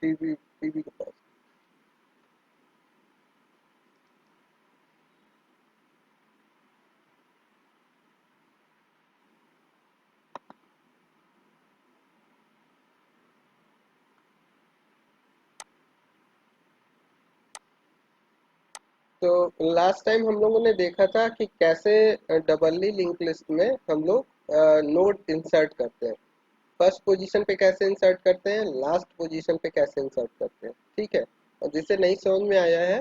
TV के पास। तो last time हम लोगों ने देखा था कि कैसे डबली लिंक लिस्ट में हम लोग नोड इंसर्ट करते हैं। फर्स्ट पोजीशन पे कैसे इंसर्ट करते हैं, लास्ट पोजीशन पे कैसे इंसर्ट करते हैं, ठीक है। और जिसे नहीं समझ में आया है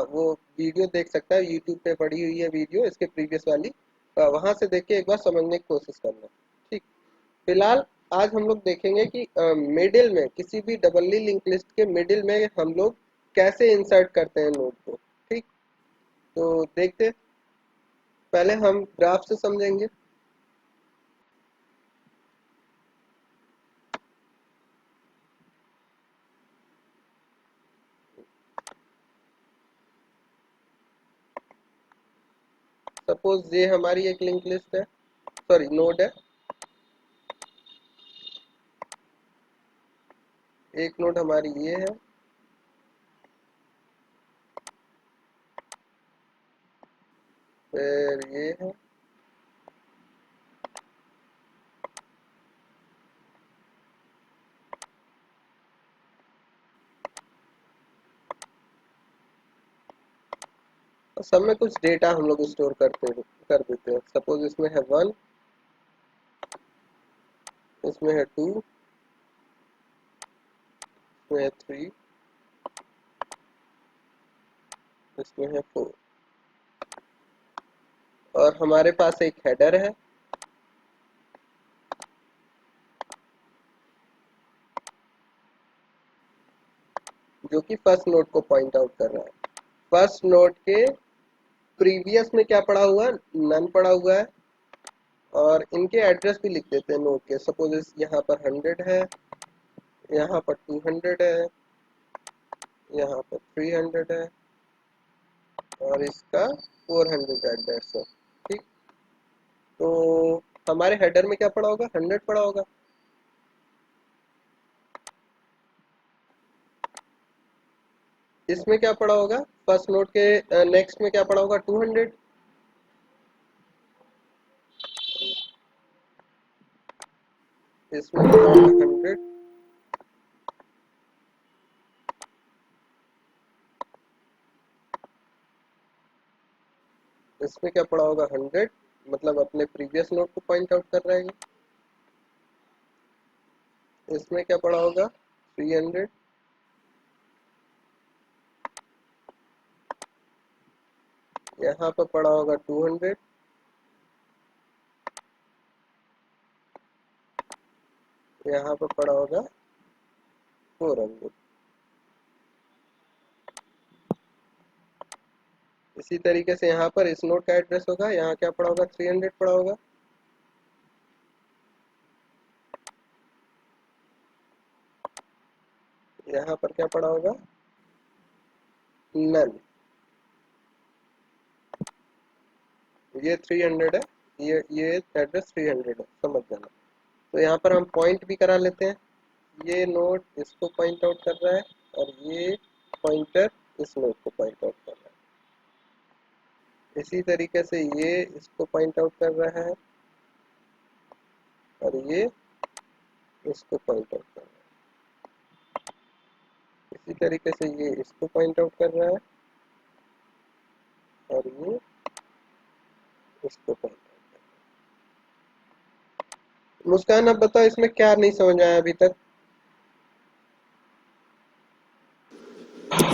वो वीडियो देख सकता है, यूट्यूब पे पड़ी हुई है वीडियो इसके प्रीवियस वाली, वहां से देख के एक बार समझने की कोशिश करना। ठीक। फिलहाल आज हम लोग देखेंगे कि मिडिल में किसी भी डबली लिंक लिस्ट के मिडिल में हम लोग कैसे इंसर्ट करते हैं नोड को। ठीक। तो देखते, पहले हम ग्राफ से समझेंगे। सपोज ये हमारी एक लिंक लिस्ट है, सॉरी नोड है। एक नोड हमारी ये है, फिर ये है, और सब में कुछ डेटा हम लोग स्टोर कर देते हैं। सपोज इसमें है 1, इसमें है 2, इसमें है 3, इसमें है 4, और हमारे पास एक हेडर है जो कि फर्स्ट नोड को पॉइंट आउट कर रहा है। फर्स्ट नोड के प्रीवियस में क्या पड़ा हुआ है, नन पड़ा हुआ है। और इनके एड्रेस भी लिख देते हैं नोड के। सपोज यहाँ पर 100 है, यहाँ पर 200 है, यहाँ पर 300 है, और इसका 400 एड्रेस है। ठीक। तो हमारे हेडर में क्या पड़ा होगा, 100 पड़ा होगा। इसमें क्या पड़ा होगा, फर्स्ट नोड के नेक्स्ट में क्या पड़ा होगा, 200। इसमें पड़ा होगा 100। इसमें क्या पड़ा होगा, 100, मतलब अपने प्रीवियस नोड को पॉइंट आउट कर रहा है ये। इसमें क्या पड़ा होगा, 300। यहाँ पर पड़ा होगा 200। यहाँ पर पड़ा होगा 400। इसी तरीके से यहाँ पर इस नोड का एड्रेस होगा, यहाँ क्या पड़ा होगा, 300 पड़ा होगा। यहाँ पर क्या पड़ा होगा, नन। ये 300 है, ये एड्रेस 300 है, समझ जाना। तो यहाँ पर हम पॉइंट भी करा लेते हैं। ये नोड इसको पॉइंट आउट कर रहा है, और ये पॉइंटर इस नोड को पॉइंट आउट कर रहा है। इसी तरीके से ये इसको पॉइंट आउट कर रहा है, और ये इसको पॉइंट आउट कर रहा है। इसी तरीके से ये इसको पॉइंट आउट कर रहा है, और ये इसको पॉइंट आउट। मुस्कान, अब बताओ इसमें क्या नहीं समझ आया अभी तक।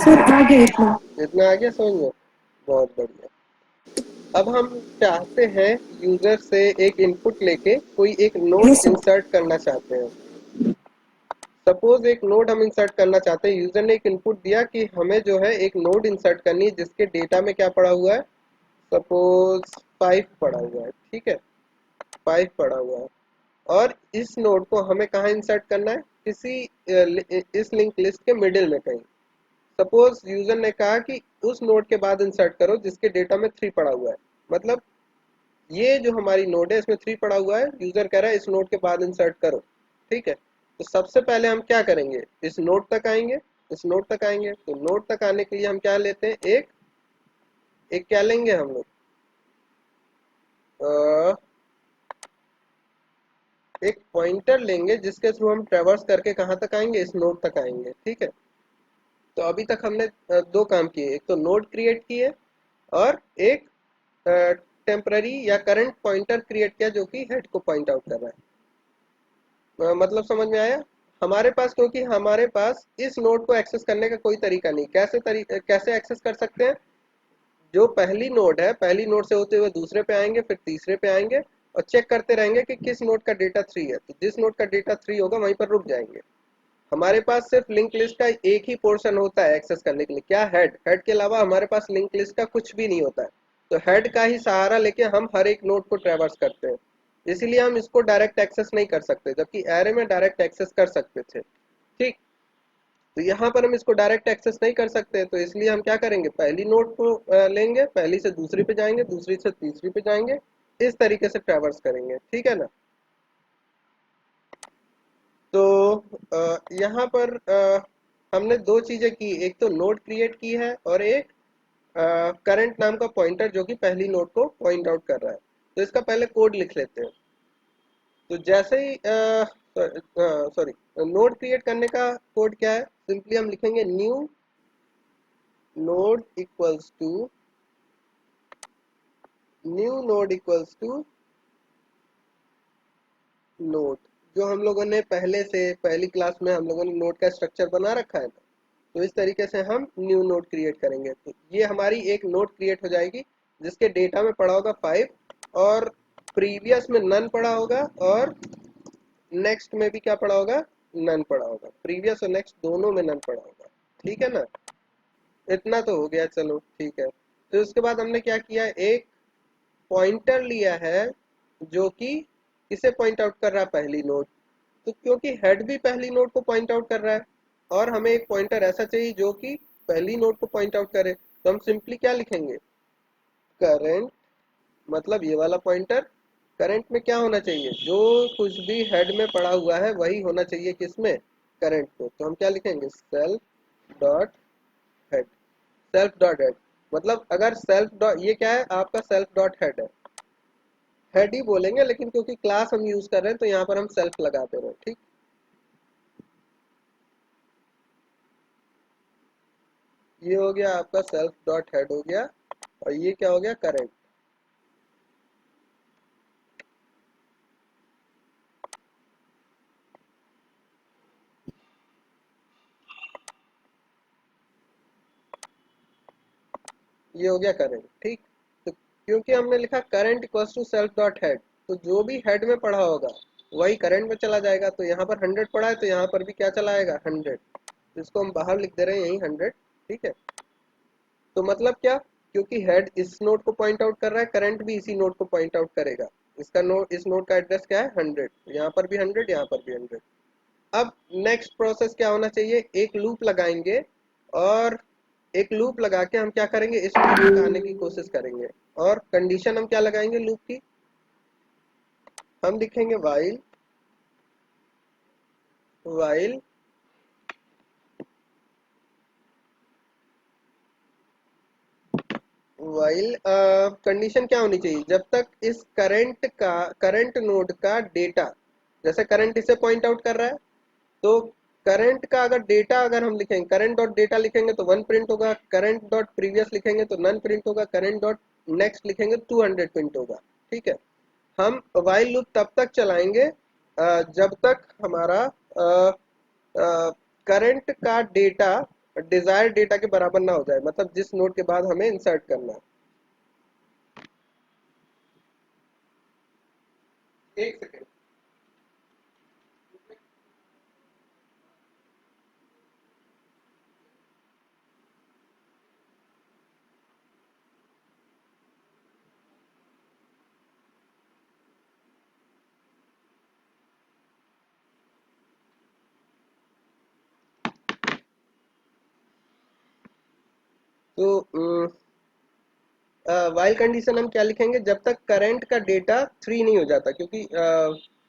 सर आ गया इतना। इतना आ गया समझ में, बहुत बढ़िया। अब हम चाहते हैं यूजर से एक इनपुट लेके कोई एक नोड यस सर। इंसर्ट करना चाहते हैं। सपोज एक नोड हम इंसर्ट करना चाहते हैं, यूजर ने एक इनपुट दिया कि हमें जो है एक नोड इंसर्ट करनी है जिसके डेटा में क्या पड़ा हुआ है, सपोज 5 पड़ा हुआ है, ठीक है, 5 पड़ा हुआ है। और इस नोड को हमें कहाँ इंसर्ट करना है, किसी इस लिंक लिस्ट के मिडिल में कहीं। सपोज यूजर ने कहा कि उस नोड के बाद इंसर्ट करो जिसके डेटा में 3 पड़ा हुआ है। मतलब ये जो हमारी नोड है इसमें 3 पड़ा हुआ है, यूजर कह रहा है इस नोड के बाद इंसर्ट करो, ठीक है। तो सबसे पहले हम क्या करेंगे, इस नोड तक आएंगे। इस नोड तक आएंगे तो नोड तक आने के लिए हम क्या लेते हैं, एक एक क्या लेंगे हम लोग, अ, एक पॉइंटर लेंगे जिसके थ्रू हम ट्रेवर्स करके कहाँ तक आएंगे, इस नोड तक आएंगे। ठीक है, तो अभी तक हमने दो काम किए, एक तो नोड क्रिएट किए और एक टेम्पररी या करंट पॉइंटर क्रिएट किया जो कि हेड को पॉइंट आउट कर रहा है। मतलब समझ में आया। हमारे पास, क्योंकि हमारे पास इस नोड को एक्सेस करने का कोई तरीका नहीं, कैसे एक्सेस कर सकते हैं, जो पहली नोड है, पहली नोड से होते हुए दूसरे पे आएंगे, फिर तीसरे पे आएंगे और चेक करते रहेंगे कि किस नोड का डेटा 3 है। तो जिस नोड का डेटा 3 होगा वहीं पर रुक जाएंगे। हमारे पास सिर्फ लिंक लिस्ट का एक ही पोर्शन होता है एक्सेस करने के लिए, क्या, हेड। हेड के अलावा हमारे पास लिंक लिस्ट का कुछ भी नहीं होता है। तो हेड का ही सहारा लेके हम हर एक नोड को ट्रैवर्स करते हैं। इसीलिए हम इसको डायरेक्ट एक्सेस नहीं कर सकते, जबकि एरे में डायरेक्ट एक्सेस कर सकते थे। ठीक, तो यहाँ पर हम इसको डायरेक्ट एक्सेस नहीं कर सकते, तो इसलिए हम क्या करेंगे, पहली नोड को लेंगे, पहली से दूसरी पे जाएंगे, दूसरी से तीसरी पे जाएंगे, इस तरीके से ट्रैवर्स करेंगे। ठीक है ना। तो यहाँ पर हमने दो चीजें की, एक तो नोड क्रिएट की है और एक करंट नाम का पॉइंटर जो कि पहली नोड को पॉइंट आउट कर रहा है। तो इसका पहले कोड लिख लेते हैं। तो जैसे ही सॉरी, नोड क्रिएट करने का कोड क्या है, सिंपली हम लिखेंगे new node equals to, new node equals to node. जो हम लोगों ने पहले से, पहली क्लास में हम लोगों ने नोड का स्ट्रक्चर बना रखा है ना, तो इस तरीके से हम न्यू नोड क्रिएट करेंगे। तो ये हमारी एक नोड क्रिएट हो जाएगी जिसके डेटा में पड़ा होगा 5 और प्रीवियस में नन पड़ा होगा और नेक्स्ट में भी क्या पड़ा होगा, नन पड़ा होगा। प्रीवियस और नेक्स्ट दोनों में नन पड़ा होगा। ठीक है ना। इतना तो हो गया, चलो ठीक है। तो उसके बाद हमने क्या किया, एक पॉइंटर लिया है जो कि किसे पॉइंट आउट कर रहा है, पहली नोड। तो क्योंकि हेड भी पहली नोड को पॉइंट आउट कर रहा है और हमें एक पॉइंटर ऐसा चाहिए जो कि पहली नोड को पॉइंट आउट करे, तो हम सिंपली क्या लिखेंगे, करंट, मतलब ये वाला पॉइंटर। करंट में क्या होना चाहिए, जो कुछ भी हेड में पड़ा हुआ है वही होना चाहिए किसमें, करंट को। तो हम क्या लिखेंगे, self dot head. Self dot head, मतलब अगर सेल्फ डॉट, ये क्या है आपका, सेल्फ डॉट हेड है। हेड ही बोलेंगे लेकिन क्योंकि क्लास हम यूज कर रहे हैं तो यहाँ पर हम सेल्फ लगाते रहे। ठीक, ये हो गया आपका सेल्फ डॉट हेड हो गया और ये क्या हो गया, करंट। ये हो गया करंट। ठीक, तो क्योंकि हमने लिखा current equals to self dot head, तो जो भी हेड में पढ़ा होगा वही करंट में चला जाएगा। तो यहाँ पर 100 पढ़ा है तो यहाँ पर भी क्या चला आएगा, 100। तो इसको हम बाहर लिख दे रहे हैं यही 100। ठीक है, तो मतलब क्या, क्योंकि हेड इस नोड को पॉइंट आउट कर रहा है, करंट भी इसी नोड को पॉइंट आउट करेगा। इसका नोड, इस नोड का एड्रेस क्या है, 100। यहाँ पर भी 100, यहाँ पर भी 100। अब नेक्स्ट प्रोसेस क्या होना चाहिए, एक लूप लगाएंगे और एक लूप लगा के हम क्या करेंगे, इस लूप तक आने की कोशिश करेंगे। और कंडीशन हम क्या लगाएंगे लूप की, हम लिखेंगे वाइल, वाइल वाइल कंडीशन क्या होनी चाहिए, जब तक इस करंट का, करंट नोड का डेटा, जैसे करंट इसे पॉइंट आउट कर रहा है, तो करंट का अगर डेटा, अगर हम लिखेंगे करंट डॉट डेटा लिखेंगे तो 1 प्रिंट होगा, करंट डॉट प्रीवियस लिखेंगे तो नन प्रिंट होगा, करंट डॉट नेक्स्ट लिखेंगे 200 प्रिंट होगा। ठीक है, हम वाइल लूप तब तक चलाएंगे जब तक हमारा करंट का डेटा डिजायर डेटा के बराबर ना हो जाए, मतलब जिस नोड के बाद हमें इंसर्ट करना है। एक सेकेंड। तो वाइल कंडीशन हम क्या लिखेंगे, जब तक करंट का डेटा 3 नहीं हो जाता, क्योंकि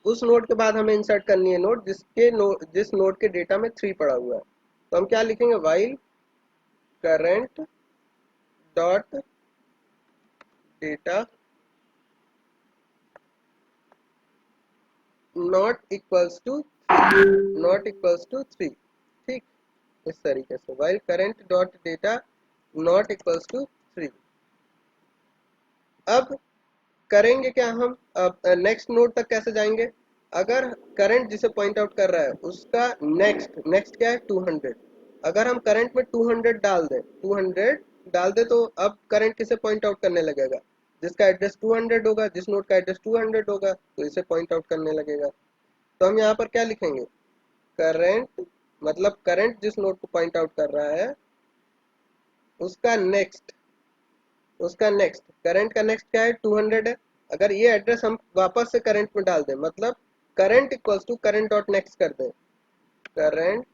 उस नोड के बाद हमें इंसर्ट करनी है नोड जिस नोड के डेटा में 3 पड़ा हुआ है। तो हम क्या लिखेंगे, while current dot data not equals to 3। ठीक, इस तरीके से while current dot data not equals to 3। अब करेंगे क्या हम, अब नेक्स्ट नोड तक कैसे जाएंगे। अगर करंट जिसे पॉइंट आउट कर रहा है उसका नेक्स्ट नेक्स्ट क्या है 200, अगर हम करंट में 200 डाल दें तो अब करंट किसे पॉइंट आउट करने लगेगा, जिसका एड्रेस 200 होगा, जिस नोड का एड्रेस 200 होगा तो इसे पॉइंट आउट करने लगेगा। तो हम यहाँ पर क्या लिखेंगे, करंट मतलब करंट जिस नोड को पॉइंट आउट कर रहा है उसका नेक्स्ट करंट का नेक्स्ट क्या है 200 है। अगर ये एड्रेस हम वापस से करंट में डाल दें, मतलब current equals to current dot next कर दें, current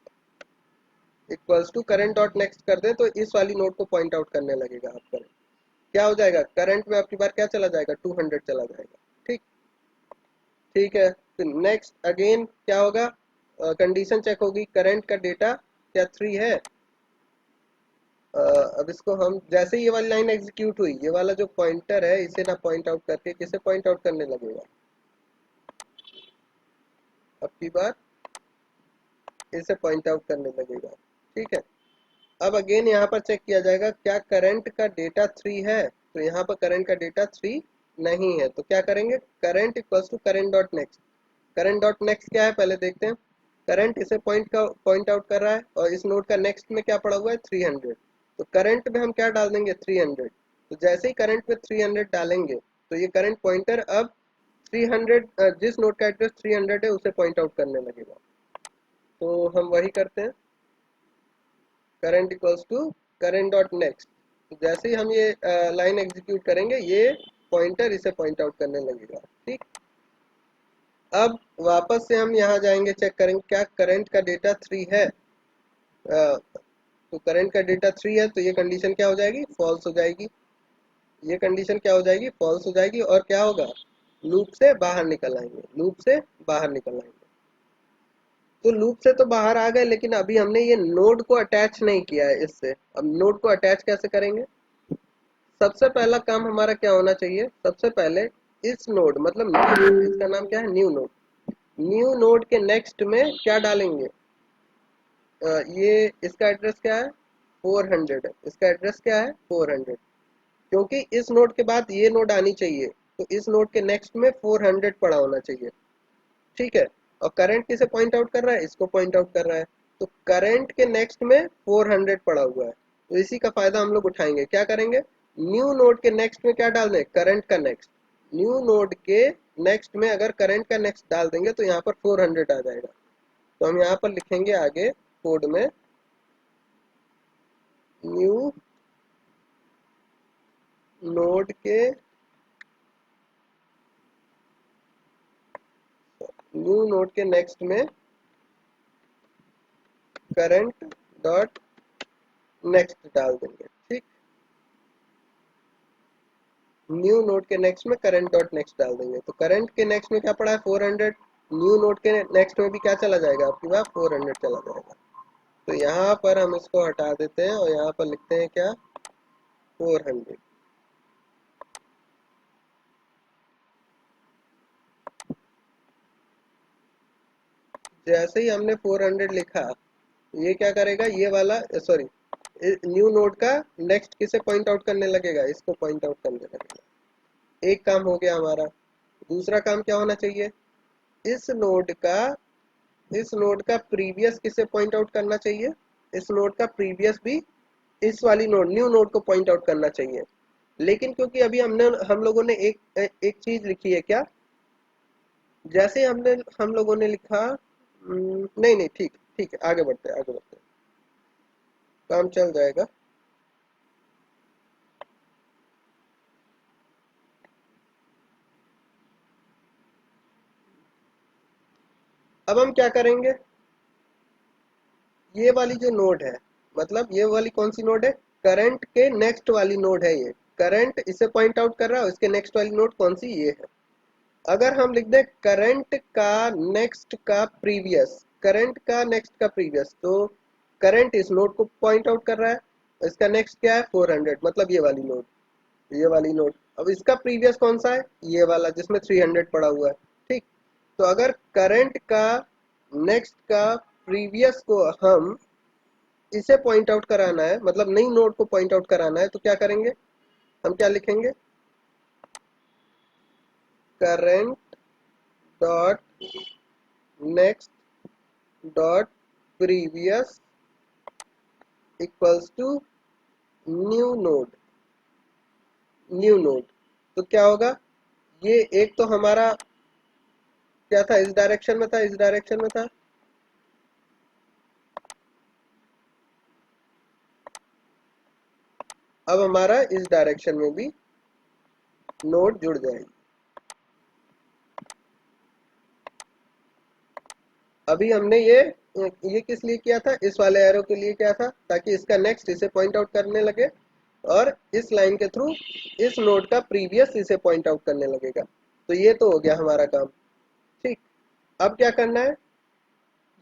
equals to current dot next कर दें तो इस वाली नोड को पॉइंट आउट करने लगेगा। आप करंट क्या हो जाएगा, करंट में आपकी बार क्या चला जाएगा 200 चला जाएगा। ठीक, ठीक है। फिर नेक्स्ट अगेन क्या होगा, कंडीशन चेक होगी, करंट का डेटा क्या 3 है। अब इसको हम जैसे ही ये वाली लाइन एग्जीक्यूट हुई, ये वाला जो पॉइंटर है इसे ना पॉइंट आउट करके किसे पॉइंट आउट करने लगेगा, अब की बार इसे पॉइंट आउट करने लगेगा। ठीक है, अब अगेन यहाँ पर चेक किया जाएगा क्या करंट का डेटा 3 है, तो यहाँ पर करंट का डेटा 3 नहीं है। तो क्या करेंगे, current equals to current dot next. Current dot next क्या है पहले देखते हैं। करंट इसे पॉइंट आउट कर रहा है और इस नोड का नेक्स्ट में क्या पड़ा हुआ है 300। तो करंट में हम क्या डाल देंगे 300। तो जैसे ही करंट में 300 डालेंगे तो ये करंट पॉइंटर अब 300 जिस नोड का एड्रेस 300 है उसे पॉइंट आउट करने लगेगा। तो हम वही करते हैं, current equals to current dot next. जैसे ही हम ये लाइन एग्जीक्यूट करेंगे ये पॉइंटर इसे पॉइंट आउट करने लगेगा। ठीक, अब वापस से हम यहाँ जाएंगे, चेक करेंगे क्या करंट का डेटा 3 है। तो करंट का डेटा 3 है तो ये कंडीशन क्या हो जाएगी, फॉल्स हो जाएगी। ये कंडीशन क्या हो जाएगी, फॉल्स हो जाएगी। और क्या होगा, लूप से बाहर निकल आएंगे, लूप से बाहर निकल आएंगे। तो लूप से तो बाहर आ गए, लेकिन अभी हमने ये नोड को अटैच नहीं किया है इससे। अब नोड को अटैच कैसे करेंगे, सबसे पहला काम हमारा क्या होना चाहिए, सबसे पहले इस नोड मतलब न्यू नोड, इसका नाम क्या है न्यू नोड, न्यू नोड के नेक्स्ट में क्या डालेंगे, ये इसका एड्रेस क्या है 400 है, इसका एड्रेस क्या है 400, क्योंकि इस नोड के बाद ये नोड आनी चाहिए तो इस नोड के नेक्स्ट में 400 पड़ा होना चाहिए। ठीक है, और करंट किसे पॉइंट आउट कर रहा है, इसको पॉइंट आउट कर रहा है। तो करंट के नेक्स्ट में 400 पड़ा हुआ है, तो इसी का फायदा हम लोग उठाएंगे। क्या करेंगे, न्यू नोड के नेक्स्ट में क्या डाल दें, करंट का नेक्स्ट। न्यू नोड के नेक्स्ट में अगर करंट का नेक्स्ट डाल देंगे तो यहाँ पर 400 आ जाएगा। तो हम यहाँ पर लिखेंगे आगे कोड में, न्यू नोड के नेक्स्ट में करंट डॉट नेक्स्ट डाल देंगे। ठीक, न्यू नोड के नेक्स्ट में करंट डॉट नेक्स्ट डाल देंगे। तो करंट के नेक्स्ट में क्या पड़ा है 400, न्यू नोड के नेक्स्ट में भी क्या चला जाएगा आपकी बात 400 चला जाएगा। तो यहाँ पर हम इसको हटा देते हैं और यहाँ पर लिखते हैं क्या 400। जैसे ही हमने 400 लिखा, ये क्या करेगा, ये वाला सॉरी न्यू नोड का नेक्स्ट किसे पॉइंट आउट करने लगेगा, इसको पॉइंट आउट करने लगेगा। एक काम हो गया हमारा। दूसरा काम क्या होना चाहिए, इस नोड का इस नोड का प्रीवियस किसे पॉइंट आउट करना चाहिए, इस नोड का प्रीवियस भी इस वाली नोड न्यू नोड को पॉइंट आउट करना चाहिए। लेकिन क्योंकि अभी हम लोगों ने एक चीज लिखी है क्या, जैसे हम लोगों ने लिखा नहीं नहीं ठीक ठीक है, आगे बढ़ते हैं आगे बढ़ते हैं, काम चल जाएगा। अब हम क्या करेंगे, ये वाली जो नोड है, मतलब ये वाली कौन सी नोड है, करंट के नेक्स्ट वाली नोड है ये। करंट इसे पॉइंट आउट कर रहा है, इसके नेक्स्ट वाली नोड कौन सी, ये है। अगर हम लिख दें करंट का नेक्स्ट का प्रीवियस, करंट का नेक्स्ट का प्रीवियस, तो करंट इस नोड को पॉइंट आउट कर रहा है, इसका नेक्स्ट क्या है 400, मतलब ये वाली नोड, ये वाली नोड। अब इसका प्रीवियस कौन सा है, ये वाला जिसमें 300 पड़ा हुआ है। ठीक, तो अगर करंट का नेक्स्ट का प्रीवियस को हम इसे पॉइंट आउट कराना है, मतलब नई नोड को पॉइंट आउट कराना है, तो क्या करेंगे, हम क्या लिखेंगे, current dot next dot previous equals to new node, new node. तो क्या होगा, ये एक तो हमारा क्या था, इस डायरेक्शन में था, इस डायरेक्शन में था, अब हमारा इस डायरेक्शन में भी नोड जुड़ जाएगी। अभी हमने ये किस लिए किया था, इस वाले एरो के लिए किया था, ताकि इसका नेक्स्ट इसे पॉइंट आउट करने लगे, और इस लाइन के थ्रू इस नोड का प्रीवियस इसे पॉइंट आउट करने लगेगा। तो ये तो हो गया हमारा काम। ठीक, अब क्या करना है,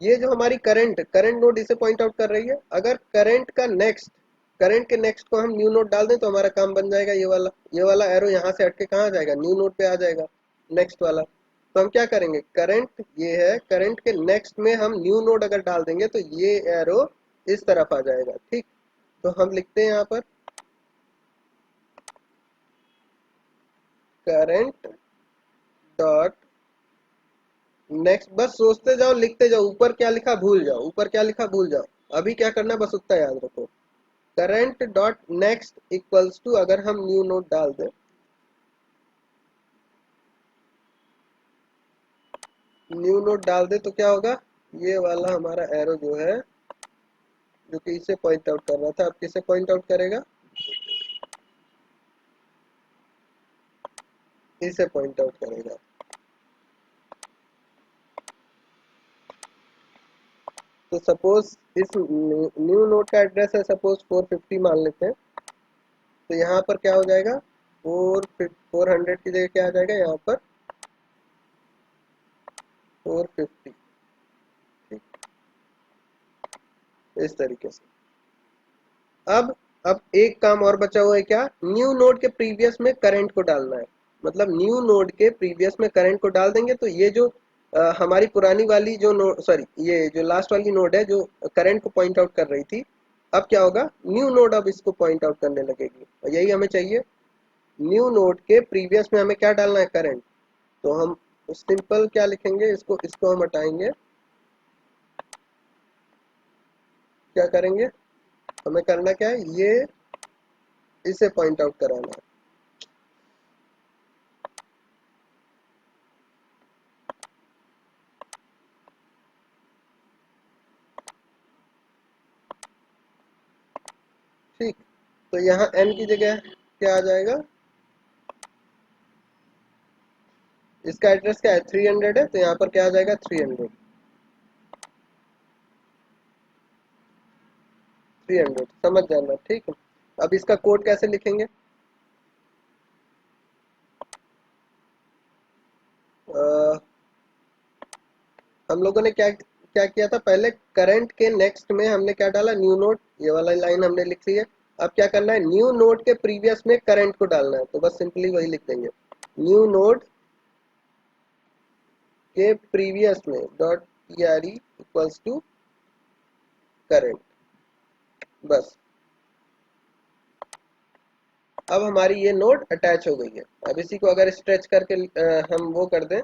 ये जो हमारी करंट करंट नोड इसे पॉइंट आउट कर रही है, अगर करंट का नेक्स्ट, करंट के नेक्स्ट को हम न्यू नोड डाल दें तो हमारा काम बन जाएगा। ये वाला एरो यहाँ से हट के कहाँ जाएगा, न्यू नोड पे आ जाएगा, नेक्स्ट वाला। तो हम क्या करेंगे, करंट ये है, करंट के नेक्स्ट में हम न्यू नोड अगर डाल देंगे तो ये एरो इस तरफ आ जाएगा। ठीक, तो हम लिखते हैं यहाँ पर करंट डॉट नेक्स्ट, बस सोचते जाओ लिखते जाओ, ऊपर क्या लिखा भूल जाओ, ऊपर क्या लिखा भूल जाओ, अभी क्या करना है बस उतना याद रखो। Current dot next equals to, अगर हम न्यू नोड डाल दें, न्यू नोड डाल दे तो क्या होगा, ये वाला हमारा एरो जो है, जो कि इसे पॉइंट आउट कर रहा था, अब किसे पॉइंट आउट करेगा, इसे पॉइंट आउट करेगा। तो सपोज इस न्यू नोड का एड्रेस है सपोज 450 मान लेते हैं, तो यहाँ पर क्या हो जाएगा, 400 की जगह क्या आ जाएगा यहाँ पर 450। ठीक, इस तरीके से। अब एक काम और बचा हुआ है, क्या, न्यू नोड के प्रीवियस में करंट को डालना है, मतलब न्यू नोड के प्रीवियस में करंट को डाल देंगे तो ये जो हमारी पुरानी वाली जो नोड, सॉरी ये जो लास्ट वाली नोड है जो करंट को पॉइंट आउट कर रही थी, अब क्या होगा, न्यू नोड अब इसको पॉइंट आउट करने लगेगी, और यही हमें चाहिए। न्यू नोड के प्रीवियस में हमें क्या डालना है, करंट। तो हम सिंपल क्या लिखेंगे, इसको इसको हम हटाएंगे, क्या करेंगे, हमें करना क्या है, ये इसे पॉइंट आउट कराना है। ठीक, तो यहाँ n की जगह क्या आ जाएगा, इसका एड्रेस क्या है 300 है, तो यहाँ पर क्या आ जाएगा 300, 300 समझ जाना। ठीक है, अब इसका कोड कैसे लिखेंगे, आ, हम लोगों ने क्या क्या किया था, पहले करंट के नेक्स्ट में हमने क्या डाला, न्यू नोड, ये वाला लाइन हमने लिख ली है। अब क्या करना है, न्यू नोड के प्रीवियस में करंट को डालना है, तो बस सिंपली वही लिख देंगे, न्यू नोड के प्रीवियस में dot T equals to current, बस। अब हमारी ये नोड अटैच हो गई है। अब इसी को अगर स्ट्रेच करके हम वो कर दें,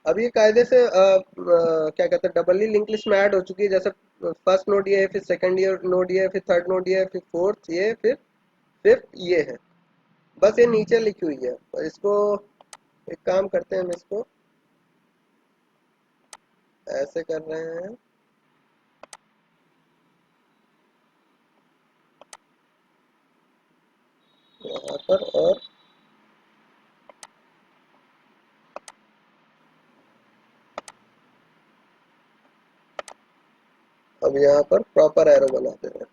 अब ये कायदे से क्या कहते हैं, डबली लिंक लिस्ट में ऐड हो चुकी है। जैसे फर्स्ट नोड ये है, फिर सेकंड ईयर नोड ये है, फिर थर्ड नोड ये है, फिर फोर्थ ये, फिर फिफ्थ ये है, बस ये नीचे लिखी हुई है। और इसको एक काम करते हैं, हम इसको ऐसे कर रहे हैं, यहाँ पर, और अब यहाँ पर प्रॉपर एरो बना दे रहे हैं,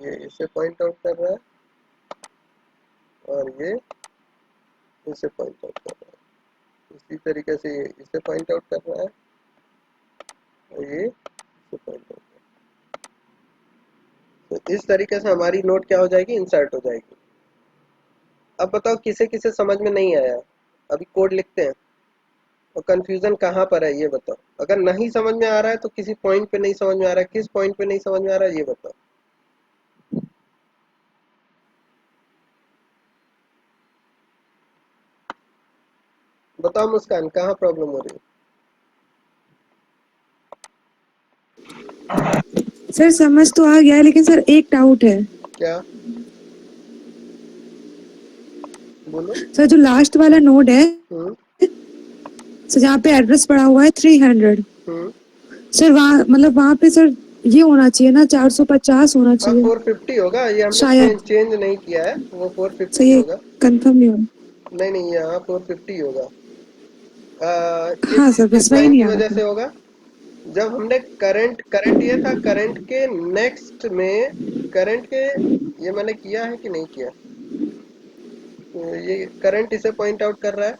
ये इसे पॉइंट आउट कर रहा है और ये इसे पॉइंट आउट कर रहा है। इसी तरीके से ये इसे पॉइंट आउट कर रहा है और ये इसे पॉइंट आउट कर रहा है। तो इस तरीके से हमारी नोट क्या हो जाएगी, इंसर्ट हो जाएगी। अब बताओ किसे किसे समझ में नहीं आया, अभी कोड लिखते हैं और कंफ्यूजन कहाँ पर है ये बताओ। अगर नहीं समझ में आ रहा है तो किसी पॉइंट पे नहीं समझ में आ रहा है, किस पॉइंट पे नहीं समझ में आ रहा है ये बताओ। बताओ मुस्कान, कहाँ प्रॉब्लम हो रही है? सर समझ तो आ गया है, लेकिन सर एक डाउट है। क्या? बोलो। सर जो लास्ट वाला नोड है, हम्म सर जहाँ पे एड्रेस पड़ा हुआ है 300, हम्म सर वहाँ मतलब वहाँ पे सर ये होना चाहिए ना, 450 होना हाँ चाहिए 450 होगा, ये हमने शायद। चेंज नहीं किया है, वो सर 450 ये होगा। कंफर्म नहीं हो नहीं नहीं, यहाँ 450 होगा। हाँ सर, इस बस वही लाइन नहीं की आ रहा वजह था। से होगा। जब हमने करंट करंट ये था, करंट के नेक्स्ट में करंट के, ये मैंने किया है कि नहीं किया? ये करंट इसे पॉइंट आउट कर रहा है,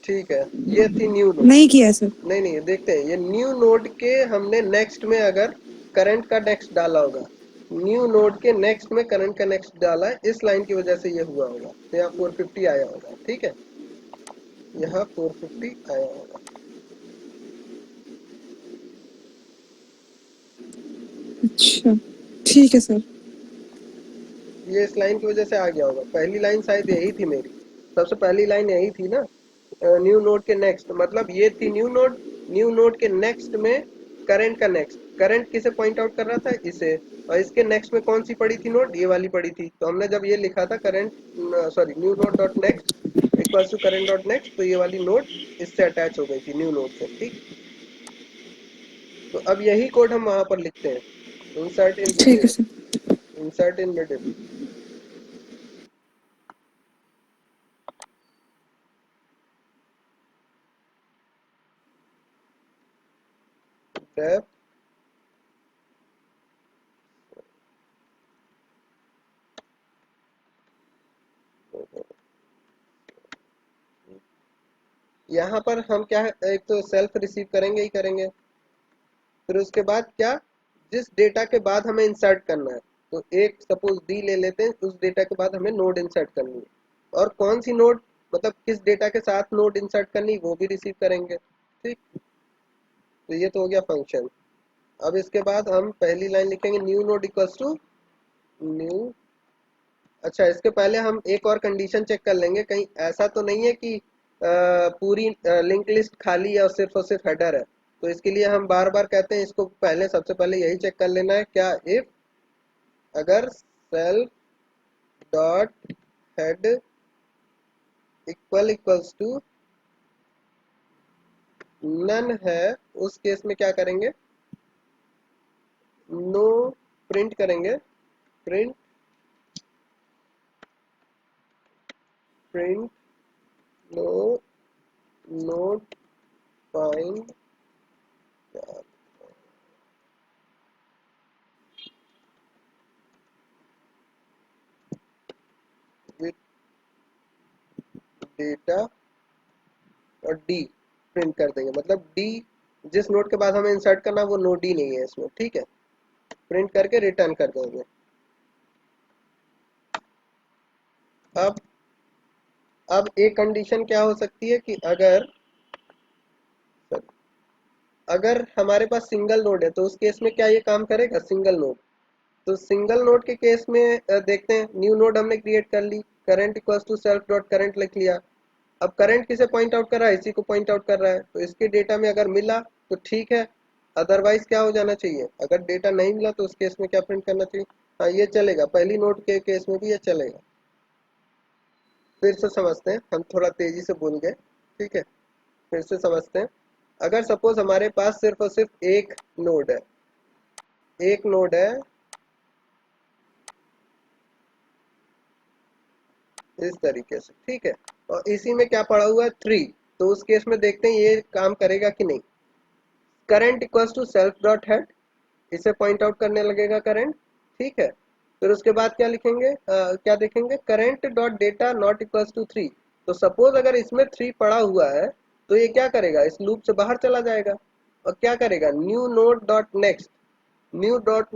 ठीक है। ये थी न्यू नोड। नहीं किया है सर। नहीं नहीं, देखते हैं ये न्यू नोड के हमने नेक्स्ट में अगर करंट का नेक्स्ट डाला होगा, न्यू नोड के नेक्स्ट में करंट का नेक्स्ट डाला है, इस लाइन की वजह से ये हुआ होगा, तो यहाँ 450 आया होगा, ठीक है। यहाँ 450 आया होगा। अच्छा, ठीक है सर। ये इस लाइन की वजह से आ गया होगा। पहली लाइन शायद यही थी मेरी, सबसे पहली लाइन यही थी ना, न्यू नोड के नेक्स्ट, मतलब ये थी न्यू नोड। न्यू नोड के नेक्स्ट में करंट का नेक्स्ट, करंट किसे पॉइंट आउट कर रहा था, इसे। और इसके नेक्स्ट में कौन सी पड़ी थी नोड, ये वाली पड़ी थी। तो हमने जब ये लिखा था current, sorry, new node dot next equals to current dot next, तो ये वाली नोड इससे अटैच हो गई थी, न्यू नोड से, ठीक। तो अब यही कोड हम वहां पर लिखते हैं, इंसर्ट इन ठीक है middle. Sir. Insert in middle, def यहाँ पर हम क्या है, एक तो सेल्फ रिसीव करेंगे ही करेंगे, फिर उसके बाद क्या, जिस डेटा के बाद हमें इंसर्ट करना है, तो एक सपोज डी ले लेते हैं, उस डेटा के बाद हमें नोड इंसर्ट करनी है, और कौन सी नोड, मतलब किस डेटा के साथ नोड इंसर्ट करनी वो भी रिसीव करेंगे, ठीक। तो ये तो हो गया फंक्शन। अब इसके बाद हम पहली लाइन लिखेंगे new node equals to new. अच्छा, इसके पहले हम एक और कंडीशन चेक कर लेंगे, कहीं ऐसा तो नहीं है कि पूरी लिंक लिस्ट खाली है और सिर्फ हेडर है। तो इसके लिए हम बार बार कहते हैं इसको, पहले सबसे पहले यही चेक कर लेना है, क्या इफ अगर self dot head equals to none है, उस केस में क्या करेंगे, नो प्रिंट करेंगे, print print no node find with data, और डी प्रिंट कर देंगे, मतलब डी जिस नोड के बाद हमें इंसर्ट करना वो नोड ही नहीं है इसमें, ठीक है। प्रिंट करके रिटर्न कर देंगे। अब अब एक कंडीशन क्या हो सकती है कि अगर, अगर हमारे पास सिंगल नोड है तो उस केस में क्या ये काम करेगा, सिंगल नोड। तो सिंगल नोड के केस में देखते हैं, न्यू नोड हमने क्रिएट कर ली, current equals to self dot current लिख लिया। अब करंट किसे पॉइंट आउट कर रहा है, इसी को पॉइंट आउट कर रहा है, तो इसके डेटा में अगर मिला तो ठीक है, अदरवाइज क्या हो जाना चाहिए, अगर डेटा नहीं मिला तो उस केस में क्या प्रिंट करना चाहिए। हाँ ये चलेगा, पहली नोड के केस में भी ये चलेगा। फिर से समझते हैं, हम थोड़ा तेजी से बोल गए, ठीक है। फिर से समझते हैं, अगर सपोज हमारे पास सिर्फ और सिर्फ एक नोड है, एक नोड है इस तरीके से, ठीक है, और इसी में क्या पड़ा हुआ है, 3। तो उस केस में देखते हैं ये काम करेगा कि नहीं। Current equals to self dot head, इसे पॉइंट आउट करने लगेगा करंट, ठीक है। फिर उसके बाद क्या लिखेंगे, क्या देखेंगे, current dot data not equals to 3। तो सपोज अगर इसमें 3 पड़ा हुआ है तो ये क्या करेगा, इस लूप से बाहर चला जाएगा और क्या करेगा, new node dot next, new dot,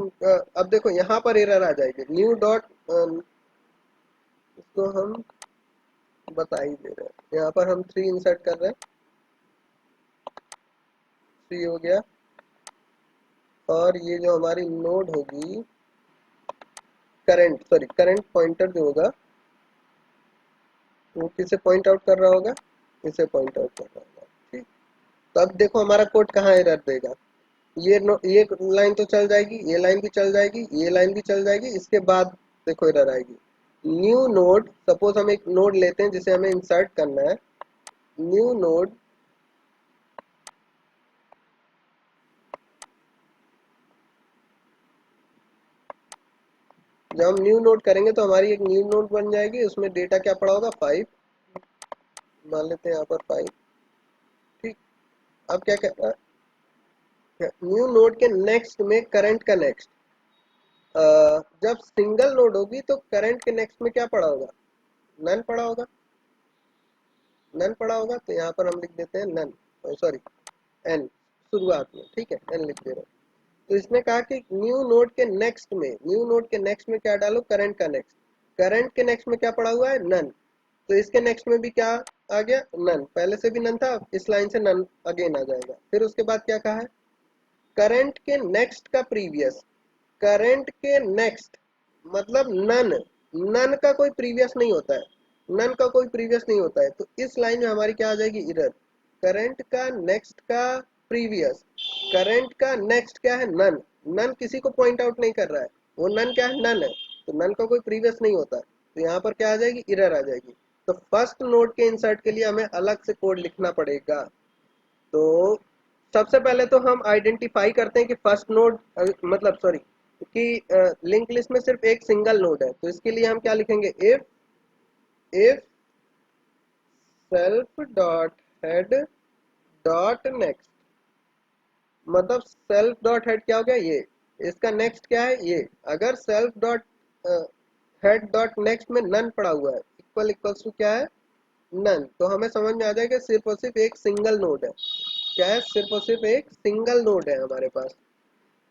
अब देखो यहाँ पर एरर आ जाएगी, न्यू डॉट, इसको हम बता ही दे रहे हैं, यहाँ पर हम 3 इंसर्ट कर रहे हैं, 3 हो गया। और ये जो हमारी नोड होगी, करंट पॉइंटर जो होगा वो किसे पॉइंट आउट कर रहा होगा, इसे पॉइंट आउट कर रहा होगा। ठीक, तो अब देखो हमारा कोड कहाँ एरर देगा, ये लाइन तो चल जाएगी, ये लाइन भी चल जाएगी, ये लाइन भी चल जाएगी, इसके बाद देखो एरर आएगी, न्यू नोड, सपोज हम एक नोड लेते हैं जिसे हमें इंसर्ट करना है, न्यू नोड, जब हम न्यू नोड करेंगे तो हमारी एक न्यू नोड बन जाएगी, उसमें डेटा क्या पड़ा होगा, 5, मान लेते हैं यहाँ पर 5। ठीक, अब क्या कहता है, न्यू नोड के नेक्स्ट में करंट का नेक्स्ट, जब सिंगल नोड होगी तो करंट के नेक्स्ट में क्या पड़ा होगा, नन पड़ा होगा, नन पड़ा होगा, तो यहाँ पर हम लिख देते हैं नन, सॉरी एन शुरुआत में, ठीक है, एन लिख दे रहे हैं। तो इसने कहा कि न्यू नोड के नेक्स्ट में, न्यू नोड के नेक्स्ट में क्या डालो, करंट का नेक्स्ट, करंट के नेक्स्ट में क्या पड़ा हुआ है, नन, तो इसके नेक्स्ट में भी क्या आ गया, नन, पहले से भी नन था, इस लाइन से नन अगेन आ जाएगा। फिर उसके बाद क्या कहा है, करंट के नेक्स्ट का प्रीवियस, करंट के नेक्स्ट मतलब नन, नन का कोई प्रीवियस नहीं होता है, नन का कोई प्रीवियस नहीं होता है, तो इस लाइन में हमारी क्या आ जाएगी, इरर, करंट का नेक्स्ट का प्रीवियस, करंट का नेक्स्ट क्या है, नन, नन किसी को पॉइंट आउट नहीं कर रहा है, वो नन क्या है, नन है, तो नन का कोई प्रीवियस नहीं होता है, तो यहाँ पर क्या आ जाएगी, इरर आ जाएगी। तो फर्स्ट नोड के इंसर्ट के लिए हमें अलग से कोड लिखना पड़ेगा। तो सबसे पहले तो हम आइडेंटिफाई करते हैं कि फर्स्ट नोड, मतलब सॉरी, कि लिंक लिस्ट में सिर्फ एक सिंगल नोड है, तो इसके लिए हम क्या लिखेंगे, if self dot head dot next, मतलब सेल्फ डॉट हेड क्या हो गया, ये, इसका नेक्स्ट क्या है, ये, अगर self dot head dot next में नन पड़ा हुआ है, इक्वल इक्वल्स टू क्या है, नन, तो हमें समझ में आ जाएगा सिर्फ और सिर्फ एक सिंगल नोड है, क्या है, सिर्फ और सिर्फ एक सिंगल नोड है हमारे पास।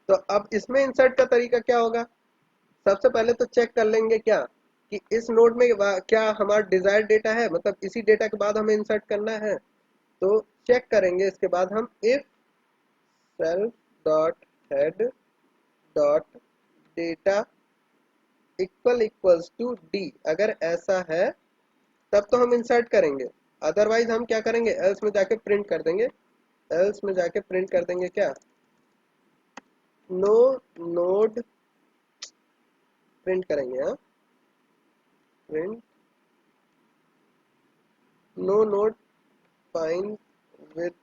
तो अब इसमें इंसर्ट का तरीका क्या होगा, सबसे पहले तो चेक कर लेंगे क्या, कि इस नोड में क्या हमारा डिजायर्ड डेटा है, मतलब इसी डेटा के बाद हमें इंसर्ट करना है, तो चेक करेंगे। इसके बाद हम if self dot head dot data equal equals to D, अगर ऐसा है तब तो हम इंसर्ट करेंगे, अदरवाइज हम क्या करेंगे, एल्स में जाके प्रिंट कर देंगे, एल्स में जाके प्रिंट कर देंगे क्या, नो नोड, प्रिंट करेंगे, हाँ, print no node find with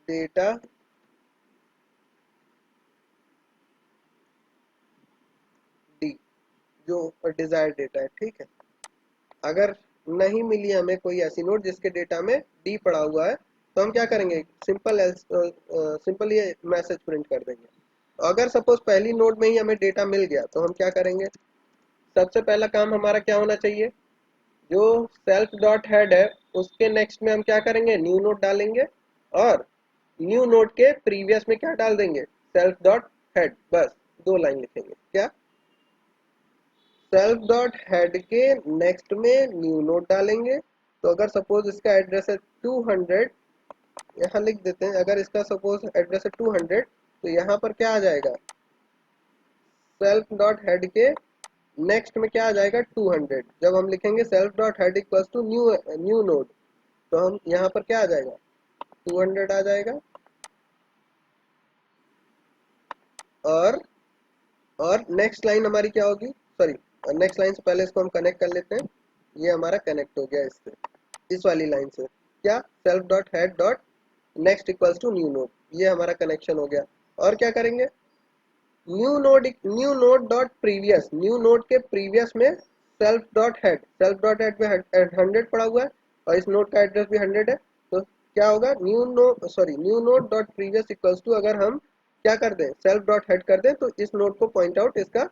data D, जो डिजायर्ड डेटा है, ठीक है। अगर नहीं मिली हमें कोई ऐसी नोट जिसके डेटा में डी पड़ा हुआ है, तो हम क्या करेंगे, सिंपल ये मैसेज प्रिंट कर देंगे। अगर सपोज पहली नोड में ही हमें डेटा मिल गया तो हम क्या करेंगे, सबसे पहला काम हमारा क्या होना चाहिए, जो सेल्फ डॉट हेड है उसके नेक्स्ट में हम क्या करेंगे, न्यू नोड डालेंगे, और न्यू नोड के प्रीवियस में क्या डाल देंगे, सेल्फ डॉट हेड, बस 2 लाइन लिखेंगे, क्या, सेल्फ डॉट हेड के नेक्स्ट में न्यू नोड डालेंगे। तो अगर सपोज इसका एड्रेस है 200, यहाँ लिख देते हैं, अगर इसका सपोज एड्रेस है 200, तो यहाँ पर क्या आ जाएगा, सेल्फ डॉट हेड के नेक्स्ट में क्या आ जाएगा, 200, जब हम लिखेंगे self dot head equals to new new node, तो हम यहाँ पर क्या आ जाएगा, 200 आ जाएगा। और नेक्स्ट लाइन हमारी क्या होगी, सॉरी, नेक्स्ट लाइन से पहले इसको हम कनेक्ट कर लेते हैं, ये हमारा कनेक्ट हो गया इससे, इस वाली लाइन से, क्या, self dot head dot next equals to new node, ये हमारा कनेक्शन हो गया। और क्या करेंगे, new node dot previous, new node के प्रीवियस में सेल्फ डॉट हेड में 100 पड़ा हुआ है और इस नोड का एड्रेस भी 100 है, तो क्या होगा, new node dot previous equals to, अगर हम क्या कर दें, सेल्फ डॉट हेड कर दें, तो इस नोड को पॉइंट आउट इसका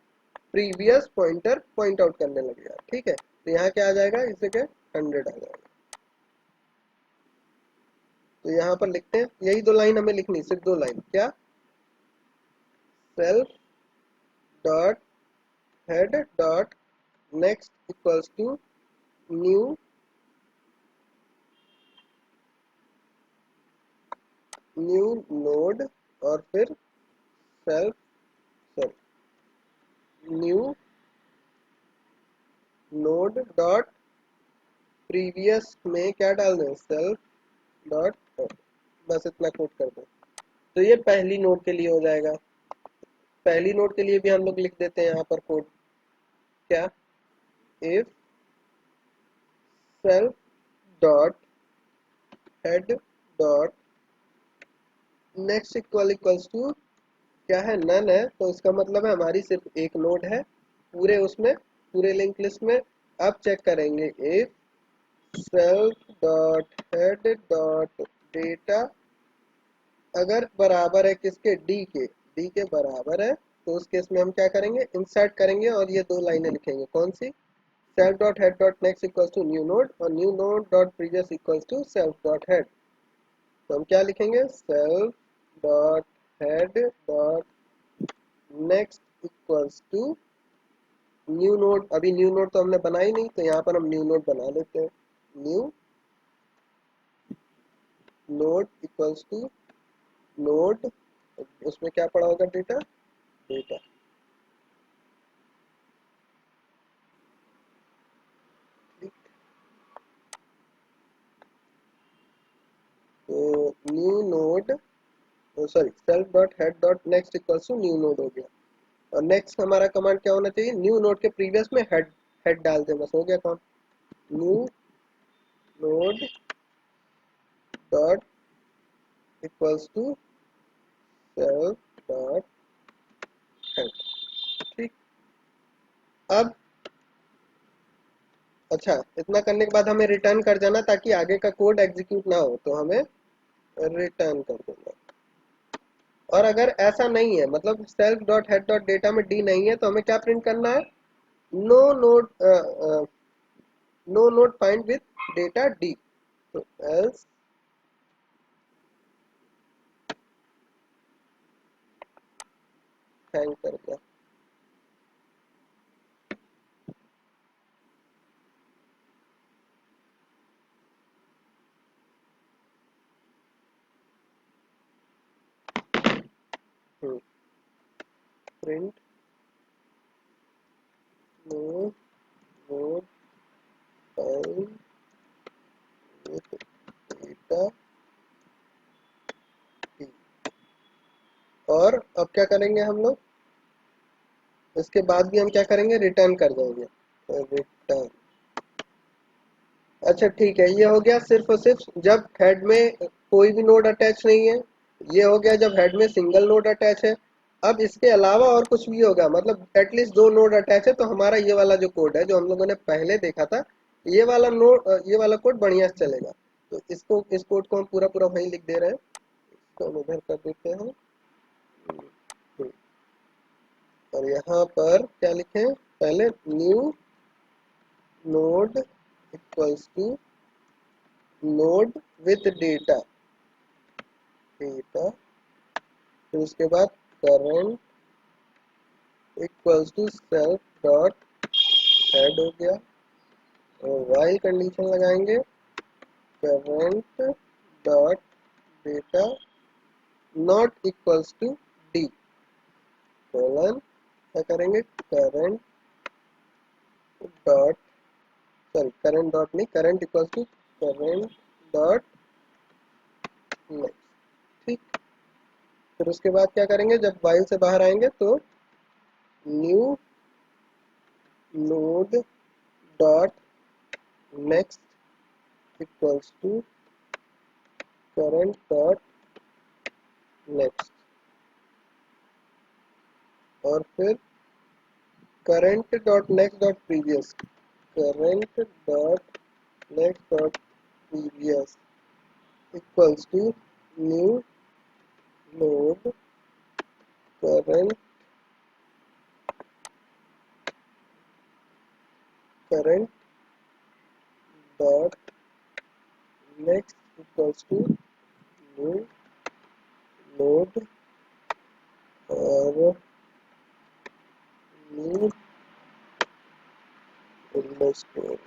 प्रीवियस पॉइंटर पॉइंट आउट करने लगेगा। ठीक है, तो यहाँ क्या आ जाएगा, इस जगह 100 आ जाएगा। तो यहाँ पर लिखते हैं, यही 2 लाइन हमें लिखनी, सिर्फ 2 लाइन। क्या, self dot head dot next equals to new new node, और फिर self, sorry, new node dot previous में क्या डाल दें, सेल्फ डॉट हेड। बस इतना कोड कर दें, तो ये पहली नोड के लिए हो जाएगा। पहली नोड के लिए भी हम लोग लिख देते हैं यहाँ पर कोड। क्या, if self dot head dot next equals to, क्या है, नन है, तो इसका मतलब है हमारी सिर्फ एक नोड है पूरे उसमें, पूरे लिंक लिस्ट में। अब चेक करेंगे, if self dot head dot data अगर बराबर है किसके, डी के बराबर है, तो उस केस में हम क्या करेंगे, इंसर्ट करेंगे, और ये 2 लाइनें लिखेंगे। कौन सी, self dot head dot next equals to new node, और new node dot previous equals to self dot head. तो हम क्या लिखेंगे, self dot head dot next equals to new node. अभी न्यू नोड तो हमने बनाई नहीं, तो यहाँ पर हम न्यू नोड बना लेते हैं। New node equals to node, उसमें क्या पड़ा होगा, डेटा, डेटा। तो new node, sorry, self dot head dot next equals to new node हो गया। और नेक्स्ट हमारा कमांड क्या होना चाहिए, न्यू नोड के प्रीवियस में हेड, हेड डाल दें, बस हो गया काम। New node dot equals to self dot head. ठीक, अब अच्छा, इतना करने के बाद हमें रिटर्न कर जाना, ताकि आगे का कोड एग्जीक्यूट ना हो, तो हमें रिटर्न कर देना। और अगर ऐसा नहीं है, मतलब self dot head dot data में डी नहीं है, तो हमें क्या प्रिंट करना है, no node, no node find with data D. तो एल्स हैंग कर दिया। Print no node find with data D. और अब क्या करेंगे हम लोग, इसके बाद भी हम क्या करेंगे, रिटर्न कर देंगे, रिटर्न। अच्छा ठीक है, ये हो गया सिर्फ और सिर्फ जब हेड में कोई भी नोड अटैच नहीं है। ये हो गया जब हेड में सिंगल नोड अटैच है। अब इसके अलावा और कुछ भी होगा, मतलब एटलीस्ट 2 नोड अटैच है, तो हमारा ये वाला जो कोड है जो हम लोगों ने पहले देखा था, ये वाला नोड, ये वाला कोड बढ़िया से चलेगा। तो इसको, इस कोड को हम पूरा पूरा वहीं लिख दे रहे हैं। इसको हम इधर कर देते हैं। हम्म, और यहाँ पर क्या लिखें, पहले new node equals to node with data, data, फिर उसके बाद current equals to self dot head हो गया, और वाइल कंडीशन लगाएंगे, current dot data not equals to D, colon, क्या करेंगे, current dot, sorry, current dot नहीं, current equals to current dot next. ठीक, फिर उसके बाद क्या करेंगे, जब वाइल से बाहर आएंगे तो new node dot next equals to current dot next, और फिर current dot next dot previous, current dot next dot previous equals to new node current current dot next equals to new node और new underscore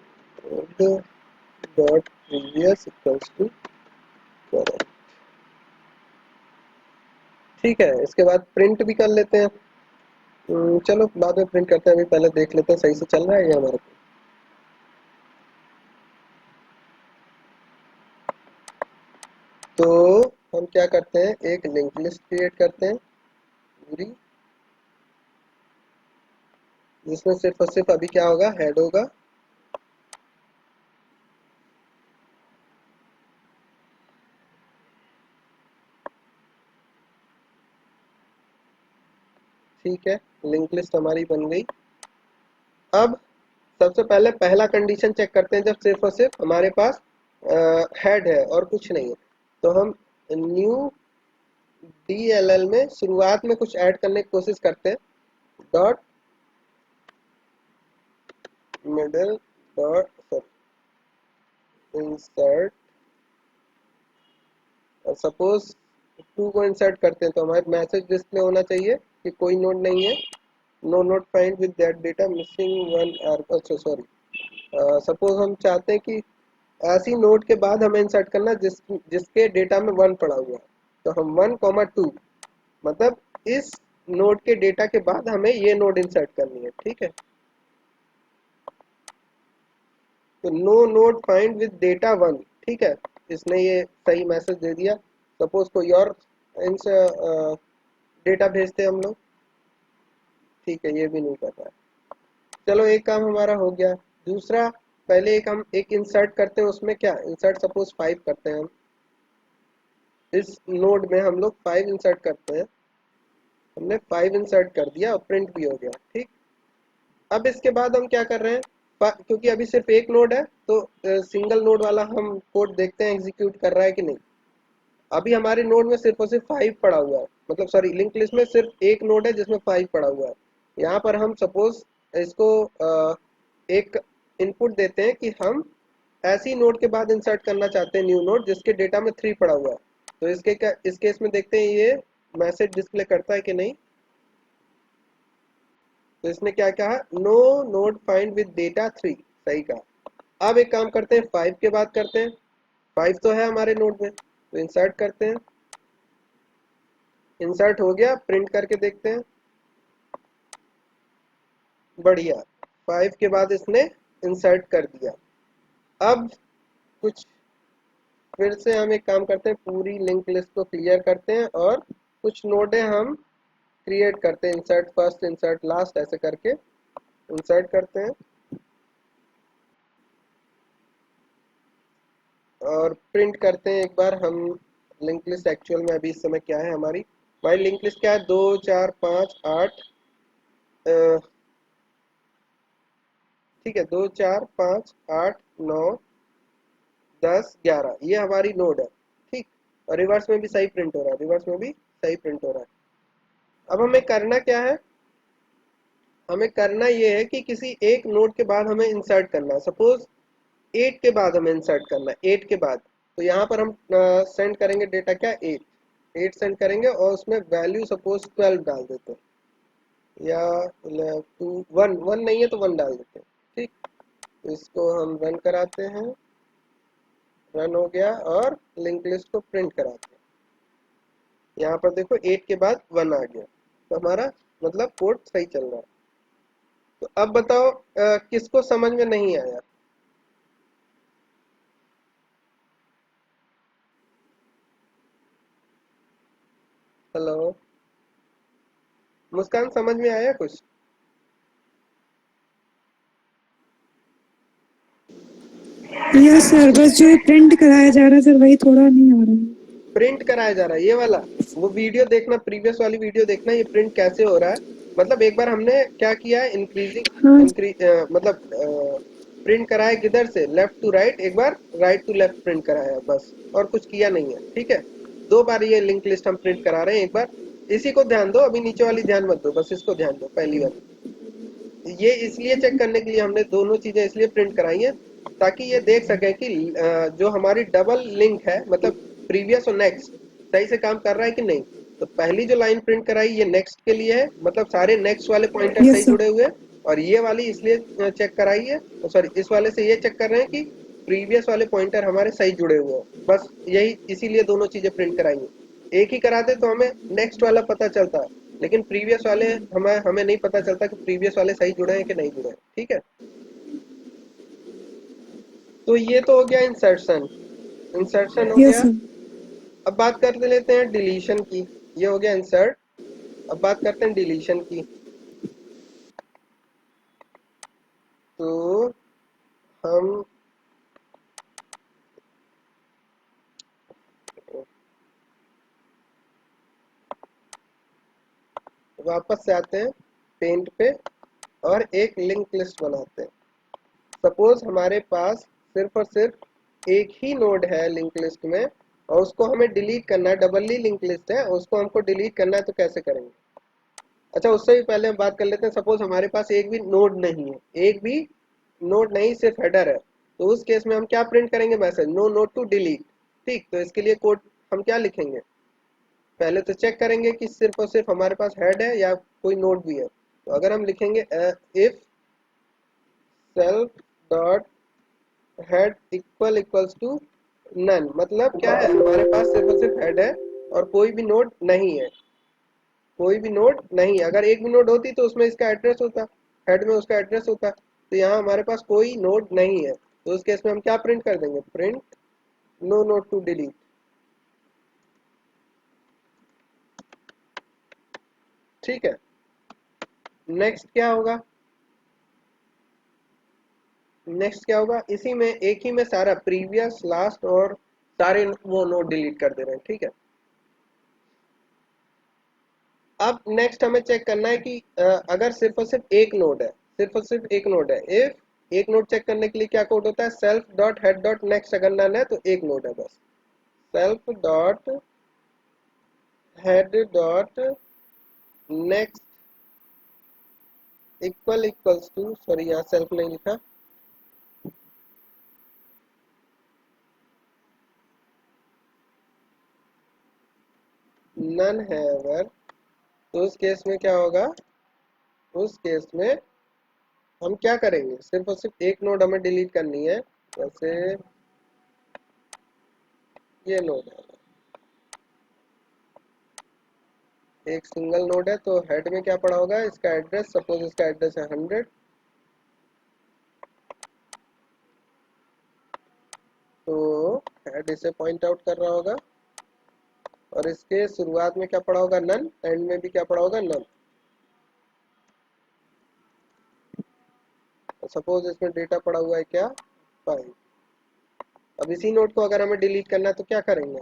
node dot previous equals to current. ठीक है, इसके बाद print भी कर लेते हैं। चलो बाद में प्रिंट करते हैं, अभी पहले देख लेते हैं सही से चल रहा है ये हमारे को। तो हम क्या करते हैं, एक लिंक लिस्ट क्रिएट करते हैं पूरी, जिसमें सिर्फ और सिर्फ अभी क्या होगा, हेड होगा। ठीक है, लिंक लिस्ट हमारी बन गई। अब सबसे पहले पहला कंडीशन चेक करते हैं, जब सिर्फ और सिर्फ हमारे पास हेड है और कुछ नहीं है, तो हम न्यू DLL में शुरुआत में कुछ ऐड करने की कोशिश करते हैं। Dot middle dot sorry insert, suppose 2 को इंसर्ट करते हैं तो हमारे मैसेज डिस्प्ले होना चाहिए कि कोई नोड नहीं है, no node find with that data missing one are, अच्छा सॉरी, सपोज हम चाहते हैं कि ऐसी नोड के बाद हमें इंसर्ट करना जिसके डेटा में 1 पड़ा हुआ है, तो हम 1,2 मतलब इस नोड के डेटा के बाद हमें ये नोड इंसर्ट करनी है। ठीक है, तो no node find with data 1। ठीक है, इसने ये सही मैसेज दे दिया। सपोज कोई और इंस डेटा भेजते हम लोग, ठीक है ये भी नहीं कर रहा है। चलो एक काम हमारा हो गया। दूसरा, पहले एक हम एक इंसर्ट करते हैं, उसमें क्या इंसर्ट सपोज 5 करते हैं हम, इस नोड में हम लोग 5 इंसर्ट करते हैं। हमने 5 इंसर्ट कर दिया और प्रिंट भी हो गया। ठीक, अब इसके बाद हम क्या कर रहे हैं, क्योंकि अभी सिर्फ एक नोड है तो सिंगल नोड वाला हम कोड देखते हैं एग्जीक्यूट कर रहा है कि नहीं। अभी हमारे नोड में सिर्फ और सिर्फ 5 पड़ा हुआ है, मतलब सॉरी लिंक लिस्ट में सिर्फ एक नोड है जिसमें 5 पड़ा हुआ है। यहाँ पर हम सपोज इसको एक इनपुट देते हैं कि हम ऐसी नोड के बाद इंसर्ट करना चाहते हैं न्यू नोड जिसके डेटा में 3 पड़ा हुआ है। तो इस केस में देखते हैं ये मैसेज डिस्प्ले करता है कि नहीं। तो इसने क्या कहा, no node find with data 3, सही कहा। अब एक काम करते हैं, 5 के बाद करते हैं। 5 तो है हमारे नोड में, तो इंसर्ट करते हैं। इंसर्ट हो गया, प्रिंट करके देखते हैं, बढ़िया। 5 के बाद इसने इंसर्ट कर दिया। अब कुछ फिर से हम एक काम करते हैं, पूरी लिंक लिस्ट को क्लियर करते हैं और कुछ नोडें हम क्रिएट करते हैं, इंसर्ट फर्स्ट इंसर्ट लास्ट ऐसे करके इंसर्ट करते हैं और प्रिंट करते हैं एक बार हम लिंक लिस्ट एक्चुअल में अभी इस समय क्या है हमारी। हमारी लिंक लिस्ट क्या है, 2 4 5 8, ठीक है 2 4 5 8 9 10 11, ये हमारी नोड है। ठीक, और रिवर्स में भी सही प्रिंट हो रहा है, रिवर्स में भी सही प्रिंट हो रहा है। अब हमें करना क्या है, हमें करना ये है कि किसी एक नोड के बाद हमें इंसर्ट करना है। सपोज 8 के बाद हमें इंसर्ट करना है, 8 के बाद, तो यहाँ पर हम सेंड करेंगे डेटा क्या, 8 सेंड करेंगे और उसमें वैल्यू सपोज 12 डाल देते हैं, या 2 1 1 नहीं है तो 1 डाल देते हैं। ठीक, तो इसको हम रन कराते हैं, रन हो गया और लिंक लिस्ट को प्रिंट कराते हैं। यहाँ पर देखो 8 के बाद 1 आ गया, तो हमारा मतलब कोड सही चल रहा है। तो अब बताओ किसको समझ में नहीं आया। हेलो, मुस्कान समझ में आया कुछ। यस सर, बस जो प्रिंट कराया जा रहा है सर वही थोड़ा नहीं आ रहा है। प्रिंट कराया जा रहा है ये वाला, वो वीडियो देखना, प्रीवियस वाली वीडियो देखना, ये प्रिंट कैसे हो रहा है। मतलब एक बार हमने क्या किया है, हाँ मतलब प्रिंट कराया किधर से, लेफ्ट टू राइट, एक बार राइट टू लेफ्ट प्रिंट कराया बस, और कुछ किया नहीं है। ठीक है, 2 बार ये लिंक लिस्ट हम प्रिंट करा रहे हैं, एक बार इसी को ध्यान दो, अभी नीचे वाली ध्यान मत दो, बस इसको ध्यान दो, पहली वाली। ये इसलिए चेक करने के लिए हमने दोनों चीजें इसलिए प्रिंट कराई हैं ताकि ये देख सके कि जो हमारी डबल लिंक है, मतलब प्रीवियस और नेक्स्ट, सही से काम कर रहा है कि नहीं। तो पहली जो लाइन प्रिंट कराई ये नेक्स्ट के लिए है, मतलब सारे नेक्स्ट वाले पॉइंटर सही यस सर। जुड़े हुए हैं। और ये वाली इसलिए चेक कराई है, सॉरी इस वाले से ये चेक कर रहे हैं कि प्रीवियस वाले पॉइंटर हमारे सही जुड़े हुए हैं। बस यही, इसीलिए दोनों चीजें प्रिंट कराई हैं। एक ही कराते तो हमें नेक्स्ट वाला पता चलता, लेकिन प्रीवियस वाले हमें हमें नहीं पता चलता कि प्रीवियस वाले सही जुड़े हैं कि नहीं जुड़े हैं। ठीक है, तो ये तो हो गया इंसर्शन। इंसर्शन हो यस गया। सर। अब बात कर लेते हैं डिलीशन की। ये हो गया इंसर्ट। अब बात करते हैं डिलीशन की। तो हम वापस से आते हैं पेंट पे और एक लिंक लिस्ट बनाते हैं। सपोज हमारे पास सिर्फ और सिर्फ एक ही नोड है लिंक लिस्ट में, और उसको हमें डिलीट करना है, डबली लिंक लिस्ट है, उसको हमको डिलीट करना है, तो कैसे करेंगे। अच्छा, उससे भी पहले हम बात कर लेते हैं, सपोज हमारे पास एक भी नोड नहीं है, एक भी नोड नहीं, सिर्फ हेडर है। तो उस केस में हम क्या प्रिंट करेंगे, message no node to delete. ठीक, तो इसके लिए कोड हम क्या लिखेंगे, पहले तो चेक करेंगे कि सिर्फ और सिर्फ हमारे पास हेड है या कोई नोड भी है। तो अगर हम लिखेंगे if self dot head equals to none, मतलब क्या है, हमारे पास सिर्फ और सिर्फ हेड है और कोई भी नोड नहीं है। कोई भी नोड नहीं, अगर एक भी नोड होती तो उसमें इसका एड्रेस होता, हेड में उसका एड्रेस होता। तो यहाँ हमारे पास कोई नोड नहीं है, तो उस केस में हम क्या प्रिंट कर देंगे, print no node to delete. ठीक है, नेक्स्ट क्या होगा, नेक्स्ट क्या होगा, इसी में एक ही में सारा प्रीवियस लास्ट और सारे वो नोड डिलीट कर दे रहे हैं। ठीक है, अब नेक्स्ट हमें चेक करना है कि अगर सिर्फ और सिर्फ एक नोड है, सिर्फ और सिर्फ एक नोड है, इफ एक नोड चेक करने के लिए क्या कोड होता है, self dot head dot next. अगर नन है तो एक नोड है बस, self dot head dot next equals to, sorry यहाँ सेल्फ नहीं लिखा, नन है अगर, तो उस केस में क्या होगा, उस केस में हम क्या करेंगे, सिर्फ और सिर्फ एक नोड हमें डिलीट करनी है। जैसे ये नोड है, एक सिंगल नोड है, तो हेड में क्या पड़ा होगा, इसका एड्रेस, सपोज इसका एड्रेस है 100। तो हेड इसे पॉइंट आउट कर रहा होगा, और इसके शुरुआत में क्या पड़ा होगा, नन, एंड में भी क्या पड़ा होगा, नन। सपोज इसमें डेटा पड़ा हुआ है क्या, 5। अब इसी नोड को अगर हमें डिलीट करना है तो क्या करेंगे,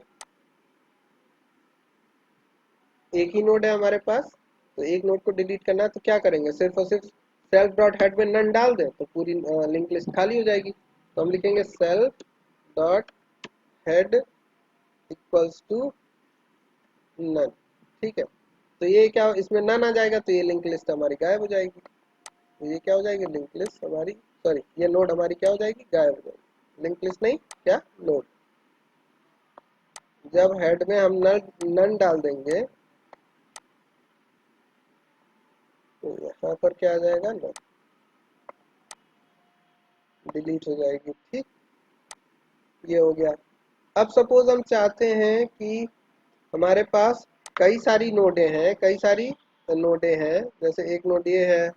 एक ही नोड है हमारे पास, तो एक नोड को डिलीट करना है तो क्या करेंगे, सिर्फ और सिर्फ सेल्फ डॉट हेड में नन डाल दें तो पूरी लिंक लिस्ट खाली हो जाएगी। तो हम लिखेंगे self dot head equals to none. ठीक है, तो ये क्या, इसमें नन आ जाएगा तो ये लिंक लिस्ट हमारी गायब हो जाएगी। तो ये क्या हो जाएगी, लिंक लिस्ट हमारी, सॉरी ये नोड हमारी क्या हो जाएगी, गायब हो जाएगी। लिंक लिस्ट नहीं, क्या नोड। जब हेड में हम नन नन डाल देंगे तो यहाँ पर क्या आ जाएगा, नन, डिलीट हो जाएगी। ठीक, ये हो गया। अब सपोज हम चाहते हैं कि हमारे पास कई सारी नोडें हैं, कई सारी नोडें हैं, जैसे एक नोड ये है,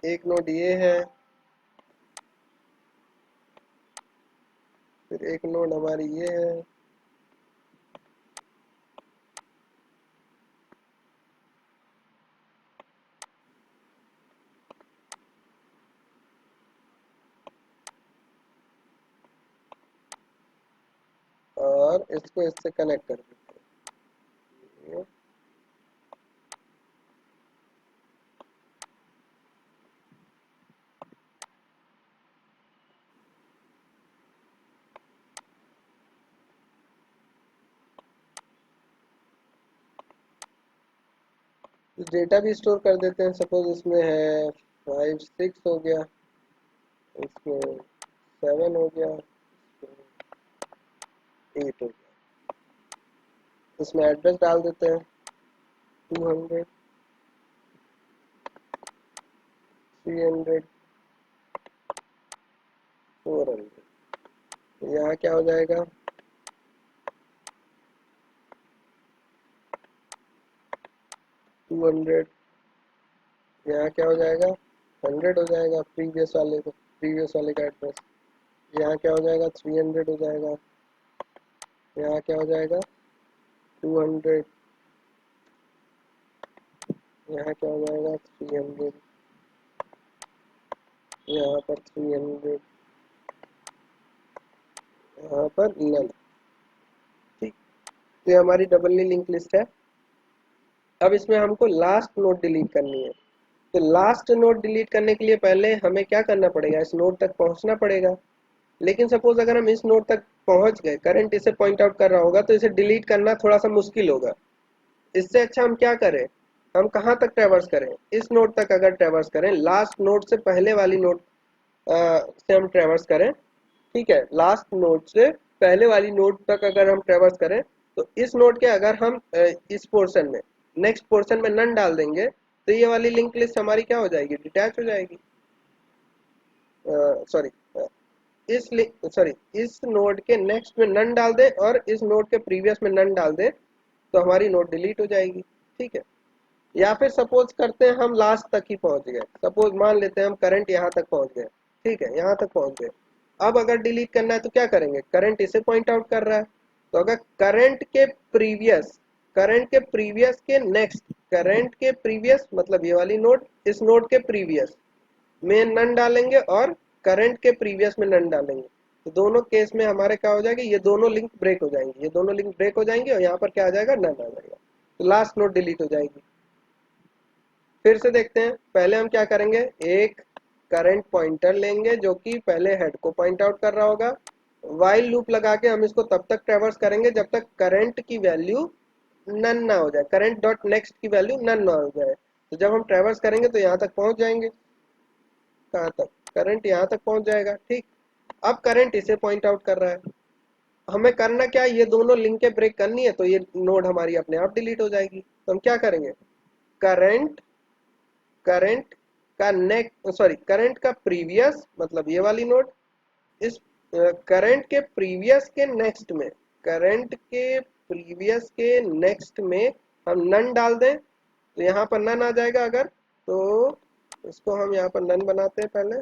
एक नोड ये है, फिर एक नोड हमारी ये है, और इसको इससे कनेक्ट कर देते हैं। डेटा भी स्टोर कर देते हैं। सपोज इसमें है 5 6 हो गया, इसमें 7 हो गया, 8 हो गया। इसमें एड्रेस डाल देते हैं 200 300 400। यहाँ क्या हो जाएगा, 200। यहाँ क्या हो जाएगा, 100 हो जाएगा प्रीवियस वाले का एड्रेस। यहाँ क्या हो जाएगा, 300 हो जाएगा। यहाँ क्या हो जाएगा, 200। यहाँ क्या हो जाएगा, 300। यहाँ पर 300। यहाँ पर नल। ठीक, तो ये हमारी डबल लिंक लिस्ट है। अब इसमें हमको लास्ट नोड डिलीट करनी है। तो लास्ट नोड डिलीट करने के लिए पहले हमें क्या करना पड़ेगा, इस नोड तक पहुंचना पड़ेगा। लेकिन सपोज अगर हम इस नोड तक पहुंच गए, करंट इसे पॉइंट आउट कर रहा होगा, तो इसे डिलीट करना थोड़ा सा मुश्किल होगा। इससे अच्छा हम क्या करें, हम कहाँ तक ट्रेवर्स करें, इस नोड तक अगर ट्रेवर्स करें, लास्ट नोड से पहले वाली नोड से हम ट्रेवर्स करें। ठीक है, लास्ट नोड से पहले वाली नोड तक अगर हम ट्रेवर्स करें, तो इस नोड के अगर हम इस पोर्शन में, नेक्स्ट पोर्शन में नन डाल देंगे, तो ये वाली लिंक लिस्ट हमारी क्या हो जाएगी, डिटैच हो जाएगी। सॉरी, इस नोड के नेक्स्ट में नन डाल दे और इस नोड के प्रीवियस में नन डाल दे, तो हमारी नोड डिलीट हो जाएगी। ठीक है, या फिर सपोज करते हैं हम लास्ट तक ही पहुंच गए, सपोज मान लेते हैं हम करंट यहाँ तक पहुंच गए। ठीक है, यहाँ तक पहुंच गए। अब अगर डिलीट करना है तो क्या करेंगे, करंट इसे पॉइंट आउट कर रहा है, तो अगर करंट के प्रीवियस मतलब ये वाली नोड, इस नोड के प्रीवियस में नन डालेंगे और करंट के प्रीवियस में नन डालेंगे, तो दोनों केस में हमारे क्या हो जाएगी, ये दोनों लिंक ब्रेक हो जाएंगी, ये दोनों लिंक ब्रेक हो जाएंगे और यहाँ पर क्या आ जाएगा, नन आ जाएगा। तो लास्ट नोड डिलीट हो जाएगी। फिर से देखते हैं, पहले हम क्या करेंगे, एक करंट पॉइंटर लेंगे जो कि पहले हेड को पॉइंट आउट कर रहा होगा। वाइल लूप लगा के हम इसको तब तक ट्रेवर्स करेंगे जब तक करंट की वैल्यू नन ना हो जाए, करंट डॉट नेक्स्ट की वैल्यू नन ना हो जाए। तो जब हम ट्रेवर्स करेंगे तो यहाँ तक पहुंच जाएंगे। कहाँ तक, करंट यहाँ तक पहुंच जाएगा। ठीक, अब करंट इसे पॉइंट आउट कर रहा है, हमें करना क्या है, ये दोनों लिंकें ब्रेक करनी है, तो ये नोड हमारी अपने आप डिलीट हो जाएगी। तो हम क्या करेंगे, करंट करंट करंट का प्रीवियस मतलब ये वाली नोड, इस करंट के प्रीवियस के नेक्स्ट में, करंट के प्रीवियस के नेक्स्ट में हम नन डाल दें, तो यहाँ पर नन आ जाएगा। अगर तो इसको हम यहाँ पर नन बनाते हैं पहले,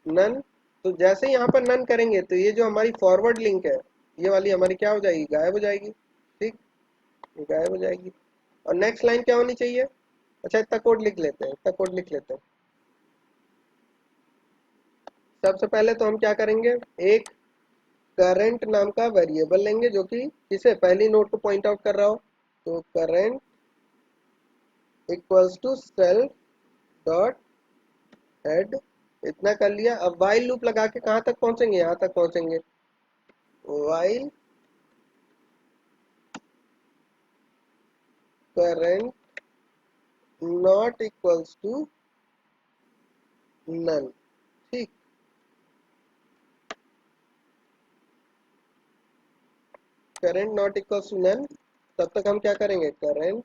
नन। तो जैसे ही यहाँ पर नन करेंगे तो ये जो हमारी फॉरवर्ड लिंक है, ये वाली हमारी क्या हो जाएगी, गायब हो जाएगी। ठीक, ये गायब हो जाएगी। और नेक्स्ट लाइन क्या होनी चाहिए, अच्छा इतना कोड लिख लेते हैं, इतना कोड लिख लेते हैं। सबसे पहले तो हम क्या करेंगे, एक करंट नाम का वेरिएबल लेंगे जो कि किसे, पहली नोड को पॉइंट आउट कर रहा हो। तो current equals to self dot head, इतना कर लिया। अब वाइल लूप लगा के कहाँ तक पहुंचेंगे, यहाँ तक पहुंचेंगे। While current not equals to none. ठीक, current not equals to none, तब तक हम क्या करेंगे, current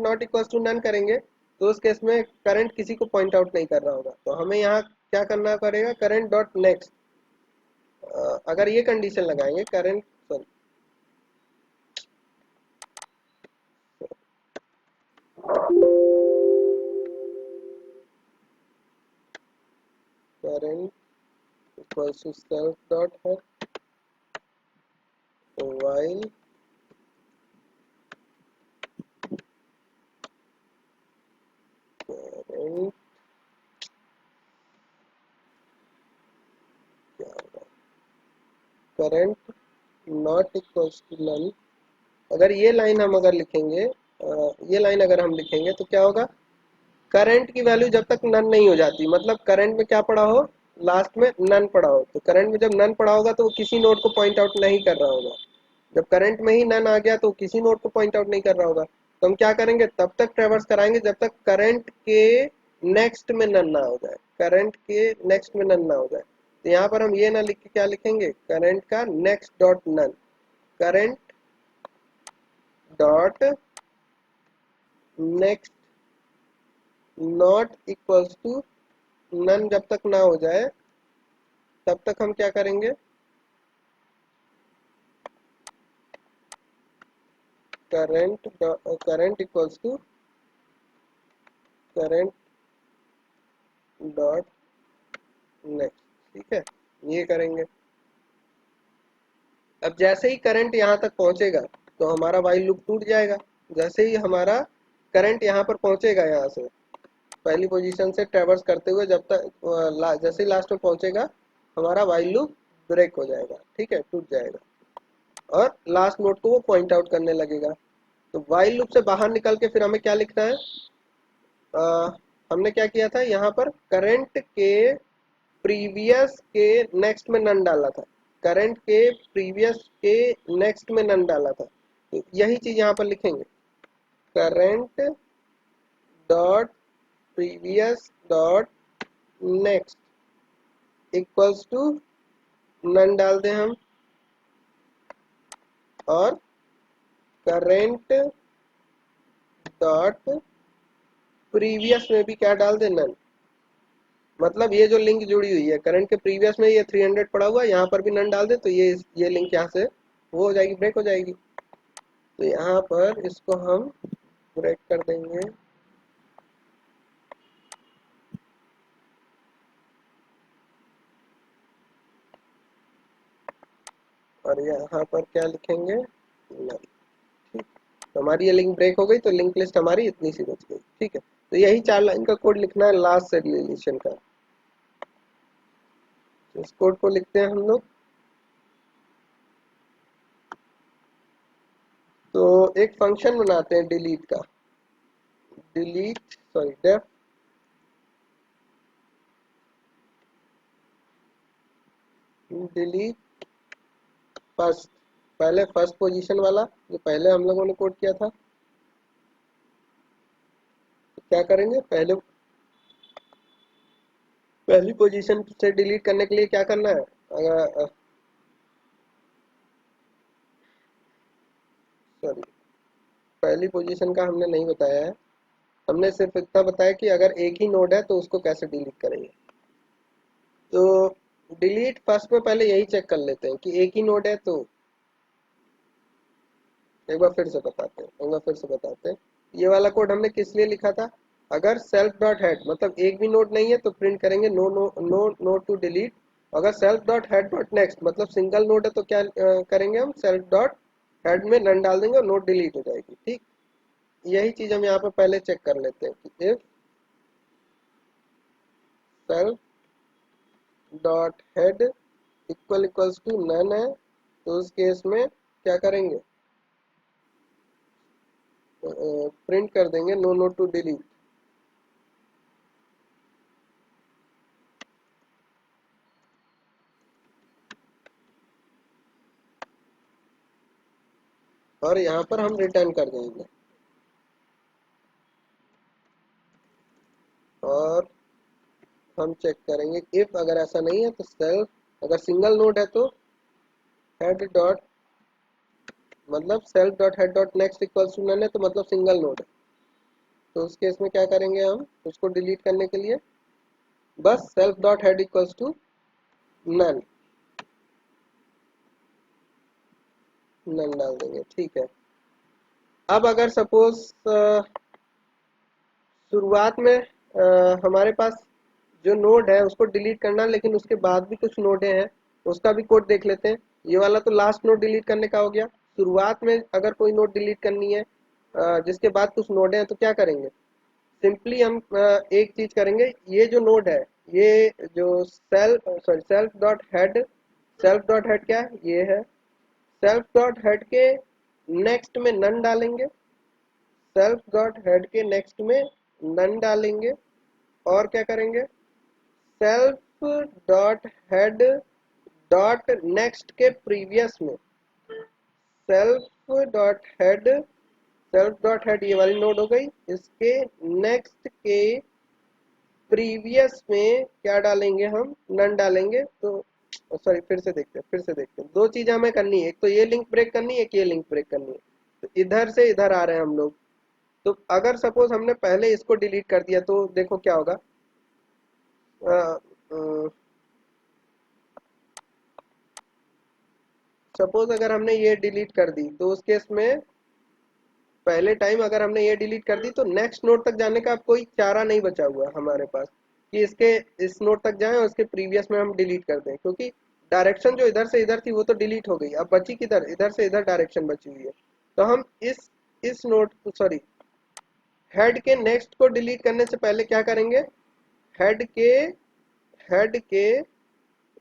not equals to none करेंगे, तो उस केस में करंट किसी को पॉइंट आउट नहीं कर रहा होगा, तो हमें यहाँ क्या करना पड़ेगा, करंट डॉट नेक्स्ट। अगर ये कंडीशन लगाएंगे, current equals to self dot head while current, current not equals to none. अगर ये लाइन हम अगर लिखेंगे, ये लाइन अगर हम लिखेंगे तो क्या होगा, करंट की वैल्यू जब तक नन नहीं हो जाती, मतलब करंट में क्या पड़ा हो, लास्ट में नन पड़ा हो, तो करंट में जब नन पड़ा होगा तो वो किसी नोड को पॉइंट आउट नहीं कर रहा होगा। जब करंट में ही नन आ गया तो किसी नोड को पॉइंट आउट नहीं कर रहा होगा। तो हम क्या करेंगे, तब तक ट्रेवर्स कराएंगे जब तक करंट के नेक्स्ट में नन ना हो जाए, करंट के नेक्स्ट में नन ना हो जाए। तो यहाँ पर हम ये ना लिख के क्या लिखेंगे, करंट का next dot none, current dot next not equals to none जब तक ना हो जाए तब तक हम क्या करेंगे, current equals to current dot next. ठीक है, ये करेंगे। अब जैसे ही करंट यहाँ तक पहुंचेगा तो हमारा वाइल लूप टूट जाएगा। जैसे ही हमारा करंट यहाँ पर पहुंचेगा, यहाँ से पहली पोजीशन से ट्रेवर्स करते हुए जब तक जैसे ही लास्ट में पहुंचेगा हमारा वाइल लूप ब्रेक हो जाएगा। ठीक है, टूट जाएगा और लास्ट नोड को वो पॉइंट आउट करने लगेगा। तो वाइल लूप से बाहर निकल के फिर हमें क्या लिखना है, अ, हमने क्या किया था, यहाँ पर करंट के प्रीवियस के नेक्स्ट में नन डाला था, करंट के प्रीवियस के नेक्स्ट में नन डाला था। तो यही चीज यहाँ पर लिखेंगे, current dot previous dot next equals to none डाल दें हम, और करंट डॉट प्रीवियस में भी क्या डाल दें, नन। मतलब ये जो लिंक जुड़ी हुई है करंट के प्रीवियस में, ये 300 पड़ा हुआ है, यहाँ पर भी नन डाल दे तो ये लिंक यहाँ से वो हो जाएगी, ब्रेक हो जाएगी। तो यहाँ पर इसको हम ब्रेक कर देंगे, और यहाँ पर क्या लिखेंगे, नन। ठीक, तो हमारी ये लिंक ब्रेक हो गई, तो लिंक लिस्ट हमारी इतनी सी बच गई। ठीक है, तो यही 4 लाइन का कोड लिखना है लास्ट से रिलेशन का। तो इस कोड को लिखते हैं हम लोग। तो एक फंक्शन बनाते हैं डिलीट का, डेफ डिलीट फर्स्ट, पहले फर्स्ट पोजीशन वाला जो पहले हम लोगों ने कोड किया था। तो क्या करेंगे, पहली पोजीशन से डिलीट करने के लिए क्या करना है, अगर सॉरी, पहली पोजीशन का हमने नहीं बताया है, हमने सिर्फ इतना बताया कि अगर एक ही नोड है तो उसको कैसे डिलीट करेंगे। तो डिलीट फर्स्ट में पहले यही चेक कर लेते हैं कि एक ही नोड है। तो एक बार फिर से बताते हैं ये वाला कोड हमने किस लिए लिखा था, अगर सेल्फ डॉट हेड मतलब एक भी नोड नहीं है तो प्रिंट करेंगे no no no node to delete. अगर self dot head dot next मतलब सिंगल नोड है तो क्या करेंगे, हम सेल्फ डॉट हेड में नन डाल देंगे और नोड डिलीट हो जाएगी। ठीक, यही चीज हम यहाँ पर पहले चेक कर लेते हैं कि if self dot head equals to none है तो उस केस में क्या करेंगे, प्रिंट कर देंगे नो नोड टू डिलीट। और यहाँ पर हम रिटर्न कर देंगे, और हम चेक करेंगे इफ अगर ऐसा नहीं है तो सेल्फ, अगर सिंगल नोड है तो हेड डॉट मतलब self dot head dot next equals to none है तो मतलब सिंगल नोड है। तो उस केस में क्या करेंगे, हम उसको डिलीट करने के लिए बस self dot head equals to none, none डाल देंगे। ठीक है, अब अगर सपोज शुरुआत में हमारे पास जो नोड है उसको डिलीट करना, लेकिन उसके बाद भी कुछ नोडे हैं, उसका भी कोड देख लेते हैं। ये वाला तो लास्ट नोड डिलीट करने का हो गया। शुरुआत में अगर कोई नोड डिलीट करनी है जिसके बाद कुछ नोडे हैं तो क्या करेंगे, सिंपली हम एक चीज करेंगे, ये जो नोड है ये जो सेल्फ डॉट हेड क्या है, ये है, सेल्फ डॉट हेड के नेक्स्ट में नन डालेंगे, सेल्फ डॉट हेड के नेक्स्ट में नन डालेंगे, और क्या करेंगे, self dot head dot next के प्रीवियस में सेल्फ डॉट हेड ये वाली नोड हो गई। इसके नेक्स्ट के प्रीवियस में क्या डालेंगे, हम नन डालेंगे। तो सॉरी, फिर से देखते हैं दो चीजें हमें करनी है, एक तो ये लिंक ब्रेक करनी है, एक ये लिंक ब्रेक करनी है। तो इधर से इधर आ रहे हैं हम लोग। तो अगर सपोज हमने पहले इसको डिलीट कर दिया तो देखो क्या होगा। सपोज अगर हमने ये डिलीट कर दी तो उस केस में पहले टाइम अगर हमने ये डिलीट कर दी तो नेक्स्ट नोड तक जाने का अब कोई चारा नहीं बचा हुआ हमारे पास कि इसके इस नोड तक जाएं और इसके प्रीवियस में हम डिलीट कर दें, क्योंकि डायरेक्शन जो इधर से इधर थी वो तो डिलीट हो गई। अब बची किधर, इधर से इधर डायरेक्शन बची हुई है। तो हम इस नोड सॉरी हेड के नेक्स्ट को डिलीट करने से पहले क्या करेंगे, हेड के हेड के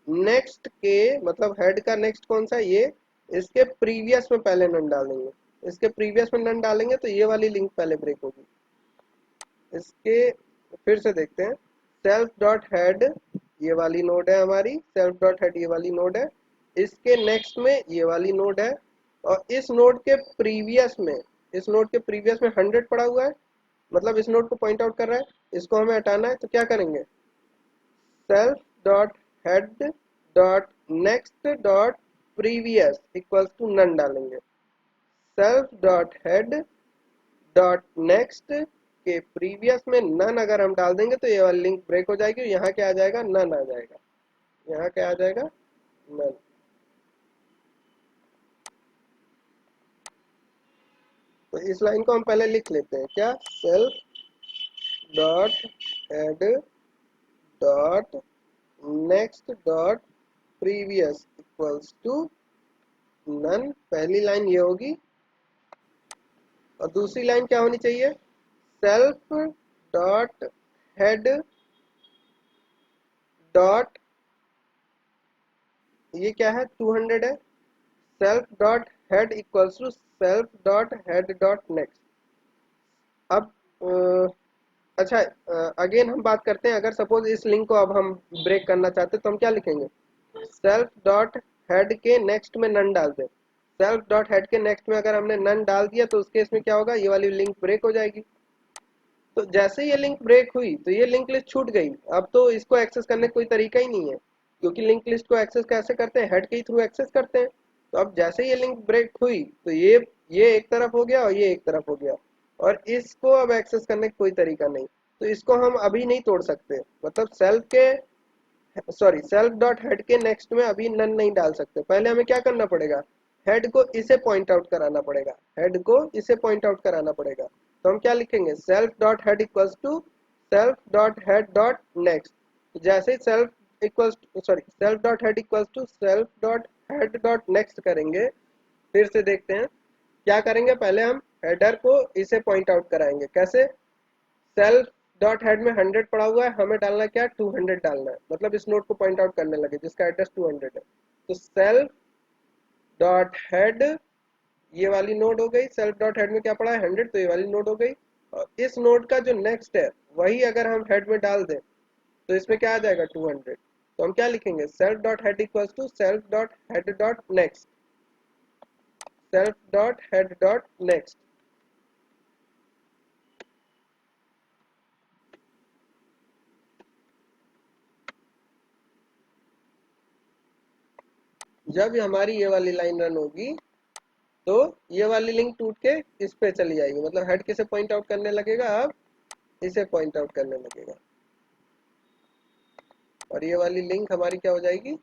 नेक्स्ट के मतलब हेड का नेक्स्ट कौन सा है, ये इसके प्रीवियस में पहले नन डालेंगे। इसके प्रीवियस में नन डालेंगे तो ये वाली लिंक पहले ब्रेक होगी। इसके फिर से देखते हैं, सेल्फ डॉट हेड ये वाली नोड है हमारी, सेल्फ डॉट हेड ये वाली नोड है। इसके नेक्स्ट में ये वाली नोड है और इस नोड के प्रीवियस में 100 पड़ा हुआ है, मतलब इस नोड को पॉइंट आउट कर रहा है। इसको हमें हटाना है तो क्या करेंगे, self dot head dot next dot previous equals to none डालेंगे। Self dot head dot next के प्रीवियस में नन अगर हम डाल देंगे तो ये वाली लिंक ब्रेक हो जाएगी। यहाँ क्या आ जाएगा, नन आ जाएगा। यहाँ क्या आ जाएगा, नन। तो इस लाइन को हम पहले लिख लेते हैं, क्या, self dot head dot next dot previous equals to none. पहली लाइन ये होगी और दूसरी लाइन क्या होनी चाहिए, सेल्फ डॉट हेड डॉट ये क्या है 200 है, self dot head equals to self dot head dot next. अब अच्छा, अगेन हम बात करते हैं, अगर सपोज इस लिंक को अब हम ब्रेक करना चाहते हैं तो हम क्या लिखेंगे, सेल्फ डॉट हेड के नेक्स्ट में नन डाल दें। सेल्फ डॉट हेड के नेक्स्ट में अगर हमने नन डाल दिया तो उस केस में क्या होगा, ये वाली लिंक ब्रेक हो जाएगी। तो जैसे ये लिंक ब्रेक हुई तो ये लिंक लिस्ट छूट गई। अब तो इसको एक्सेस करने का कोई तरीका ही नहीं है, क्योंकि लिंक लिस्ट को एक्सेस कैसे करते हैं, हेड के ही थ्रू एक्सेस करते हैं। तो अब जैसे ही ये लिंक ब्रेक हुई तो ये एक तरफ हो गया और ये एक तरफ हो गया, और इसको अब एक्सेस करने का कोई तरीका नहीं। तो इसको हम अभी नहीं तोड़ सकते, मतलब सेल्फ डॉट हेड के नेक्स्ट में अभी नन नहीं डाल सकते। पहले हमें क्या करना पड़ेगा, हेड को इसे पॉइंट आउट कराना पड़ेगा, हेड को इसे पॉइंट आउट कराना पड़ेगा। तो हम क्या लिखेंगे, self dot head equals to self dot head dot next. जैसे ही self dot head equals to self dot head dot next करेंगे, फिर से देखते हैं क्या करेंगे। पहले हम हेडर को इसे पॉइंट आउट कराएंगे, कैसे, सेल्फ डॉट हेड में 100 पड़ा हुआ है, हमें डालना क्या, 200 डालना है, मतलब इस नोड को पॉइंट आउट करने लगे जिसका एड्रेस 200 है। तो सेल्फ डॉट हेड ये वाली नोड हो गई, सेल्फ डॉट हेड में क्या पड़ा है 100, तो ये वाली नोड हो गई। और इस नोड का जो नेक्स्ट है वही अगर हम हेड में डाल दें तो इसमें क्या आ जाएगा 200। तो हम क्या लिखेंगे, self dot head equals to self dot head dot next, self dot head dot next. जब हमारी ये वाली लाइन रन होगी तो ये वाली लिंक टूट के इस पे चली जाएगी, मतलब हेड किसे पॉइंट आउट करने लगेगा, अब इसे पॉइंट आउट करने लगेगा। और ये वाली लिंक हमारी क्या हो जाएगी,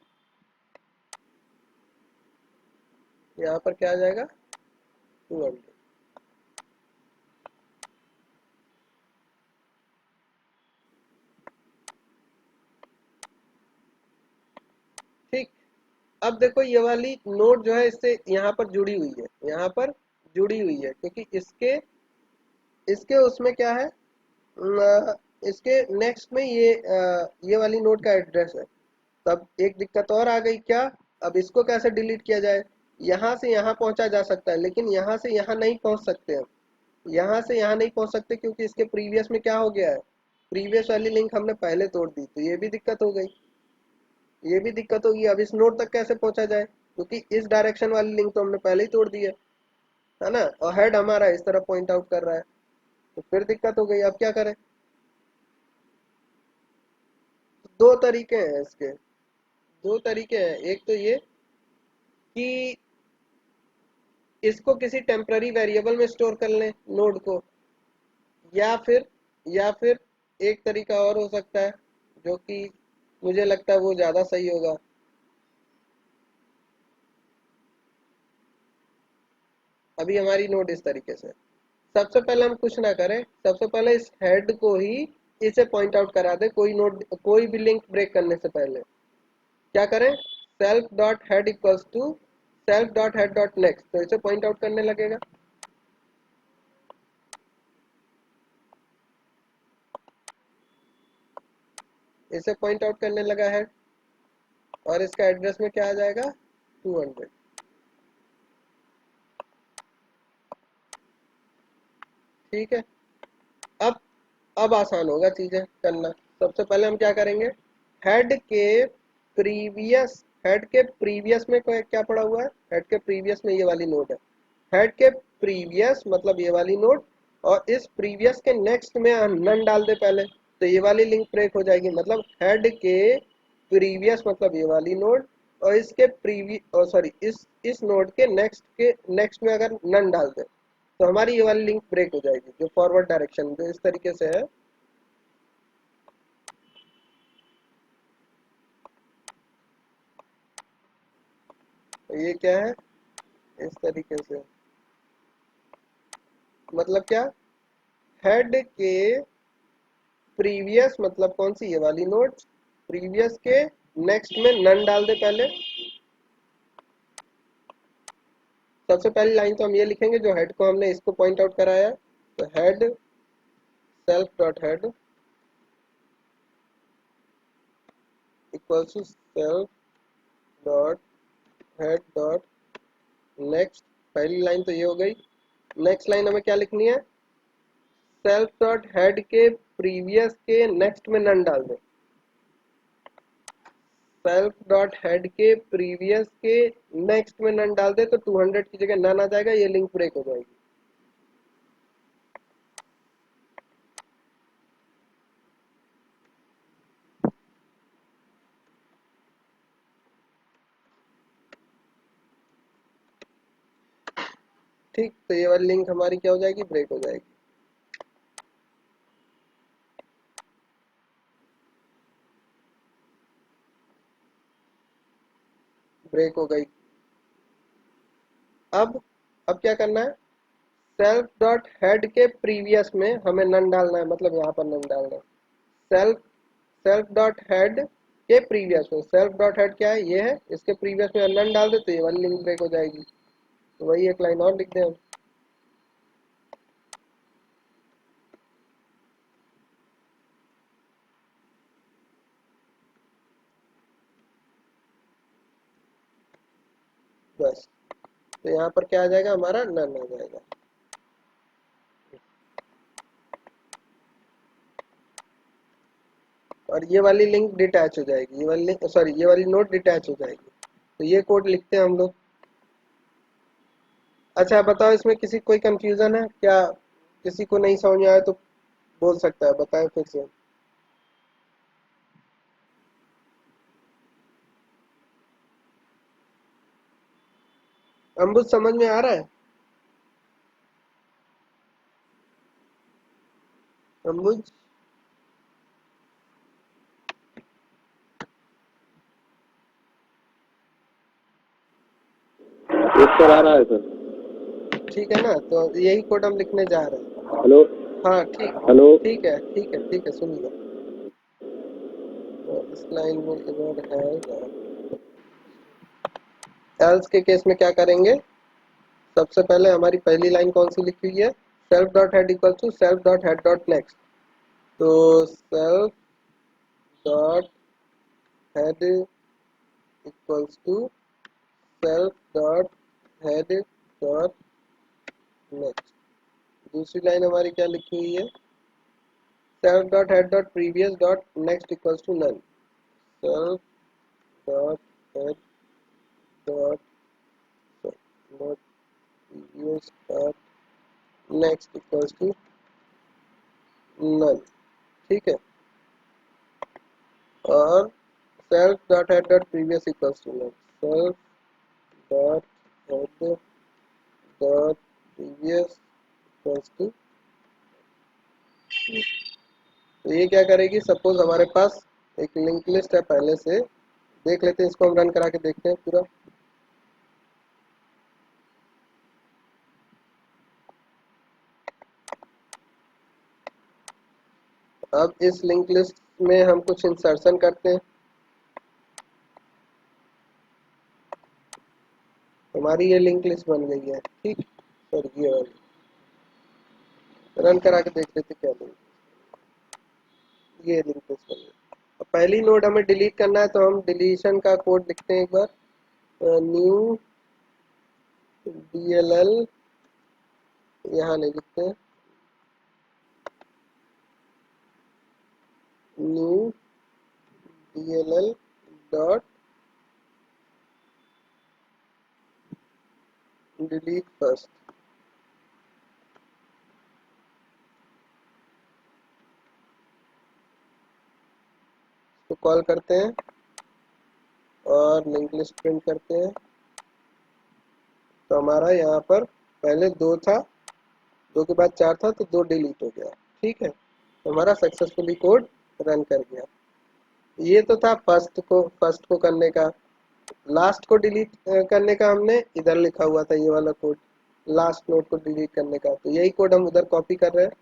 यहाँ पर क्या आ जाएगा 200। ठीक। अब देखो ये वाली नोड जो है इससे यहाँ पर जुड़ी हुई है, यहाँ पर जुड़ी हुई है, क्योंकि इसके इसके उसमें क्या है, इसके नेक्स्ट में ये वाली नोड का एड्रेस है। तब एक दिक्कत और आ गई, क्या, अब इसको कैसे डिलीट किया जाए। यहाँ से यहाँ पहुंचा जा सकता है लेकिन यहाँ से यहाँ नहीं पहुंच सकते हम, यहाँ से यहाँ नहीं पहुंच सकते क्योंकि इसके प्रीवियस में क्या हो गया है, प्रीवियस वाली लिंक हमने पहले तोड़ दी, तो ये भी दिक्कत हो गई। ये भी दिक्कत होगी, अब इस नोड तक कैसे पहुंचा जाए, क्योंकि इस डायरेक्शन वाली लिंक तो हमने पहले ही तोड़ दी है ना, और हेड हमारा इस तरह पॉइंट आउट कर रहा है, तो फिर दिक्कत हो गई। अब क्या करें? दो तरीके हैं इसके, दो तरीके हैं। एक तो ये कि इसको किसी टेम्पररी वेरिएबल में स्टोर कर लें नोड को, या फिर या फिर एक तरीका और हो सकता है जो कि मुझे लगता है वो ज़्यादा सही होगा। अभी हमारी नोड इस तरीके से, सबसे पहले हम कुछ ना करें, सबसे पहले इस हेड को ही इसे पॉइंट आउट करा दे, कोई नोड कोई भी लिंक ब्रेक करने से पहले। क्या करें? Self dot head equals to self dot head dot next, तो इसे पॉइंट आउट करने लगेगा। इसे पॉइंट आउट करने लगा है, और इसका एड्रेस में क्या आ जाएगा? 200। ठीक है। अब अब आसान होगा चीजें करना। सबसे पहले हम क्या करेंगे, हेड के प्रीवियस में क्या पड़ा हुआ है, हेड के प्रीवियस में ये वाली नोड है, हेड के प्रीवियस मतलब ये वाली नोड, और इस प्रीवियस के नेक्स्ट में हम नन डाल दे पहले, तो ये वाली लिंक ब्रेक हो जाएगी। मतलब हेड के प्रीवियस मतलब ये वाली नोड, और इसके प्रीवियस सॉरी इस नोड के नेक्स्ट में अगर नन डाल दे तो हमारी ये वाली लिंक ब्रेक हो जाएगी, जो फॉरवर्ड डायरेक्शन जो इस तरीके से है। तो ये क्या है, इस तरीके से, मतलब क्या, हेड के प्रीवियस मतलब कौन सी, ये वाली नोड, प्रीवियस के नेक्स्ट में नन डाल दे पहले। सबसे पहली लाइन तो हम ये लिखेंगे जो हेड को हमने इसको पॉइंट आउट कराया है, तो head self dot head equals to self dot head dot next. पहली लाइन तो ये हो गई। नेक्स्ट लाइन हमें क्या लिखनी है, सेल्फ डॉट हेड के प्रीवियस के नेक्स्ट में नन डाल दे, सेल्फ डॉट हेड के प्रीवियस के नेक्स्ट में नन डाल दे, तो 200 की जगह नन आ जाएगा, ये लिंक ब्रेक हो जाएगी। ठीक, तो ये वाली लिंक हमारी क्या हो जाएगी, ब्रेक हो जाएगी। ब्रेक हो गई। अब अब क्या करना है, सेल्फ डॉट हेड के प्रीवियस में हमें नन डालना है, मतलब यहाँ पर नन डालना है। सेल्फ सेल्फ डॉट हेड के प्रीवियस में, सेल्फ डॉट हेड क्या है, ये है, इसके प्रीवियस में नन डाल दे तो ये वाली लिंक ब्रेक हो जाएगी। तो वही एक लाइन और लिख दें हम। बस, तो यहाँ पर क्या आ जाएगा, हमारा नन आ जाएगा। और ये वाली लिंक डिटैच हो जाएगी, ये वाली लिंक सॉरी ये वाली नोट डिटैच हो जाएगी। तो ये कोड लिखते हैं हम लोग। अच्छा बताओ, इसमें किसी कोई कंफ्यूजन है क्या, किसी को नहीं समझ में आया तो बोल सकता है, बताएं फिर से। अम्बुज समझ में आ रहा है? अम्बुज, एक सर आ रहा है सर। ठीक है ना, तो यही कोड हम लिखने जा रहे हैं। हेलो। हाँ ठीक, हेलो। ठीक है ठीक है ठीक है, सुन लो। तो इस लाइन में इधर है या एल्स के केस में क्या करेंगे, सबसे पहले हमारी पहली लाइन कौन सी लिखी हुई है, self dot head equal to self dot head dot next. तो self dot head equals to self dot head dot next. दूसरी लाइन हमारी क्या लिखी हुई है, self dot head dot previous dot next equals to none, self dot head dot not previous dot next equals to null. ठीक है, और self dot head dot previous equals to null, self dot head dot previous equals to. तो ये क्या करेगी, suppose हमारे पास एक link list है पहले से, देख लेते हैं इसको, हम रन करा के देखते हैं पूरा। अब इस लिंक लिस्ट में हम कुछ इंसर्शन करते हैं, हमारी ये लिंक लिस्ट बन गई है। ठीक, सर ये वाली रन करा के देख लेते क्या लिंक, ये लिंक लिस्ट बन गई। अब पहली नोड हमें डिलीट करना है, तो हम डिलीशन का कोड लिखते हैं एक बार, न्यू DLL, यहाँ नहीं लिखते हैं, new DLL dot delete first. तो कॉल करते हैं और लिंक लिस्ट प्रिंट करते हैं। तो हमारा यहाँ पर पहले 2 था, 2 के बाद 4 था, तो 2 डिलीट हो गया। ठीक है, तो हमारा सक्सेसफुली कोड रन कर गया। ये तो था फर्स्ट को करने का। लास्ट को डिलीट करने का हमने इधर लिखा हुआ था, ये वाला कोड, लास्ट नोड को डिलीट करने का, तो यही कोड हम उधर कॉपी कर रहे हैं।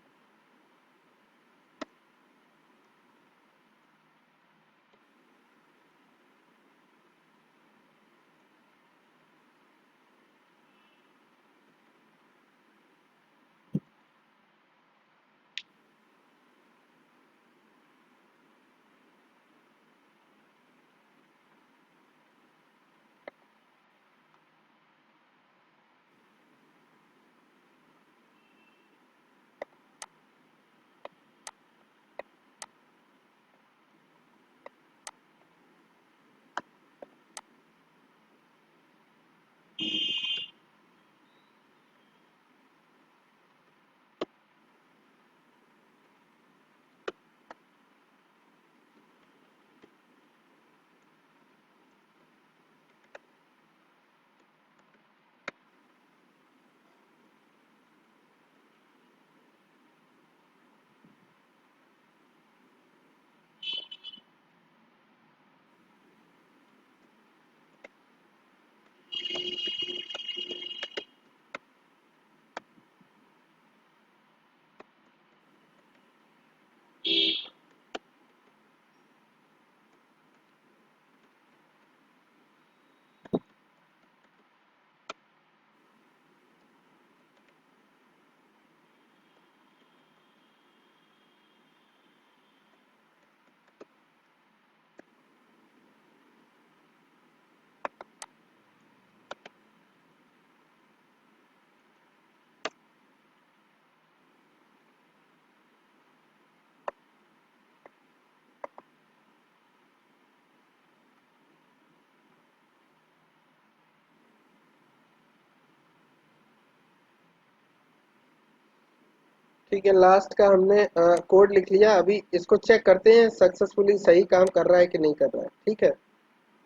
ठीक है, लास्ट का हमने कोड लिख लिया। अभी इसको चेक करते हैं सक्सेसफुली सही काम कर रहा है कि नहीं कर रहा है। ठीक है,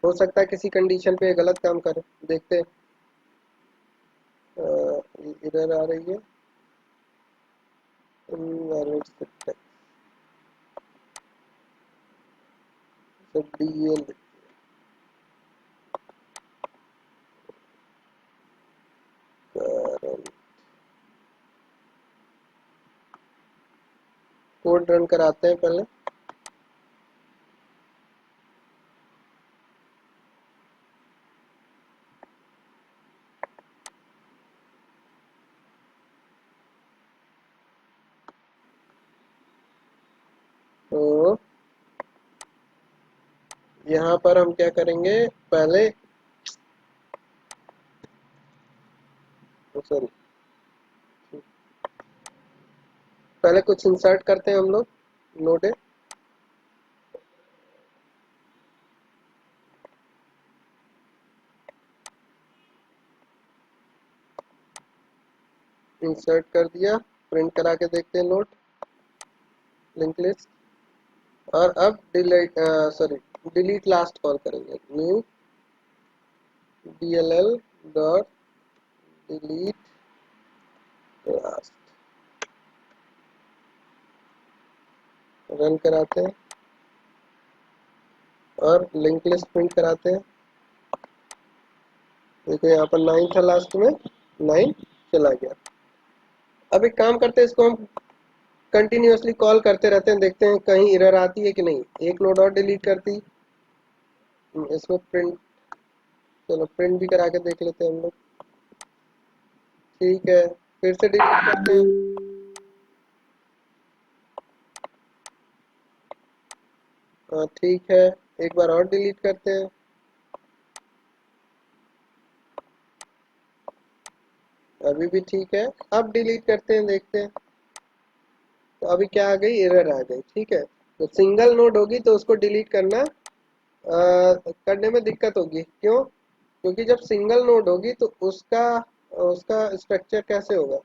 हो सकता है किसी कंडीशन पे गलत काम करे, देखते हैं। इधर आ रही है DL, कोड रन कराते हैं पहले। तो यहाँ पर हम क्या करेंगे, पहले सॉरी, पहले कुछ इंसर्ट करते हैं हम लोग नोड। इंसर्ट कर दिया, प्रिंट करा के देखते हैं नोट लिंक लिस्ट। और अब डिलीट लास्ट कॉल करेंगे, new dll dot delete last, run कराते हैं और लिंक लिस्ट प्रिंट कराते हैं। देखो यहाँ पर 9 था, लास्ट में 9 चला गया। अब एक काम करते हैं, इसको हम कंटिन्यूअसली कॉल करते रहते हैं, देखते हैं कहीं एरर आती है कि नहीं। एक नोड और डिलीट करती, इसमें प्रिंट, चलो प्रिंट भी करा के देख लेते हैं हम लोग। ठीक है, फिर से डिलीट करते हैं। हाँ ठीक है, एक बार और डिलीट करते हैं। अभी भी ठीक है, अब डिलीट करते हैं, देखते हैं। तो अभी क्या आ गई, एरर आ गई। ठीक है, तो सिंगल नोड होगी तो उसको डिलीट करना करने में दिक्कत होगी। क्यों? क्योंकि जब सिंगल नोड होगी तो उसका उसका स्ट्रक्चर कैसे होगा।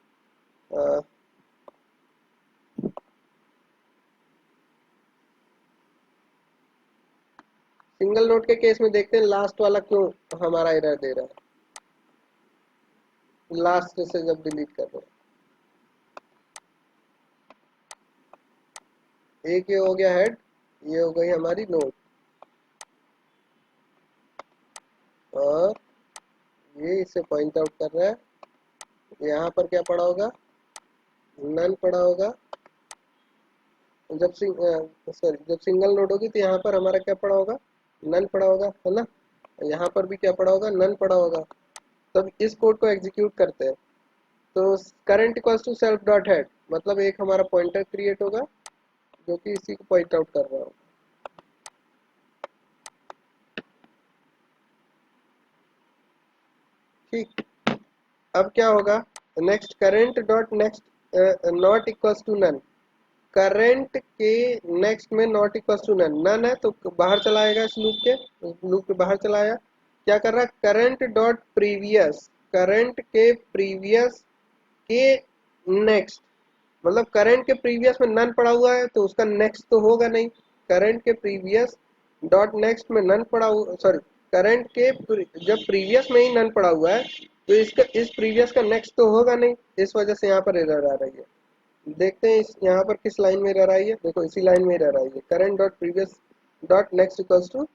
सिंगल नोड के केस में देखते हैं लास्ट वाला क्यों हमारा एरर दे रहा है, लास्ट से जब डिलीट कर रहे हैं। एक ये हो गया हेड, ये हो गई हमारी नोड, और ये इसे पॉइंट आउट कर रहा है। यहाँ पर क्या पड़ा होगा, नन पड़ा होगा। जब सिंगल नोड होगी तो यहाँ पर हमारा क्या पड़ा होगा, नन पड़ा होगा, है ना। यहाँ पर भी क्या पड़ा होगा, नन पड़ा होगा। तब इस कोड को एग्जीक्यूट करते हैं, तो current equals to self dot head, मतलब एक हमारा पॉइंटर क्रिएट होगा जो कि इसी को पॉइंट आउट कर रहा होगा। ठीक, अब क्या होगा, next current dot next not equals to none. Current के नेक्स्ट में not equals to none, none है तो बाहर चला आएगा, इस लूप के बाहर चला आया। क्या कर रहा है, करंट डॉट प्रीवियस, करंट के प्रीवियस के नेक्स्ट, मतलब करंट के प्रीवियस में नन पड़ा हुआ है तो उसका नेक्स्ट तो होगा नहीं। करंट के प्रीवियस डॉट नेक्स्ट में नन पड़ा हुआ, सॉरी, करंट के जब प्रीवियस में ही नन पड़ा हुआ है तो इसका इस प्रीवियस का नेक्स्ट तो होगा नहीं। इस वजह से यहाँ पर एरर आ रही है। देखते हैं इस यहाँ पर किस लाइन में एरर आई है। देखो इसी लाइन में एरर आई है, current dot previous dot next equals to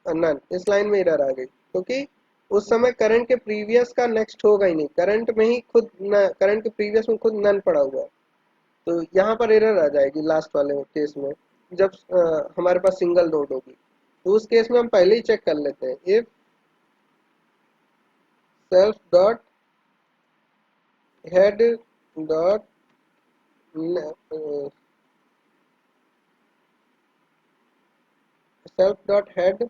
none. इस लाइन में एरर आ गई क्योंकि उस समय करंट के प्रीवियस का नेक्स्ट होगा ही नहीं, करंट में ही खुद करंट के प्रीवियस में खुद नन पड़ा हुआ है। तो यहाँ पर एरर आ जाएगी लास्ट वाले केस में, जब हमारे पास सिंगल नोड होगी। तो उस केस में हम पहले ही चेक कर लेते हैं, if self dot head dot self dot head,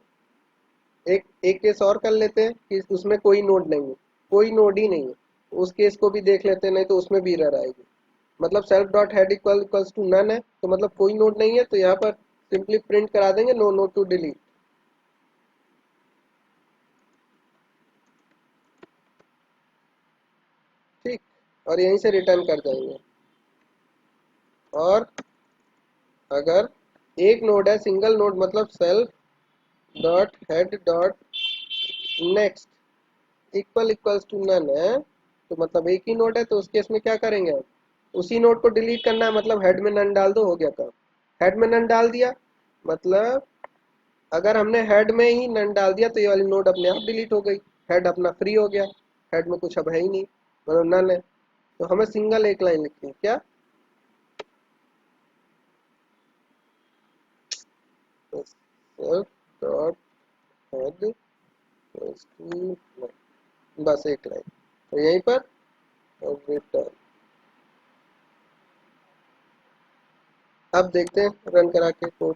एक केस और कर लेते हैं कि उसमें कोई नोड नहीं है, कोई नोड ही नहीं है, उस केस को भी देख लेते हैं, नहीं तो उसमें भी एरर आएगी। मतलब self dot head equals to none है तो मतलब कोई नोड नहीं है, तो यहाँ पर सिंपली प्रिंट करा देंगे नो नोड टू डिलीट। ठीक, और यहीं से रिटर्न कर देंगे। और अगर एक नोड है, सिंगल नोड, मतलब self dot head dot next equals to none है, तो मतलब एक ही नोड है, तो उस केस में क्या करेंगे हम, उसी नोड को डिलीट करना है। मतलब हेड में नन डाल दो, हो गया काम। हेड में नन डाल दिया, मतलब अगर हमने हेड में ही नन डाल दिया तो ये वाली नोड अपने आप डिलीट हो गई, हेड अपना फ्री हो गया, हेड में कुछ अब है ही नहीं, मतलब नन है। तो हमें सिंगल एक लाइन लिखनी है, क्या, सेल्फ डॉट हेड, बस एक लाइन, तो यहीं पर रिटर्न। अब देखते हैं रन करा के कोड।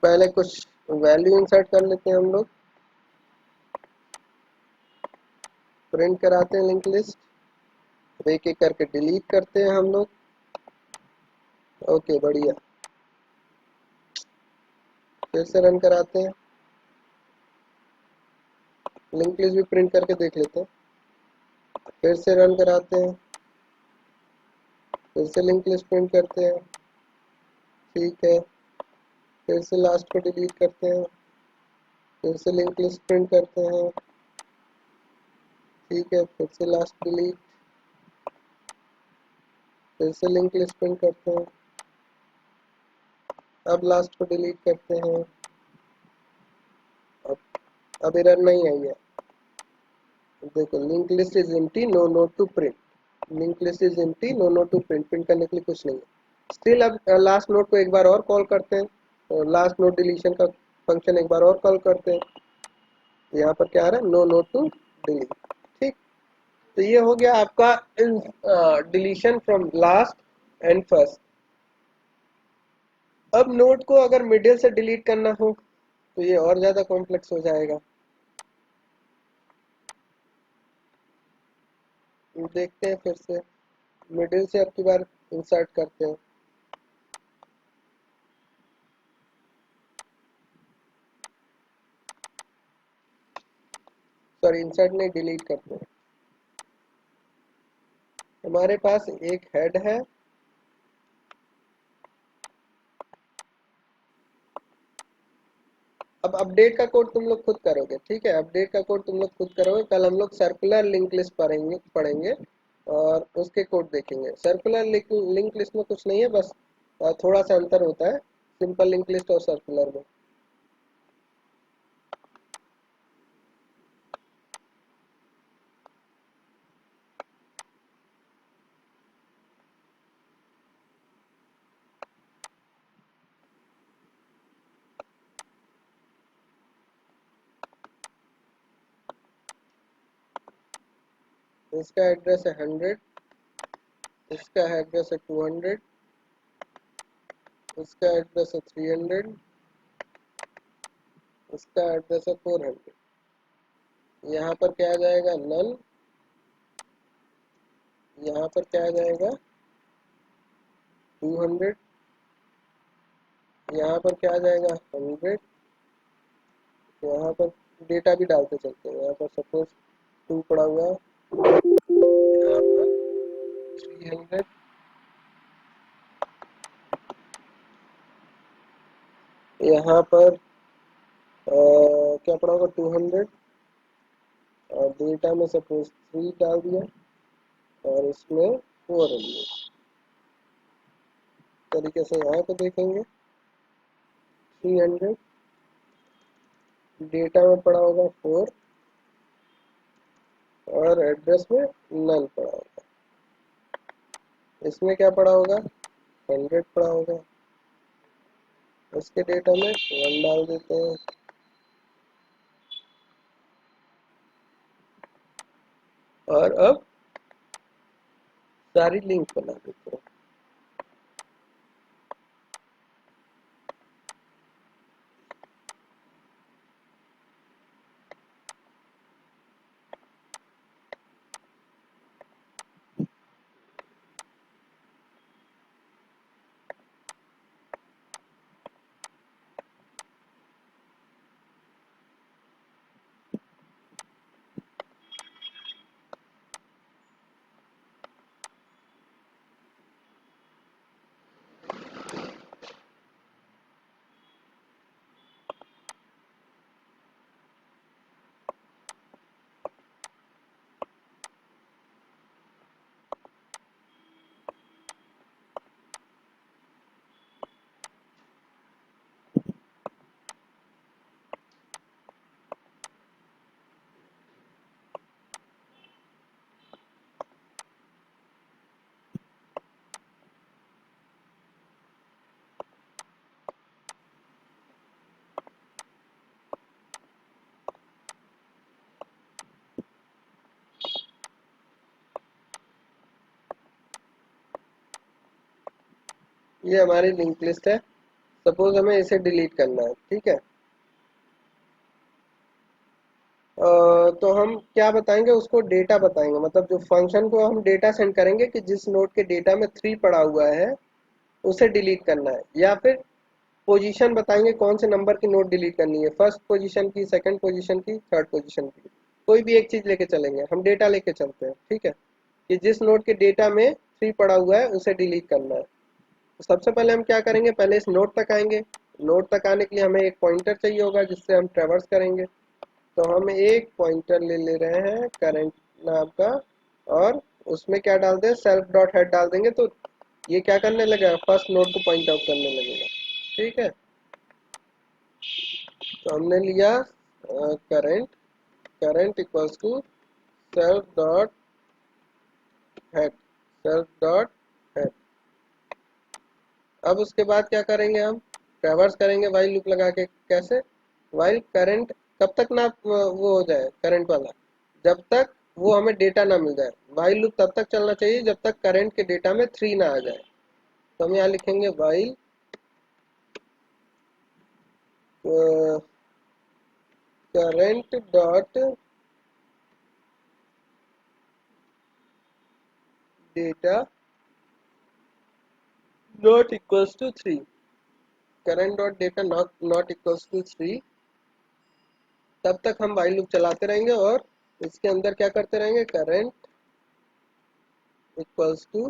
पहले कुछ वैल्यू इंसर्ट कर लेते हैं हम लोग, प्रिंट कराते हैं लिंक लिस्ट, एक एक करके डिलीट करते हैं हम लोग। ओके बढ़िया, फिर से रन कराते हैं। लिंक लिस्ट भी प्रिंट करके देख लेते हैं। फिर से रन कराते हैं, फिर से लिंक लिस्ट प्रिंट करते हैं। ठीक है, फिर से लास्ट को डिलीट करते हैं, फिर से लिंक लिस्ट प्रिंट करते हैं। ठीक है, फिर से लास्ट डिलीट, फिर से लिंक लिस्ट प्रिंट करते हैं। अब लास्ट को डिलीट करते हैं। अब अब एरर नहीं आई है। देखो, link list is empty, no node to print. Link list is empty, no node to print. Print करने के लिए कुछ नहीं है। स्टिल अब लास्ट नोट को एक बार और कॉल करते हैं, और लास्ट नोट डिलीशन का फंक्शन एक बार और कॉल करते हैं। यहाँ पर क्या आ रहा है, नो नोट टू डिलीट। ठीक, तो ये हो गया आपका deletion from last and first. अब नोट को अगर मिडिल से डिलीट करना हो तो ये और ज्यादा कॉम्प्लेक्स हो जाएगा। देखते हैं, फिर से मिडिल से अब की बार इंसर्ट करते हैं। सॉरी, इंसर्ट नहीं, डिलीट करते हैं। हमारे पास एक हेड है, अब अपडेट का कोड तुम लोग खुद करोगे। ठीक है, अपडेट का कोड तुम लोग खुद करोगे। कल हम लोग सर्कुलर लिंक लिस्ट पढ़ेंगे और उसके कोड देखेंगे। सर्कुलर लिंक लिस्ट में कुछ नहीं है, बस थोड़ा सा अंतर होता है सिंपल लिंक लिस्ट और सर्कुलर में। इसका एड्रेस है 100, इसका एड्रेस है 200, इसका एड्रेस है 300, इसका एड्रेस है 400। यहाँ पर क्या आ जाएगा, नल। यहाँ पर क्या आ जाएगा, 200। यहाँ पर क्या आ जाएगा, 100। यहाँ पर डेटा भी डालते चलते हैं। यहाँ पर सपोज 2 पड़ा हुआ है, यहाँ पर 300, यहाँ पर क्या पड़ा होगा, 200, और डेटा में सपोज 3 डाल दिया, और इसमें 400। तरीके से यहाँ पे देखेंगे, 300, डेटा में पड़ा होगा 4, और एड्रेस में नल पड़ा होगा। इसमें क्या पड़ा होगा, 100 पड़ा होगा। उसके डेटा में 1 डाल देते हैं, और अब सारी लिंक बना देते हैं। ये हमारी लिंक लिस्ट है। सपोज हमें इसे डिलीट करना है। ठीक है, तो हम क्या बताएंगे उसको, डेटा बताएंगे, मतलब जो फंक्शन को हम डेटा सेंड करेंगे कि जिस नोड के डेटा में 3 पड़ा हुआ है उसे डिलीट करना है, या फिर पोजीशन बताएंगे कौन से नंबर की नोट डिलीट करनी है, फर्स्ट पोजीशन की, सेकंड पोजीशन की, थर्ड पोजीशन की, कोई भी एक चीज लेके चलेंगे, हम डेटा लेके चलते हैं, ठीक है, कि जिस नोड के डेटा में 3 पड़ा हुआ है उसे डिलीट करना है। तो सबसे पहले हम क्या करेंगे, पहले इस नोड तक आएंगे। नोड तक आने के लिए हमें एक पॉइंटर चाहिए होगा जिससे हम ट्रेवर्स करेंगे। तो हम एक पॉइंटर ले रहे हैं करंट नाम का, और उसमें क्या डालते हैं, सेल्फ डॉट हेड डाल देंगे, तो ये क्या करने लगेगा, फर्स्ट नोड को पॉइंट आउट करने लगेगा, ठीक है। तो हमने लिया current, current equals to self dot head, self dot head. अब उसके बाद क्या करेंगे, हम ट्रैवर्स करेंगे व्हाइल लूप लगा के। कैसे, व्हाइल करंट कब तक ना वो हो जाए करंट वाला, जब तक वो हमें डेटा ना मिल जाए। व्हाइल लूप तब तक चलना चाहिए जब तक करंट के डेटा में 3 ना आ जाए। तो हम यहाँ लिखेंगे while current dot data not equals to 3, current dot data not equals to 3। तब तक हम व्हाइल लूप चलाते रहेंगे और इसके अंदर क्या करते रहेंगे, current equals to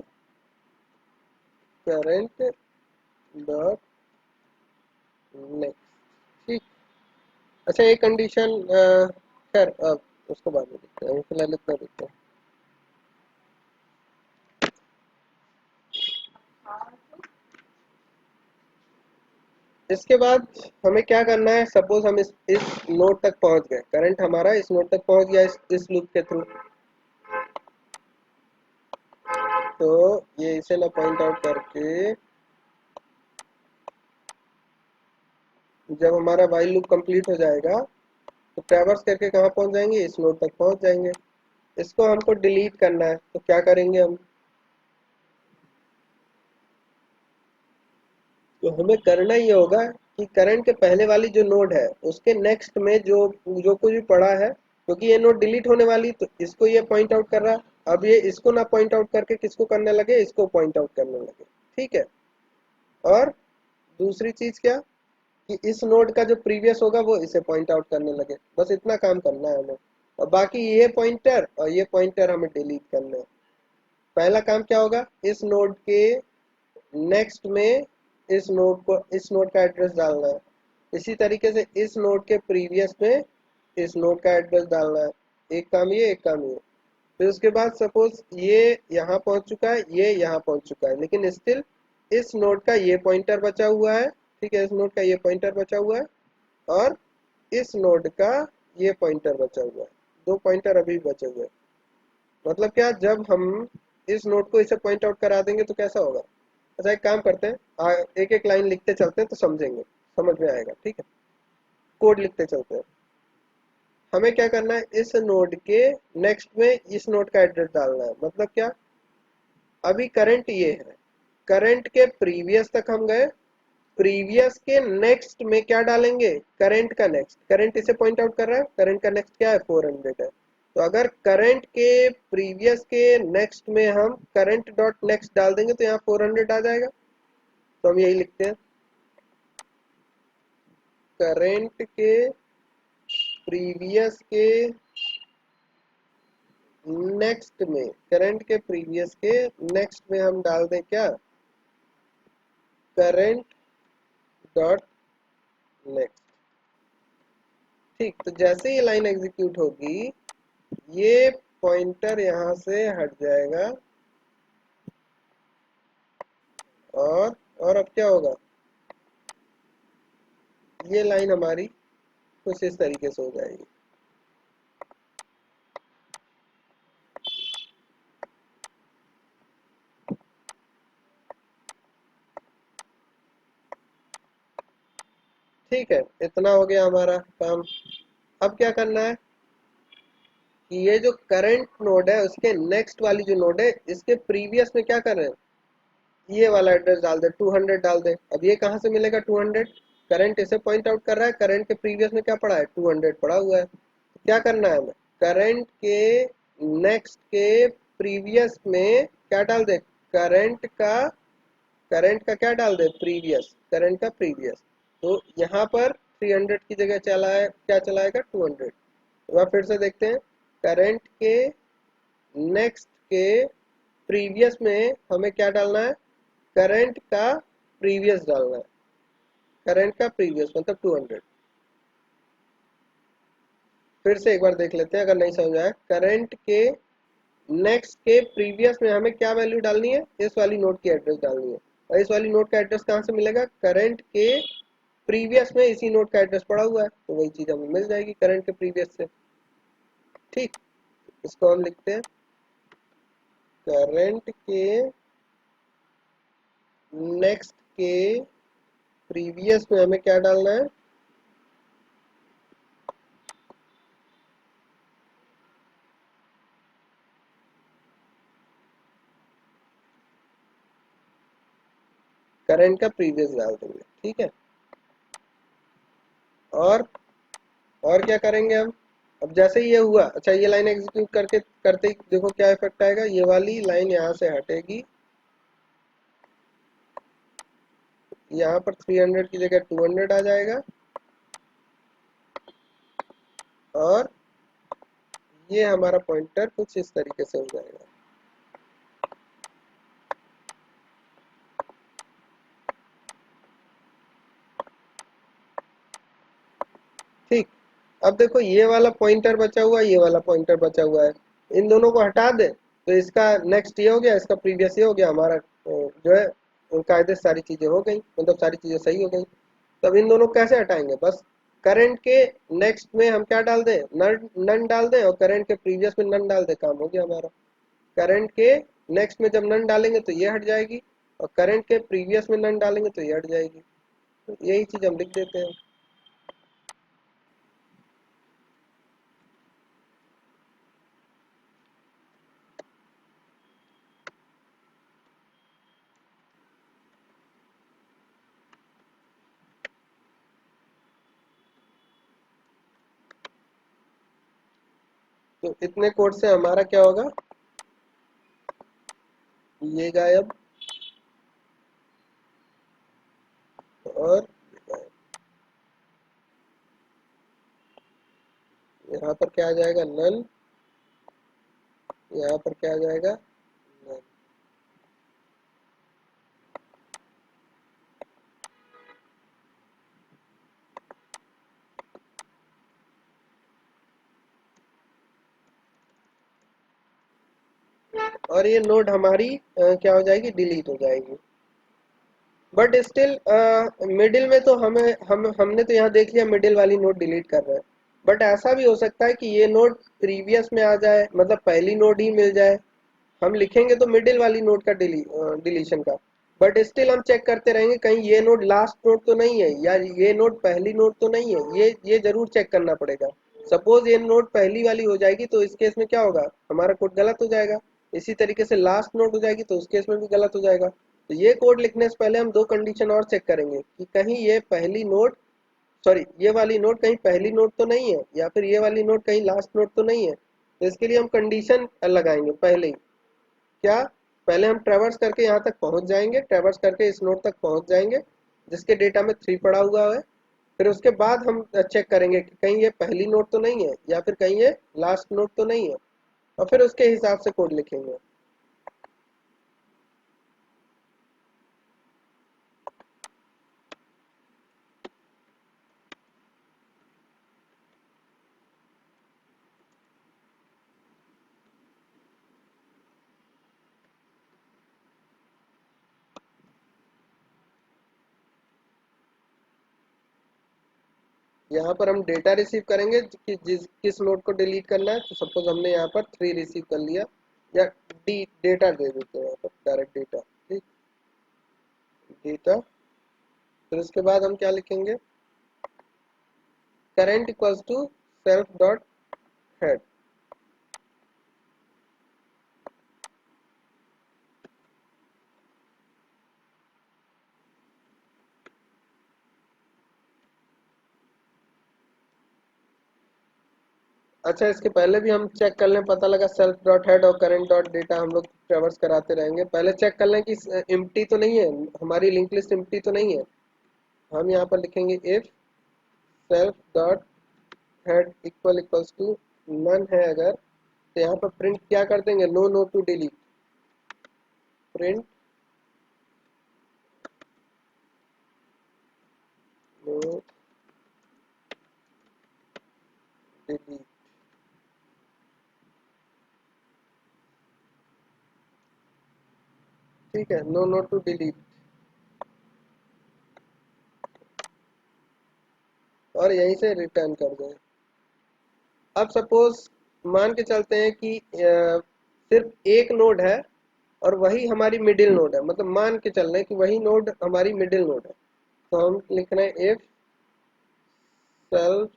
current dot next, ठीक। अच्छा, एक कंडीशन, खैर अब उसको बाद में देखते हैं, फिलहाल इतना देखते हैं। इसके बाद हमें क्या करना है, सपोज हम इस नोड तक पहुंच गए, करंट हमारा इस नोड तक पहुंच गया इस लूप के थ्रू। तो ये इसे ना पॉइंट आउट करके, जब हमारा व्हाइल लूप कंप्लीट हो जाएगा तो ट्रैवर्स करके कहाँ पहुंच जाएंगे, इस नोड तक पहुंच जाएंगे। इसको हमको डिलीट करना है, तो क्या करेंगे हम, तो हमें करना ये होगा कि करंट के पहले वाली जो नोड है उसके नेक्स्ट में जो जो कुछ भी पड़ा है, क्योंकि ये नोड डिलीट होने वाली, तो इसको ये पॉइंट आउट कर रहा है। अब ये इसको ना पॉइंट आउट करके किसको करने लगे, इसको पॉइंट आउट करने लगे, ठीक है। और दूसरी चीज क्या, कि इस नोड का जो प्रीवियस होगा वो इसे पॉइंट आउट करने लगे। बस इतना काम करना है हमें, और बाकी ये पॉइंटर और ये पॉइंटर हमें डिलीट करना है। पहला काम क्या होगा, इस नोड के नेक्स्ट में इस नोड का एड्रेस डालना है। इसी तरीके से इस नोड के प्रीवियस में इस नोड का एड्रेस डालना है। एक काम ये, एक काम ये। फिर उसके बाद सपोज ये यहाँ पहुंच चुका है, ये यहाँ पहुंच चुका है, लेकिन स्टिल इस नोड का ये पॉइंटर बचा हुआ है, ठीक है, इस नोड का ये पॉइंटर बचा हुआ है, और इस नोड का ये पॉइंटर बचा हुआ है। 2 पॉइंटर अभी बचे हुए हैं। मतलब क्या, जब हम इस नोड को इसे पॉइंट आउट करा देंगे तो कैसा होगा। अच्छा, एक काम करते हैं, एक एक लाइन लिखते चलते हैं तो समझेंगे, समझ में आएगा, ठीक है। कोड लिखते चलते हैं। हमें क्या करना है, इस नोड के नेक्स्ट में इस नोड का एड्रेस डालना है। मतलब क्या, अभी करंट ये है, करंट के प्रीवियस तक हम गए, प्रीवियस के नेक्स्ट में क्या डालेंगे, करंट का नेक्स्ट। करंट इसे पॉइंट आउट कर रहा है, करंट का नेक्स्ट क्या है, 400 है। तो अगर करंट के प्रीवियस के नेक्स्ट में हम करंट डॉट नेक्स्ट डाल देंगे तो यहाँ 400 आ जाएगा। तो हम यही लिखते हैं, करंट के प्रीवियस के नेक्स्ट में, करंट के प्रीवियस के नेक्स्ट में हम डाल दें क्या, करंट डॉट नेक्स्ट, ठीक। तो जैसे ये लाइन एग्जीक्यूट होगी ये पॉइंटर यहाँ से हट जाएगा, और अब क्या होगा, ये लाइन हमारी कुछ इस तरीके से हो जाएगी। ठीक है, इतना हो गया हमारा काम। अब क्या करना है कि ये जो करंट नोड है उसके नेक्स्ट वाली जो नोड है इसके प्रीवियस में क्या कर रहे हैं, ये वाला एड्रेस डाल दे, 200 डाल दे। अब ये कहाँ से मिलेगा 200, करंट इसे पॉइंट आउट कर रहा है, करंट के प्रीवियस में क्या पड़ा है, 200 पड़ा हुआ है। तो क्या करना है हमें, करंट के नेक्स्ट के प्रीवियस में क्या डाल दे, करंट का क्या डाल दे, प्रीवियस, करंट का प्रीवियस। तो यहाँ पर 300 की जगह चला है, क्या चलाएगा, 200। एक बार फिर से देखते हैं, करंट के नेक्स्ट के प्रीवियस में हमें क्या डालना है, करंट का प्रीवियस डालना है, करंट का प्रीवियस मतलब 200। फिर से एक बार देख लेते हैं अगर नहीं समझ आया। करंट के नेक्स्ट के प्रीवियस में हमें क्या वैल्यू डालनी है, इस वाली नोड की एड्रेस डालनी है। और इस वाली नोड का एड्रेस कहाँ से मिलेगा, करंट के प्रीवियस में इसी नोड का एड्रेस पड़ा हुआ है, तो वही चीज हमें मिल जाएगी करंट के प्रीवियस से। ठीक, इसको हम लिखते हैं, करंट के नेक्स्ट के प्रीवियस में हमें क्या डालना है, करंट का प्रीवियस डाल देंगे। ठीक है, और और क्या करेंगे हम, अब जैसे ही ये हुआ, अच्छा ये लाइन एग्जीक्यूट करके करते ही देखो क्या इफेक्ट आएगा, ये वाली लाइन यहाँ से हटेगी, यहाँ पर 300 की जगह 200 आ जाएगा, और ये हमारा पॉइंटर कुछ इस तरीके से हो जाएगा। ठीक, अब देखो ये वाला पॉइंटर बचा हुआ है, ये वाला पॉइंटर बचा हुआ है, इन दोनों को हटा दे तो इसका नेक्स्ट ये हो गया, इसका प्रीवियस ये हो गया, हमारा जो है कायदे से सारी चीजें हो गई, मतलब सारी चीजें सही हो गई। तब इन दोनों को कैसे हटाएंगे, बस करंट के नेक्स्ट में हम क्या डाल दें, नन नन डाल दें, और करंट के प्रीवियस में नन डाल दें, काम हो गया हमारा। करंट के नेक्स्ट में जब नन डालेंगे तो ये हट जाएगी, और करंट के प्रीवियस में नन डालेंगे तो ये हट जाएगी। तो यही चीज हम लिख देते हैं। तो इतने कोड से हमारा क्या होगा, ये गायब और यहाँ पर क्या आ जाएगा, नन, यहाँ पर क्या आ जाएगा, नन। और ये नोड हमारी क्या हो जाएगी, डिलीट हो जाएगी। बट स्टिल मिडिल में तो हमने तो यहाँ देख लिया मिडिल वाली नोड डिलीट कर रहे हैं, बट ऐसा भी हो सकता है कि ये नोड प्रीवियस में आ जाए, मतलब पहली नोड ही मिल जाए, हम लिखेंगे तो मिडिल वाली नोड का डिलीशन का, बट स्टिल हम चेक करते रहेंगे कहीं ये नोड लास्ट नोड तो नहीं है, या ये नोड पहली नोड तो नहीं है, ये जरूर चेक करना पड़ेगा। सपोज ये नोड पहली वाली हो जाएगी तो इस केस में क्या होगा, हमारा कोड गलत हो जाएगा। इसी तरीके से लास्ट नोड हो जाएगी तो उस केस में भी गलत हो जाएगा। तो ये कोड लिखने से पहले हम दो कंडीशन और चेक करेंगे कि कहीं ये पहली नोड, सॉरी ये वाली नोड कहीं पहली नोड तो नहीं है, या फिर ये वाली नोड कहीं लास्ट नोड तो नहीं है। तो इसके लिए हम कंडीशन लगाएंगे पहले ही, क्या, पहले हम ट्रैवर्स करके यहाँ तक पहुँच जाएंगे, ट्रैवर्स करके इस नोड तक पहुँच जाएंगे जिसके डेटा में 3 पड़ा हुआ है। फिर उसके बाद हम चेक करेंगे कि कहीं ये पहली नोड तो नहीं है, या फिर कहीं ये लास्ट नोड तो नहीं है, और फिर उसके हिसाब से कोड लिखेंगे। यहाँ पर हम डेटा रिसीव करेंगे कि किस नोड को डिलीट करना है। तो सपोज हमने यहाँ पर 3 रिसीव कर लिया, या डेटा दे देते हैं यहाँ पर, डायरेक्ट डेटा। ठीक, डेटा, फिर उसके बाद हम क्या लिखेंगे, current equals to self dot head. अच्छा, इसके पहले भी हम चेक कर लें, पता लगा सेल्फ डॉट हेड और करंट डॉट डेटा हम लोग ट्रेवर्स कराते रहेंगे। पहले चेक कर लें कि एम्प्टी तो नहीं है, हमारी लिंक लिस्ट एम्प्टी तो नहीं है। हम यहाँ पर लिखेंगे if self dot head equal equals to none है अगर, तो यहाँ पर प्रिंट क्या कर देंगे, no no to delete, print no delete. ठीक है, नो नो टू डिलीट, और यहीं से रिटर्न कर दें। अब सपोज मान के चलते हैं कि सिर्फ एक नोड है और वही हमारी मिडिल नोड है, मतलब मान के चल रहे हैं कि वही नोड हमारी मिडिल नोड है। तो हम लिख रहे हैं if self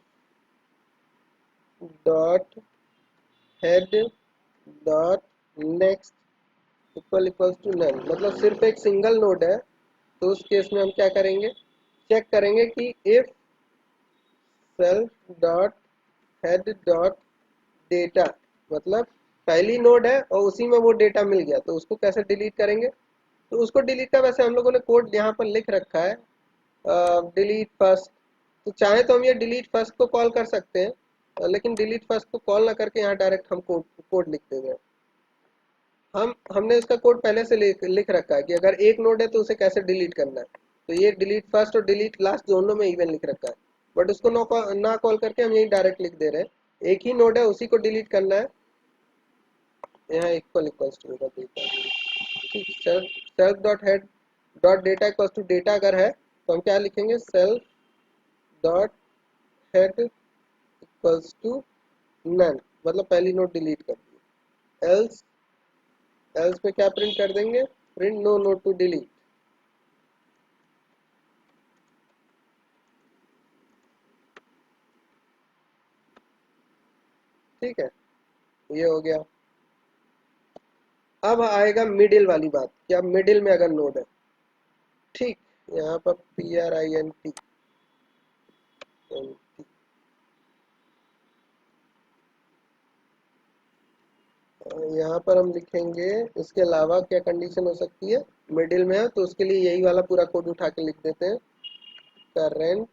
dot head dot next equal equals to none, मतलब सिर्फ एक सिंगल नोड है। तो उस केस में हम क्या करेंगे, चेक करेंगे कि if self dot head dot data, मतलब पहली नोड है और उसी में वो डेटा मिल गया, तो उसको कैसे डिलीट करेंगे। तो उसको डिलीट का वैसे हम लोगों ने कोड यहाँ पर लिख रखा है, डिलीट फर्स्ट। तो चाहे तो हम ये डिलीट फर्स्ट को कॉल कर सकते हैं, लेकिन डिलीट फर्स्ट को कॉल ना करके यहाँ डायरेक्ट हम कोड कोड लिख देंगे। हमने इसका कोड पहले से लिख रखा है कि अगर एक नोड है तो उसे कैसे डिलीट करना है। तो ये डिलीट फर्स्ट और डिलीट लास्ट दोनों में इवन लिख रखा है, बट उसको ना कॉल करके हम यही डायरेक्ट लिख दे रहे हैं, एक ही नोड है उसी को डिलीट करना है। यहाँ इक्वल इक्वल्स टू होगा डेटा। ठीक, self self dot head dot data equals to data अगर है तो हम क्या लिखेंगे, self dot head equals to none, मतलब पहली नोड डिलीट कर दी। एल्स एल्स में क्या प्रिंट कर देंगे, print no node to delete. ठीक है, ये हो गया। अब आएगा मिडिल वाली बात, क्या मिडिल में अगर नोड है। ठीक, यहाँ पर PRINT यहाँ पर हम लिखेंगे, इसके अलावा क्या कंडीशन हो सकती है, मिडिल में है तो उसके लिए यही वाला पूरा कोड उठा के लिख देते हैं, current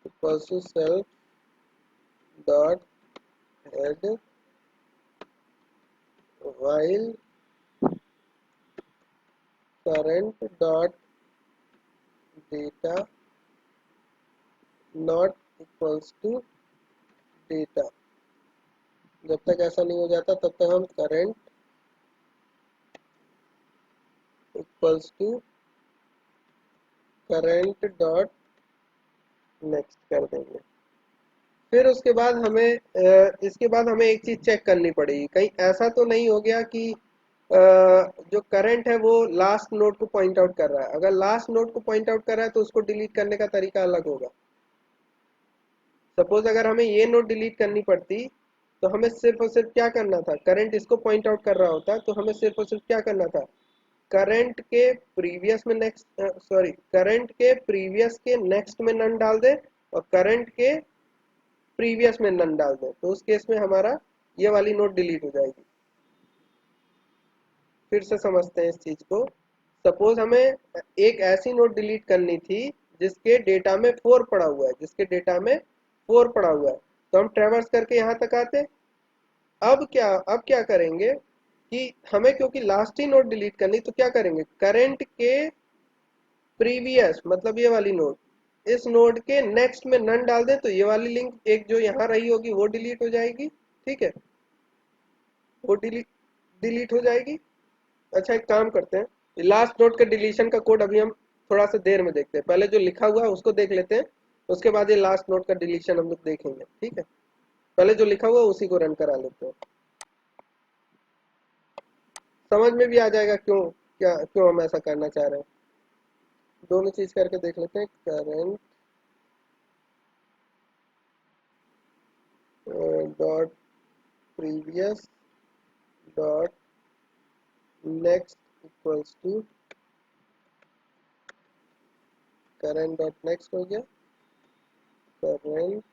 equals to self dot head while current dot data not equals to data। जब तक ऐसा नहीं हो जाता तब तक हम current equals to current dot next कर देंगे। फिर उसके बाद हमें इसके बाद हमें एक चीज चेक करनी पड़ेगी, कहीं ऐसा तो नहीं हो गया कि जो करंट है वो लास्ट नोड को पॉइंट आउट कर रहा है। अगर लास्ट नोड को पॉइंट आउट कर रहा है तो उसको डिलीट करने का तरीका अलग होगा। सपोज अगर हमें ये नोड डिलीट करनी पड़ती तो हमें सिर्फ और सिर्फ क्या करना था, करंट इसको पॉइंट आउट कर रहा होता तो हमें सिर्फ और सिर्फ क्या करना था, करंट के प्रीवियस में नेक्स्ट सॉरी करंट के प्रीवियस के नेक्स्ट में नन डाल दे और करंट के प्रीवियस में नन डाल दे, तो उस केस में हमारा ये वाली नोड डिलीट हो जाएगी। फिर से समझते हैं इस चीज को। सपोज हमें एक ऐसी नोड डिलीट करनी थी जिसके डेटा में 4 पड़ा हुआ है, जिसके डेटा में 4 पड़ा हुआ है, तो हम ट्रेवर्स करके यहाँ तक आते। अब क्या करेंगे कि हमें क्योंकि लास्ट ही नोड डिलीट करनी, तो क्या करेंगे, करंट के प्रीवियस मतलब ये वाली नोड, इस नोड के नेक्स्ट में नन डाल दें तो ये वाली लिंक एक जो यहाँ रही होगी वो डिलीट हो जाएगी। ठीक है, वो डिलीट डिलीट हो जाएगी। अच्छा, एक काम करते हैं, लास्ट नोड के डिलीशन का कोड अभी हम थोड़ा सा देर में देखते हैं, पहले जो लिखा हुआ है उसको देख लेते हैं, उसके बाद ये लास्ट नोड का डिलीशन हम लोग देखेंगे। ठीक है, पहले जो लिखा हुआ है उसी को रन करा लेते हैं, समझ में भी आ जाएगा क्यों हम ऐसा करना चाह रहे हैं। दोनों चीज करके देख लेते हैं, current dot previous dot next equals to current dot next हो गया, current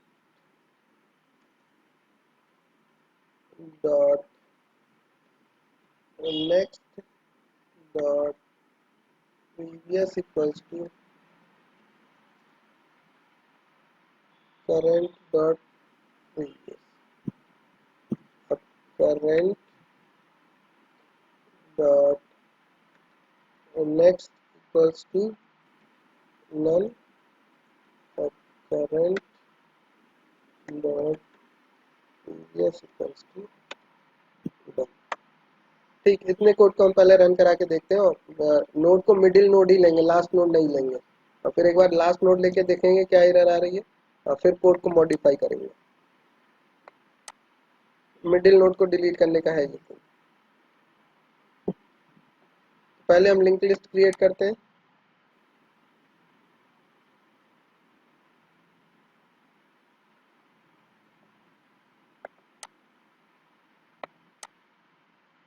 dot next dot previous equals to current dot previous. अब current dot next equals to null और current dot previous equals to done. ठीक, इतने code को हम पहले run करा के देखते हैं और नोड को मिडिल नोड ही लेंगे, लास्ट नोड नहीं लेंगे। और फिर एक बार लास्ट नोड लेके देखेंगे क्या एरर आ रही है और फिर कोड को मॉडिफाई करेंगे। मिडिल नोड को डिलीट करने का है ये तो। पहले हम लिंक लिस्ट क्रिएट करते हैं।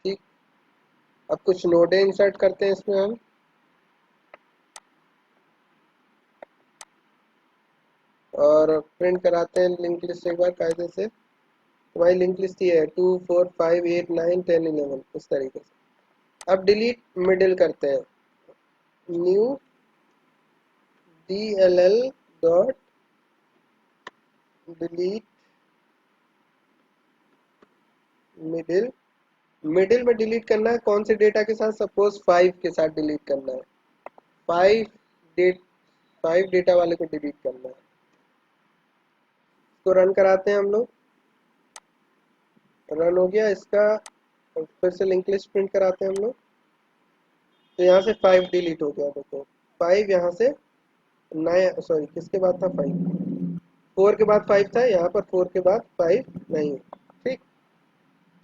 ठीक, अब कुछ नोडें इंसर्ट करते हैं इसमें हम। और प्रिंट कराते हैं लिंक लिस्ट एक बार कायदे से। हमारी लिंक लिस्ट ये है 2 4 5 8 9 10 11 इस तरीके से। अब डिलीट मिडिल करते हैं। New DLL dot delete middle. Middle में डिलीट करना है कौन से डेटा के साथ? सपोज 5 के साथ डिलीट करना है। 5 डेट 5 डेटा वाले को डिलीट करना है। इसको रन कराते हैं हम लोग। रन हो गया इसका। फिर से लिंक लिस्ट प्रिंट कराते हैं हम लोग। तो यहाँ से 5 डिलीट हो गया। देखो 5 यहाँ से नया, सॉरी किसके बाद था? 5 4 के बाद 5 था, यहाँ पर 4 के बाद 5 नहीं है। ठीक,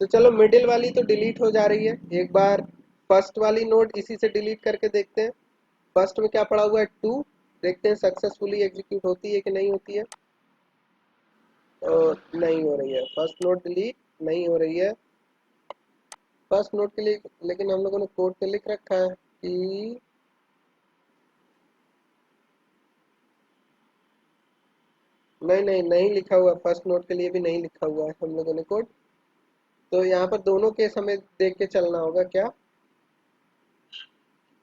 तो चलो मिडिल वाली तो डिलीट हो जा रही है। एक बार फर्स्ट वाली नोड इसी से डिलीट करके देखते हैं। फर्स्ट में क्या पड़ा हुआ है? 2। देखते हैं सक्सेसफुली एग्जीक्यूट होती है कि नहीं होती है। और नहीं हो रही है, फर्स्ट नोड डिलीट नहीं हो रही है। फर्स्ट नोड के लिए लेकिन हम लोगों ने कोड पे लिख रखा है कि नहीं नहीं नहीं लिखा हुआ। फर्स्ट नोड के लिए भी नहीं लिखा हुआ है हम लोगों ने कोड। तो यहाँ पर दोनों केस हमें देख के चलना होगा। क्या?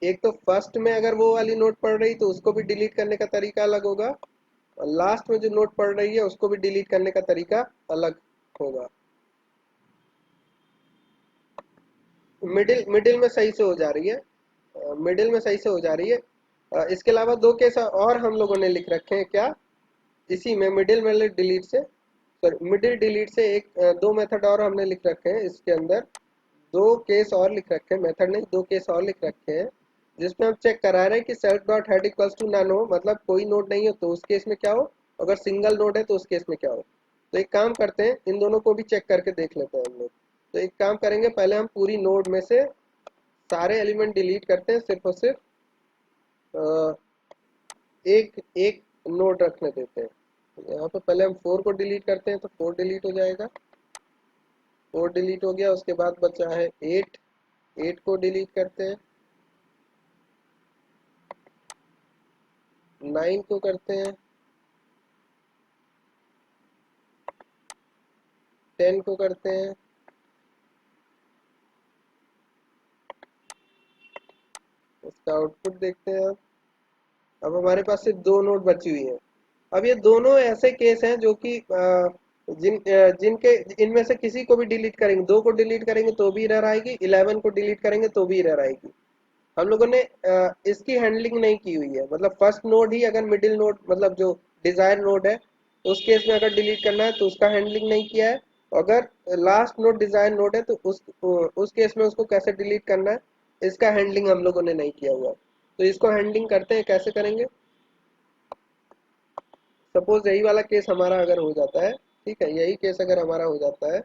एक तो फर्स्ट में अगर वो वाली नोट पढ़ रही तो उसको भी डिलीट करने का तरीका अलग होगा, और लास्ट में जो नोट पढ़ रही है उसको भी डिलीट करने का तरीका अलग होगा। मिडिल मिडिल में सही से हो जा रही है। मिडिल में सही से हो जा रही है। इसके अलावा दो केस और हम लोगों ने लिख रखे हैं। क्या? इसी में मिडिल में डिलीट से, सॉरी मिडिल डिलीट से एक दो मेथड और हमने लिख रखे हैं। इसके अंदर दो केस और लिख रखे हैं, मेथड नहीं, दो केस और लिख रखे हैं, जिसमें हम चेक करा रहे हैं कि self dot head equals to none हो, मतलब कोई नोड नहीं हो तो उस केस में क्या हो, अगर सिंगल नोड है तो उस केस में क्या हो। तो एक काम करते हैं, इन दोनों को भी चेक करके देख लेते हैं हम लोग। तो एक काम करेंगे, पहले हम पूरी नोड में से सारे एलिमेंट डिलीट करते हैं, सिर्फ और सिर्फ एक एक नोड रखने देते हैं। यहाँ पे पहले हम 4 को डिलीट करते हैं तो 4 डिलीट हो जाएगा। 4 डिलीट हो गया। उसके बाद बचा है 8। 8 को डिलीट करते हैं। 9 को करते हैं। 10 को करते हैं। इसका आउटपुट देखते हैं। अब हमारे पास सिर्फ दो नोड बची हुई है। अब ये दोनों ऐसे केस हैं जो कि जिनके इनमें से किसी को भी डिलीट करेंगे, 2 को डिलीट करेंगे तो भी एरर आएगी, 11 को डिलीट करेंगे तो भी एरर आएगी। हम लोगों ने इसकी हैंडलिंग नहीं की हुई है। मतलब फर्स्ट नोड ही अगर मिडिल नोड, मतलब जो डिजायर नोड है उस केस में अगर डिलीट करना है तो उसका हैंडलिंग नहीं किया है। अगर लास्ट नोड डिजायर नोड है तो उस केस में उसको कैसे डिलीट करना है इसका हैंडलिंग हम लोगों ने नहीं किया हुआ। तो इसको हैंडलिंग करते हैं, कैसे करेंगे। सपोज यही वाला केस हमारा अगर हो जाता है, ठीक है, यही केस अगर हमारा हो जाता है,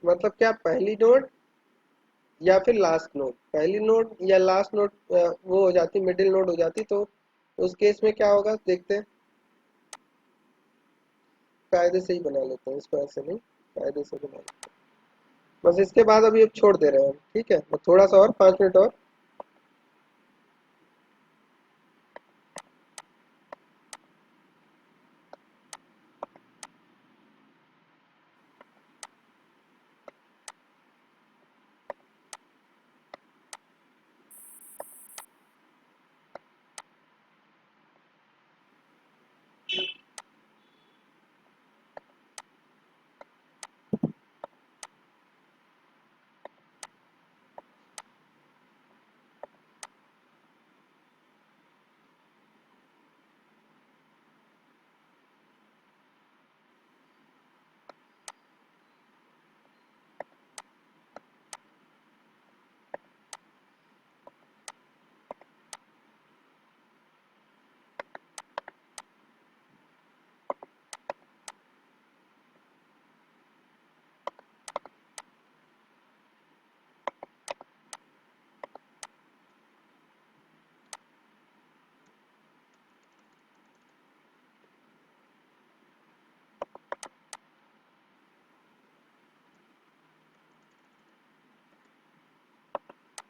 मतलब क्या पहली नोड या फिर लास्ट नोड, पहली नोड या लास्ट नोड वो हो जाती, मिडिल नोड हो जाती, तो उस केस में क्या होगा देखते हैं। कायदे से ही बना लेते हैं इसको, ऐसे नहीं, कायदे से बना लेते हैं। बस इसके बाद अभी अब छोड़ दे रहे हैं, ठीक है, तो थोड़ा सा और 5 मिनट और।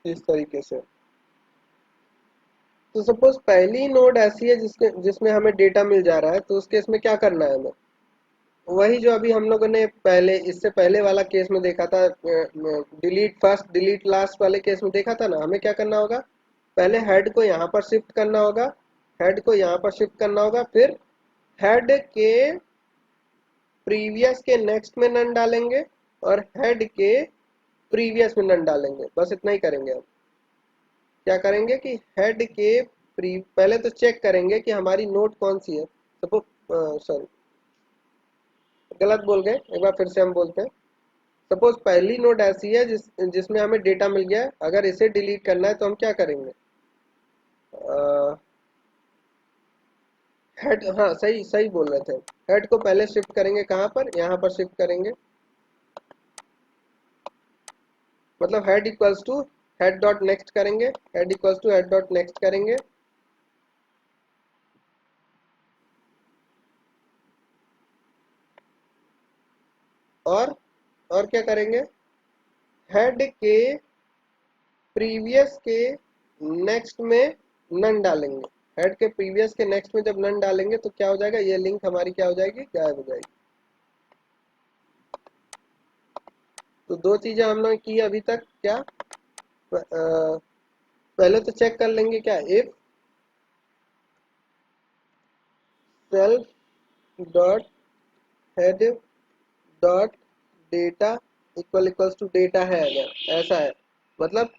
इस तरीके से। तो सपोज पहली नोड ऐसी है जिसमें हमें डेटा मिल जा रहा है, तो उस केस में क्या करना है हमें? वही जो अभी हम लोगों ने पहले, इससे पहले वाला केस में देखा था, डिलीट फर्स्ट डिलीट लास्ट वाले केस में देखा था ना, हमें क्या करना होगा? पहले हेड को यहाँ पर शिफ्ट करना होगा, हेड को यहाँ पर शिफ्ट करना होगा, फिर हेड के प्रीवियस के नेक्स्ट में नन डालेंगे और हेड के प्रीवियस में नन डालेंगे। बस इतना ही करेंगे हम। क्या करेंगे कि हेड के पहले तो चेक करेंगे कि हमारी नोड कौन सी है। सपोज, सॉरी, गलत बोल गए, एक बार फिर से हम बोलते हैं। सपोज पहली नोड ऐसी है जिसमें हमें डेटा मिल गया है, अगर इसे डिलीट करना है तो हम क्या करेंगे? हेड, हाँ सही सही बोल रहे थे। हेड को पहले शिफ्ट करेंगे कहाँ पर? यहाँ पर शिफ्ट करेंगे। मतलब head equals to head dot next करेंगे, head equals to head dot next करेंगे। और क्या करेंगे? हेड के प्रीवियस के नेक्स्ट में नन डालेंगे। हेड के प्रीवियस के नेक्स्ट में जब नन डालेंगे तो क्या हो जाएगा? ये लिंक हमारी क्या हो जाएगी? गायब हो जाएगी। तो दो चीजें हम लोग की अभी तक। क्या? पहले तो चेक कर लेंगे क्या, if self dot head dot data equals to data है, अगर ऐसा है, मतलब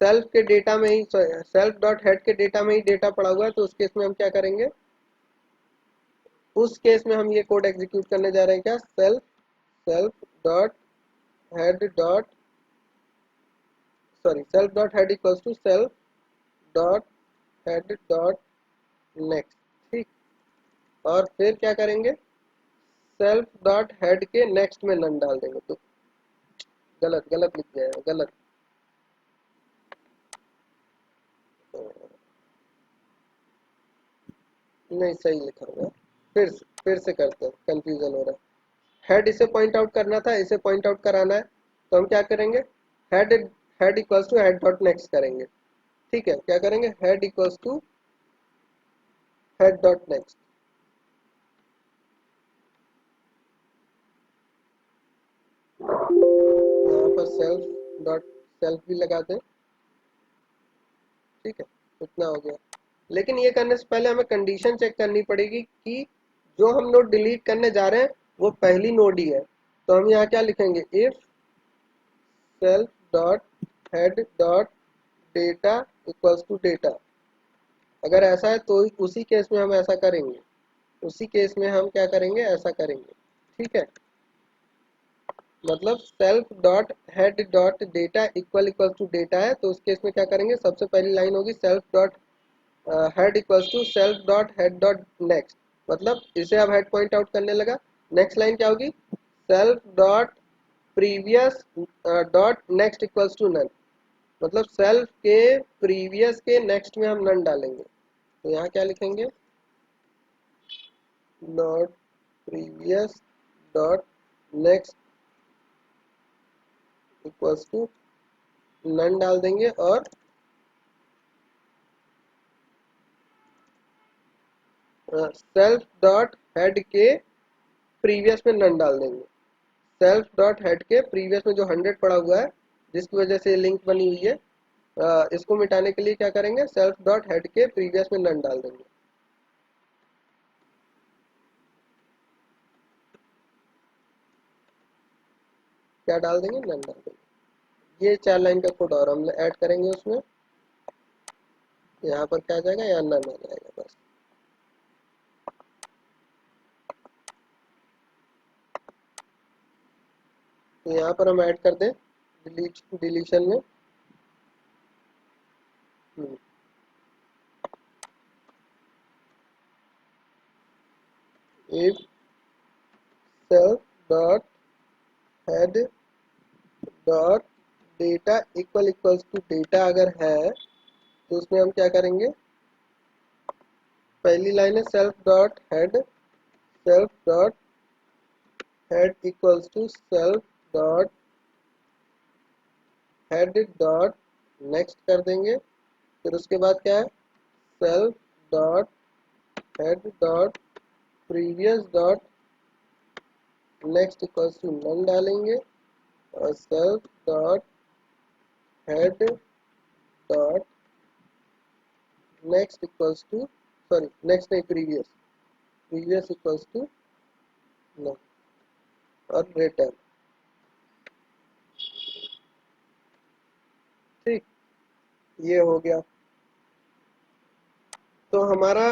सेल्फ के डेटा में ही, सेल्फ डॉट हेड के डेटा में ही डेटा पड़ा हुआ है, तो उस केस में हम क्या करेंगे? उस केस में हम ये कोड एग्जीक्यूट करने जा रहे हैं, क्या? Self self dot head dot, sorry, self dot head equals to self dot head dot next, ठीक। और फिर क्या करेंगे? सेल्फ डॉट हेड के नेक्स्ट में नन डाल देंगे। तो गलत गलत लिख गया है, गलत। नहीं, सही लिखा हुआ है। फिर से करते हैं, कंफ्यूजन हो रहा है। हेड इसे पॉइंट आउट करना था, इसे पॉइंट आउट कराना है, तो हम क्या करेंगे? Head head equals to head dot next करेंगे, ठीक है। क्या करेंगे? Head equals to head dot next. यहाँ पर सेल्फ डॉट सेल्फ भी लगा दें, ठीक है। इतना हो गया। लेकिन ये करने से पहले हमें कंडीशन चेक करनी पड़ेगी कि जो हम नोड डिलीट करने जा रहे हैं वो पहली नोड ही है। तो हम यहाँ क्या लिखेंगे? If self dot head dot data equals to data. अगर ऐसा है तो उसी केस में हम ऐसा करेंगे, उसी केस में हम क्या करेंगे? ऐसा करेंगे, ठीक है। मतलब self dot head dot data equal to data है, तो उस केस में क्या करेंगे? सबसे पहली लाइन होगी self dot head equals to self dot head dot next. मतलब इसे अब हेड पॉइंट आउट करने लगा। नेक्स्ट लाइन क्या होगी? Self dot previous dot next equals to none. मतलब सेल्फ के प्रीवियस के नेक्स्ट में हम नन डालेंगे, तो यहाँ क्या लिखेंगे? Not previous dot next equals to none डाल देंगे और सेल्फ डॉट हेड के प्रीवियस में नन डाल देंगे। सेल्फ डॉट हेड के प्रीवियस में जो 100 पड़ा हुआ है जिसकी वजह से लिंक बनी हुई है, इसको मिटाने के लिए क्या करेंगे, सेल्फ डॉट हेड के प्रीवियस में नन डाल देंगे। क्या डाल देंगे, नन डाल देंगे। ये 4 लाइन का कोड और हम ऐड करेंगे उसमें। यहाँ पर क्या आ जाएगा, यहाँ नन आ जाएगा बस। तो यहाँ पर हम ऐड कर दें डिलीशन में if self dot head dot data equals to data अगर है तो उसमें हम क्या करेंगे, पहली लाइन है self dot head equals to self dot head dot next कर देंगे। फिर उसके बाद क्या है, self dot head dot previous dot next equals to none डालेंगे और self dot head dot next equals to, sorry next नहीं, प्रीवियस इक्वल्स टू नन और रिटर्न। ठीक, ये हो गया। तो हमारा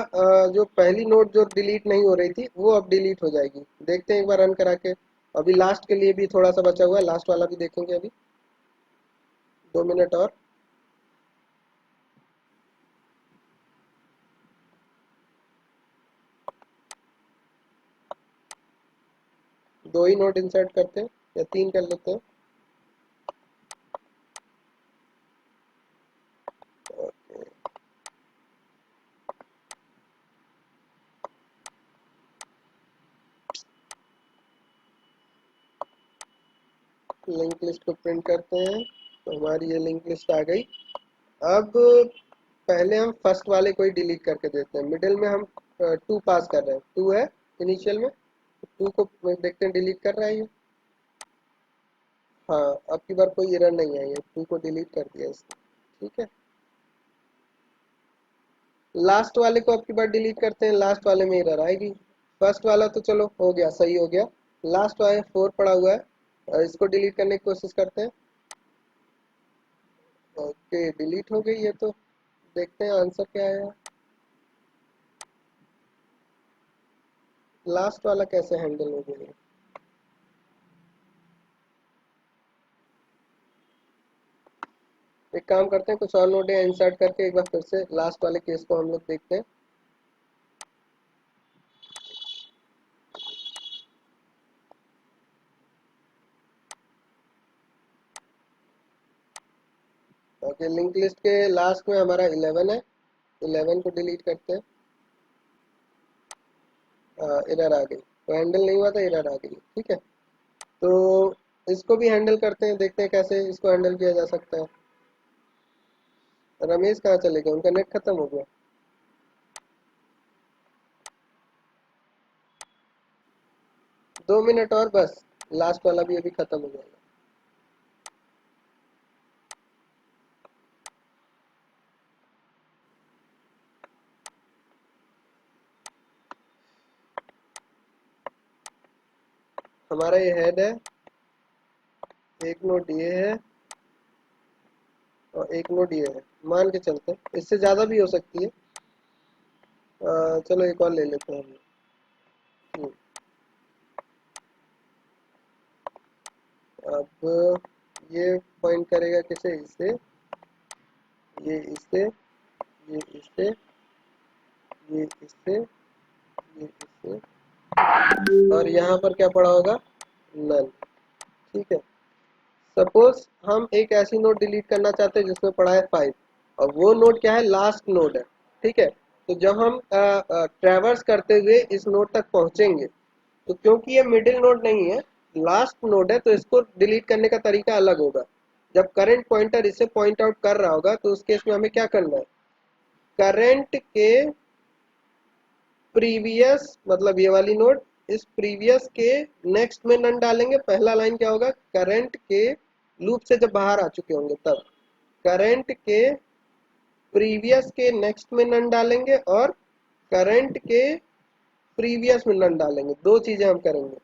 जो पहली नोट जो डिलीट नहीं हो रही थी वो अब डिलीट हो जाएगी। देखते हैं एक बार रन करा के। अभी लास्ट के लिए भी थोड़ा सा बचा हुआ है, लास्ट वाला भी देखेंगे अभी 2 मिनट और। दो ही नोट इंसर्ट करते हैं या 3 कर लेते हैं। लिंक लिस्ट को प्रिंट करते हैं तो हमारी ये लिंक लिस्ट आ गई। अब पहले हम फर्स्ट वाले को ही डिलीट करके देते हैं। मिडिल में हम 2 पास कर रहे हैं, 2 है इनिशियल में, 2 को देखते हैं डिलीट कर रहा है ये। हाँ, अब की बार कोई एरर नहीं आई है, 2 को डिलीट कर दिया इसने। ठीक है, लास्ट वाले को अब की बार डिलीट करते हैं, लास्ट वाले में एरर आएगी। फर्स्ट वाला तो चलो हो गया, सही हो गया। लास्ट वाले 4 पड़ा हुआ है और इसको डिलीट करने की कोशिश करते हैं। ओके, डिलीट हो गई है। तो देखते हैं आंसर क्या आया। लास्ट वाला कैसे हैंडल हो गया। एक काम करते हैं, कुछ और नोट इंसर्ट करके एक बार फिर से लास्ट वाले केस को हम लोग देखते हैं। ओके, लिंक लिस्ट के लास्ट में हमारा 11 है, 11 को डिलीट करते हैं। एरर आ गई, तो हैंडल नहीं हुआ था, एरर आ गई। ठीक है, तो इसको भी हैंडल करते हैं, देखते हैं कैसे इसको हैंडल किया जा सकता है। रमेश कहाँ चले गए, उनका नेट खत्म हो गया। दो मिनट और बस, लास्ट वाला भी अभी खत्म हो जाएगा। हमारा ये हेड है, एक नोट ये है और एक नोट ये है, मान के चलते हैं। इससे ज़्यादा भी हो सकती है। चलो एक और ले लेते हैं हम। अब ये पॉइंट करेगा किसे, इससे, ये इससे, ये इससे, ये इससे, ये इससे, और यहाँ पर क्या पड़ा होगा, नल। ठीक है, सपोज हम एक ऐसी नोट डिलीट करना चाहते हैं जिसमें पड़ा है 5 और वो नोट क्या है, लास्ट नोड है। ठीक है, तो जब हम ट्रैवर्स करते हुए इस नोड तक पहुंचेंगे तो क्योंकि ये मिडिल नोड नहीं है, लास्ट नोड है तो इसको डिलीट करने का तरीका अलग होगा। जब करंट पॉइंटर इसे पॉइंट आउट कर रहा होगा तो उस केस में हमें क्या करना है, करंट के प्रीवियस मतलब ये वाली नोड, इस प्रीवियस के नेक्स्ट में नन डालेंगे। पहला लाइन क्या होगा, करंट के लूप से जब बाहर आ चुके होंगे तब करंट के प्रीवियस के नेक्स्ट में नन डालेंगे और करंट के प्रीवियस में नन डालेंगे। दो चीजें हम करेंगे,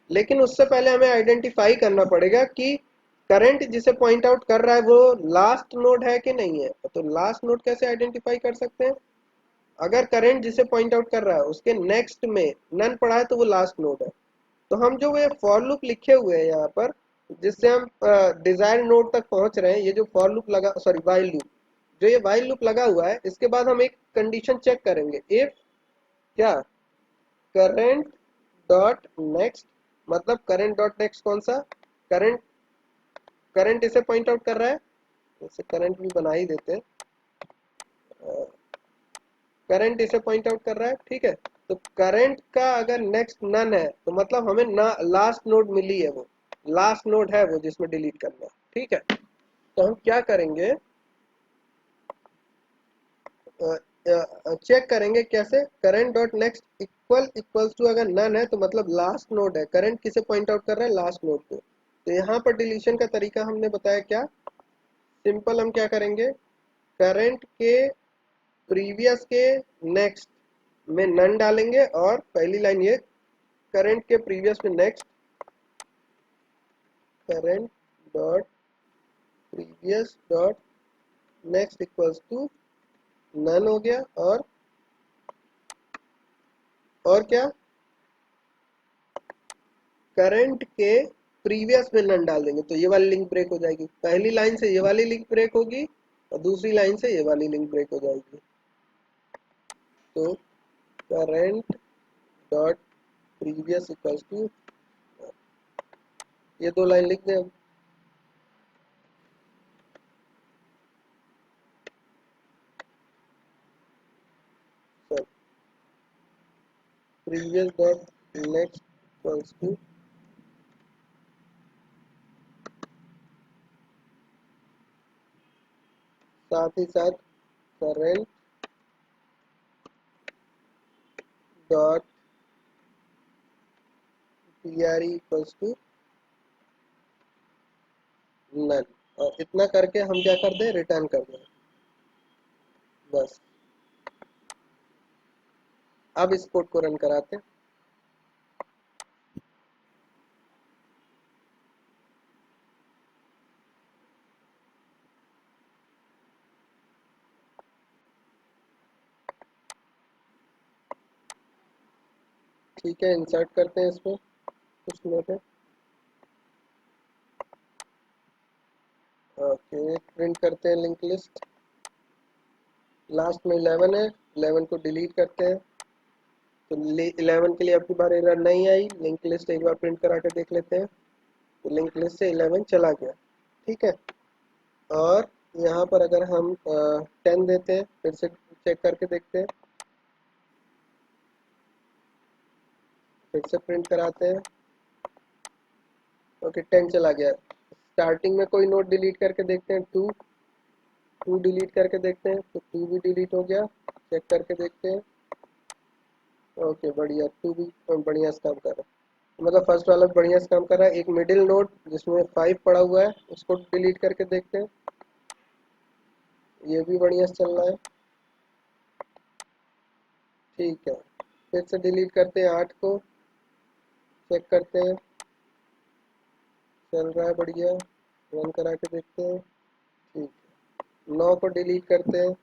लेकिन उससे पहले हमें आइडेंटिफाई करना पड़ेगा कि करंट जिसे पॉइंट आउट कर रहा है वो लास्ट नोड है कि नहीं है। तो लास्ट नोड कैसे आइडेंटिफाई कर सकते हैं, अगर करंट जिसे पॉइंट आउट कर रहा है उसके नेक्स्ट में नन पड़ा है तो वो लास्ट नोड है। तो हम जो ये फॉर लूप लिखे हुए हैं यहाँ पर, जिससे हम डिजायर नोड तक पहुंच रहे हैं, ये जो फॉर लूप लगा, सॉरी वाइल लूप, जो ये वाइल लूप लगा हुआ है, इसके बाद हम एक कंडीशन चेक करेंगे। इफ क्या, करंट डॉट नेक्स्ट, मतलब करंट डॉट नेक्स्ट कौन सा, करंट, करंट इसे पॉइंट आउट कर रहा है, इसे करंट भी बना ही देते हैं, करंट इसे पॉइंट आउट कर रहा है, ठीक है। तो करंट का अगर नेक्स्ट नन है तो मतलब हमें ना लास्ट नोड मिली है, वो लास्ट नोड है वो जिसमें डिलीट करना है, ठीक है। तो हम क्या करेंगे, चेक करेंगे कैसे, current dot next equals to, अगर नन है तो मतलब लास्ट नोड है। करंट किसे पॉइंट आउट कर रहा है, लास्ट नोड को। तो यहाँ पर डिलीशन का तरीका हमने बताया क्या, सिंपल, हम क्या करेंगे, करंट के प्रीवियस के नेक्स्ट में नन डालेंगे और पहली लाइन ये, करंट के प्रीवियस में next, current dot previous dot next equals to none हो गया, और क्या, करंट के प्रीवियस में नन डाल देंगे तो ये वाली लिंक ब्रेक हो जाएगी। पहली लाइन से ये वाली लिंक ब्रेक होगी और दूसरी लाइन से ये वाली लिंक ब्रेक हो जाएगी। तो current dot previous equals to, ये दो लाइन लिख दें हम। Previous dot next equals to, साथ ही साथ current dot PRE equals to none, और इतना करके हम क्या कर दें, रिटर्न कर दें, बस। अब इस कोड को रन कराते हैं। ठीक है, इंसर्ट करते हैं इसमें कुछ नोट है, ओके, प्रिंट करते हैं लिंक लिस्ट। लास्ट में 11 है, 11 को डिलीट करते हैं। तो 11 के लिए अब की बार एरर नहीं आई। लिंक लिस्ट एक बार प्रिंट करा के देख लेते हैं, तो लिंक लिस्ट से 11 चला गया, ठीक है। और यहाँ पर अगर हम 10 देते हैं, फिर से चेक करके देखते हैं, फिर से प्रिंट कराते हैं, ओके 10 चला गया। स्टार्टिंग में कोई नोट डिलीट करके देखते हैं, 2 डिलीट करके देखते हैं, तो 2 भी डिलीट हो गया। चेक करके देखते हैं, ओके बढ़िया, 2 भी बढ़िया से काम कर रहा है, मतलब फर्स्ट वाला बढ़िया से काम कर रहा है। एक मिडिल नोट जिसमें 5 पड़ा हुआ है उसको डिलीट करके देखते हैं, ये भी बढ़िया से चल रहा है, ठीक है। फिर से डिलीट करते हैं 8 को, चेक करते हैं, चल रहा है बढ़िया, रन करा के देखते हैं, ठीक है। 9 को डिलीट करते हैं,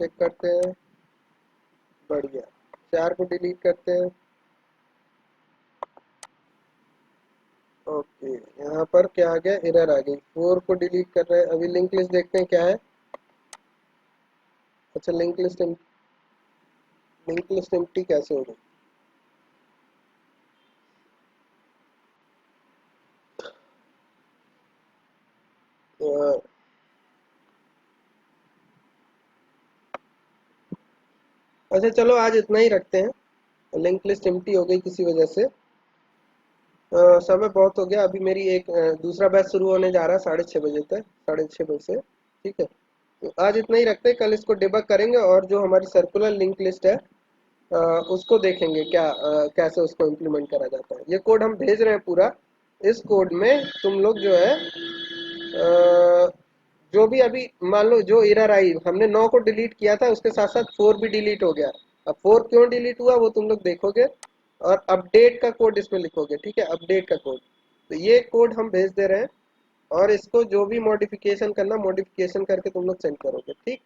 चेक करते हैं, बढ़िया। 4 को डिलीट करते हैं, ओके, यहाँ पर क्या आ गया, एरर आ गई। 4 को डिलीट कर रहे हैं। अभी लिंक लिस्ट देखते हैं क्या है। अच्छा, लिंक लिस्ट एम्प्टी कैसे हो गई, अ, अच्छा चलो आज इतना ही रखते हैं। लिंक लिस्ट एम्प्टी हो गई किसी वजह से, समय बहुत हो गया, अभी मेरी एक दूसरा बैच शुरू होने जा रहा है 6:30 बजे तक, 6:30 बजे से। ठीक है, तो आज इतना ही रखते हैं, कल इसको डिबग करेंगे और जो हमारी सर्कुलर लिंक लिस्ट है अ, उसको देखेंगे क्या कैसे उसको इम्प्लीमेंट करा जाता है। ये कोड हम भेज रहे हैं पूरा, इस कोड में तुम लोग जो है जो भी अभी मान लो जो एरर आई, हमने 9 को डिलीट किया था, उसके साथ साथ 4 भी डिलीट हो गया। अब 4 क्यों डिलीट हुआ वो तुम लोग देखोगे और अपडेट का कोड इसमें लिखोगे। ठीक है, अपडेट का कोड, तो ये कोड हम भेज दे रहे हैं और इसको जो भी मॉडिफिकेशन करना मॉडिफिकेशन करके तुम लोग सेंड करोगे। ठीक,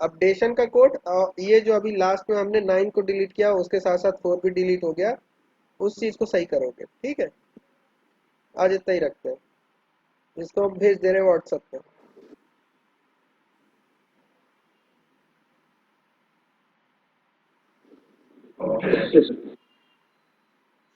अपडेशन का कोड, और ये जो अभी लास्ट में हमने 9 को डिलीट किया उसके साथ साथ 4 भी डिलीट हो गया, उस चीज को सही करोगे। ठीक है, आज इतना ही रखते हैं, इसको हम भेज दे रहे हैं व्हाट्सएप पे। ठीक है सर।